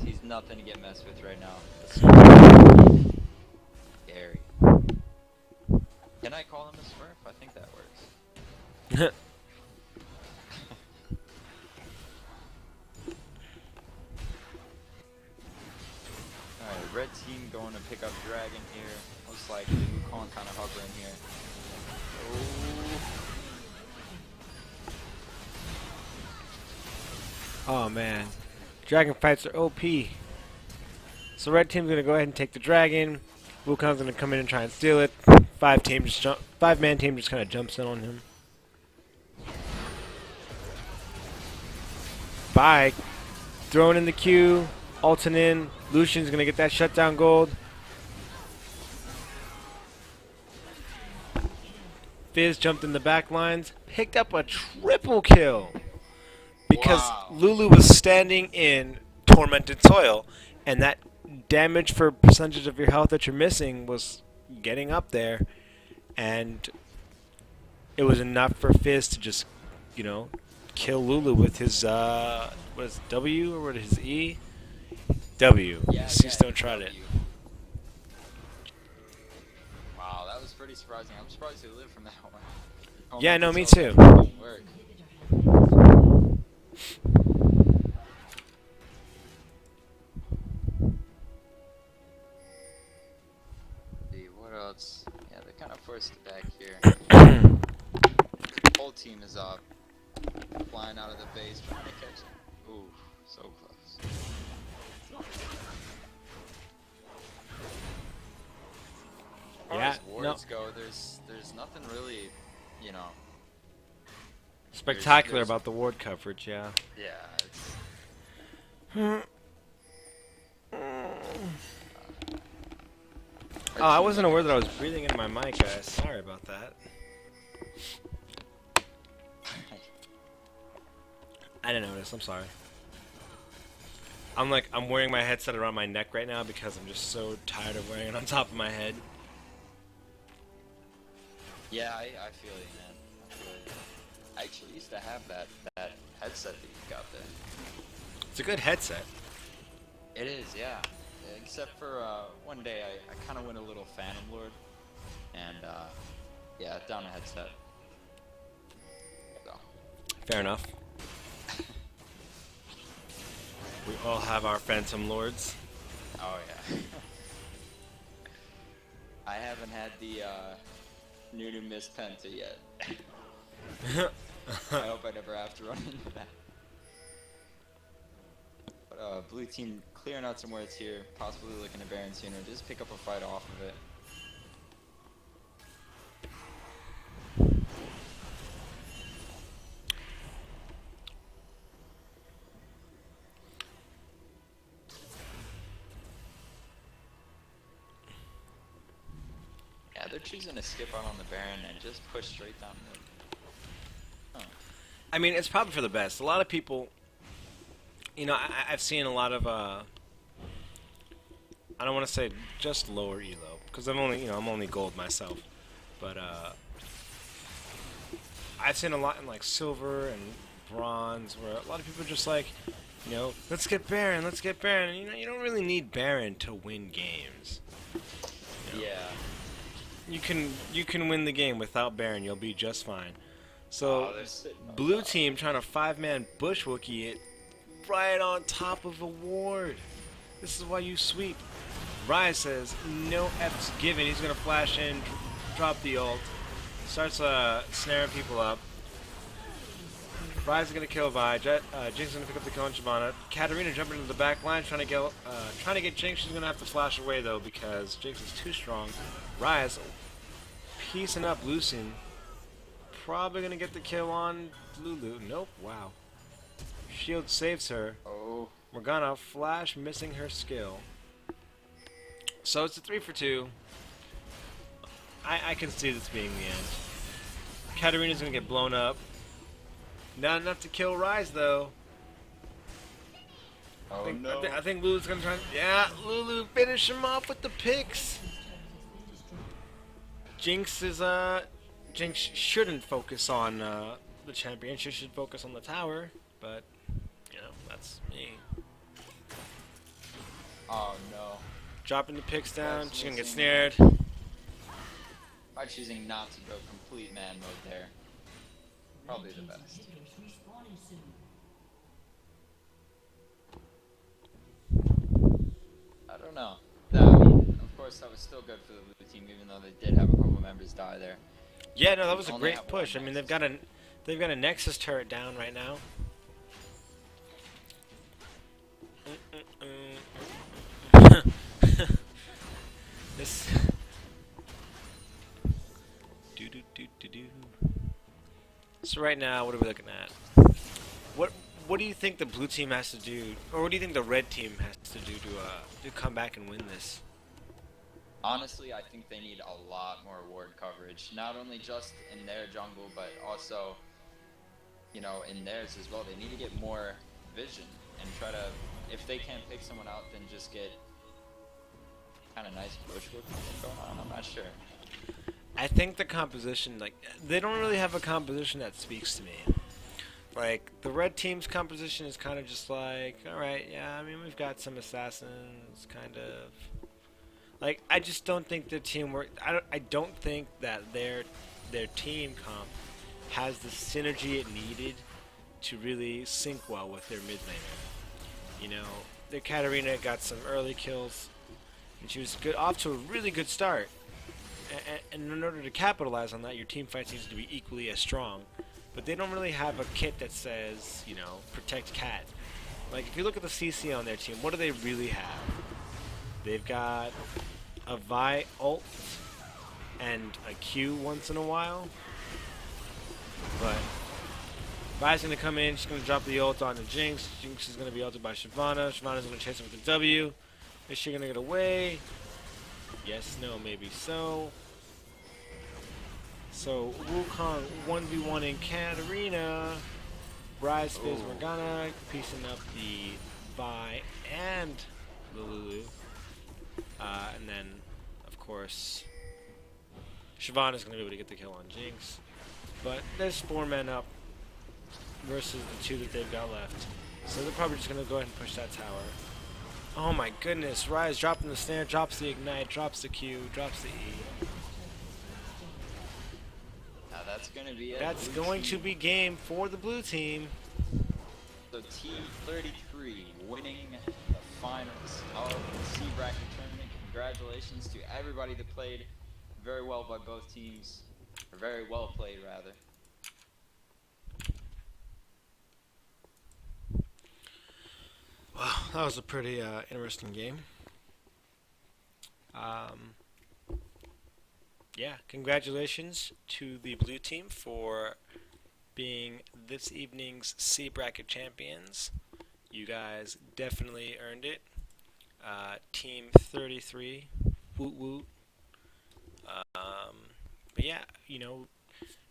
He's nothing to get messed with right now. Scary. Can I call him a Smurf? I think that works. Alright, red team going to pick up Dragon here. Most likely, Wukong kind of hovering here. Oh man. Dragon fights are OP. So red team's gonna go ahead and take the dragon. Wukong's gonna come in and try and steal it. 5-man team just kinda jumps in on him. Bye. Thrown in the queue. Ulting in. Lucian's gonna get that shutdown gold. Fizz jumped in the back lines, picked up a triple kill because Wow. Lulu was standing in tormented soil, and that damage for percentage of your health that you're missing was getting up there, and it was enough for Fizz to just, you know, kill Lulu with his what is it, W or what is his E? W. Yeah, Sea Stone tried it. W. Wow, that was pretty surprising. I'm surprised he lived from that one. Yeah, no, me Tormented too. Soul didn't work. See, what else? Yeah, they're kind of forced it back here. Whole team is up. Flying out of the base, trying to catch it. Ooh, so close. As far Yeah, as wards go, there's nothing really, you know. Spectacular there's- about the ward coverage, yeah. Yeah, it's Oh, I wasn't aware that I was breathing into my mic, guys. Sorry about that. I didn't notice. I'm sorry. I'm wearing my headset around my neck right now because I'm just so tired of wearing it on top of my head. Yeah, I feel you, man. I feel you. I actually used to have that headset that you got there. It's a good headset. It is, yeah. Except for one day I kind of went a little Phantom Lord, and yeah, down a headset. So. Fair enough. We all have our Phantom Lords. Oh yeah. I haven't had the new Miss Penta yet. I hope I never have to run into that. But blue team clearing out some wards here, possibly looking at Baron sooner. Just pick up a fight off of it. Yeah, they're choosing to skip out on the Baron and just push straight down mid. Huh. I mean, it's probably for the best. A lot of people, you know, I've seen a lot of, I don't want to say just lower elo, because I'm only gold myself. But, I've seen a lot in, like, silver and bronze, where a lot of people are just like, you know, let's get Baron, let's get Baron. And, you know, you don't really need Baron to win games. You know? Yeah. You can win the game without Baron. You'll be just fine. So, Oh, they're sitting on blue top. team trying to 5-man bush wookie it right on top of a ward. This is why you sweep. Rise says no F's given. He's gonna flash in, drop the ult, starts snaring people up. Rise is gonna kill Vi. Jinx is gonna pick up the kill on Shyvana. Katarina jumping into the back line, trying to get Jinx. She's gonna have to flash away though because Jinx is too strong. Rise piecing up Lucian. Probably gonna get the kill on Lulu. Nope. Wow. Shield saves her. Oh. Morgana flash missing her skill. So it's a 3 for 2. I can see this being the end. Katarina's gonna get blown up. Not enough to kill Rise though. Oh no. I think Lulu's gonna try. Yeah, Lulu finish him off with the picks. Jinx shouldn't focus on the champion. She should focus on the tower. But you know, that's me. Oh no. Dropping the picks down. That's She's gonna get missing. snared. By choosing not to go complete man mode there. Probably the best. Inhibitors respawning soon. I don't know. I mean, of course, that was still good for the blue team, even though they did have a couple members die there. Yeah, no, that was a Only great have push. I one mean, Nexus. they've got a Nexus turret down right now. This. Do. So right now, what are we looking at? What do you think the blue team has to do, or what do you think the red team has to do to come back and win this? Honestly, I think they need a lot more ward coverage. coverage, not only just in their jungle, but also, in theirs as well. They need to get more vision and try to, if they can't pick someone out, then just get kind of nice bushwork going on. I'm not sure. I think the composition, like, they don't really have a composition that speaks to me. Like, the red team's composition is kind of just like, alright, yeah, I mean, we've got some assassins, kind of. Like, I just don't think their teamwork, I don't think that their team comp has the synergy it needed to really sync well with their mid laner. You know, their Katarina got some early kills, and she was good off to a really good start. And in order to capitalize on that, your team fights needs to be equally as strong. But they don't really have a kit that says, protect Cat. Like, if you look at the CC on their team, what do they really have? They've got a Vi ult and a Q once in a while. But Vi's going to come in, she's going to drop the ult on the Jinx. Jinx is going to be ulted by Shyvana. Shyvana's going to chase him with the W. Is she going to get away? Yes, no, maybe so. So, Wukong 1v1 in Katarina. Rise Fizz Morgana piecing up the Vi and the Lulu. And then, of course, Shyvana's going to be able to get the kill on Jinx. But there's 4 men up versus the 2 that they've got left. So they're probably just going to go ahead and push that tower. Oh my goodness, Rise dropping the snare, drops the ignite, drops the Q, drops the E. Now that's going to be it. That's going to be game for the blue team. So Team 33 winning the finals of the C bracket tournament. Congratulations to everybody that played very well by both teams. Or very well played, rather. Wow, that was a pretty interesting game. Yeah, congratulations to the blue team for being this evening's C bracket champions. You guys definitely earned it. Team 33, woot woot. But yeah,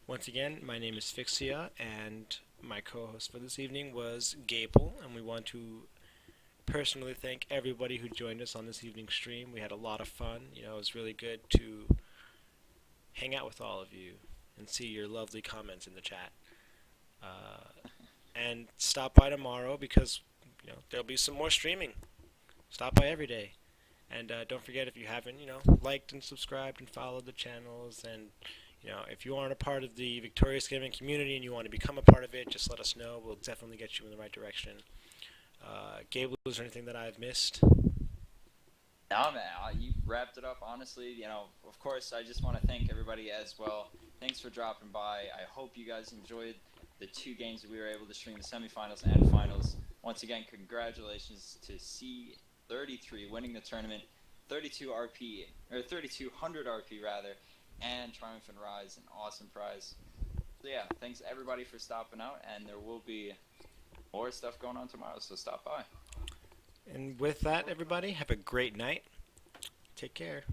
once again, my name is Fixia, and my co-host for this evening was Gable, and we want to personally thank everybody who joined us on this evening's stream. We had a lot of fun. It was really good to hang out with all of you and see your lovely comments in the chat. And stop by tomorrow because there'll be some more streaming. Stop by every day. And don't forget, if you haven't, liked and subscribed and followed the channels, and if you aren't a part of the Victorious Gaming community and you want to become a part of it, just let us know. We'll definitely get you in the right direction. Gable, is there anything that I've missed? No, man, you wrapped it up. Honestly, of course, I just want to thank everybody as well. Thanks for dropping by. I hope you guys enjoyed the 2 games that we were able to stream, the semifinals and finals. Once again, congratulations to C33 winning the tournament, 3200 RP rather, and Triumphant Rise, an awesome prize. So yeah, thanks everybody for stopping out, and there will be more stuff going on tomorrow, so stop by. And with that, everybody, have a great night. Take care.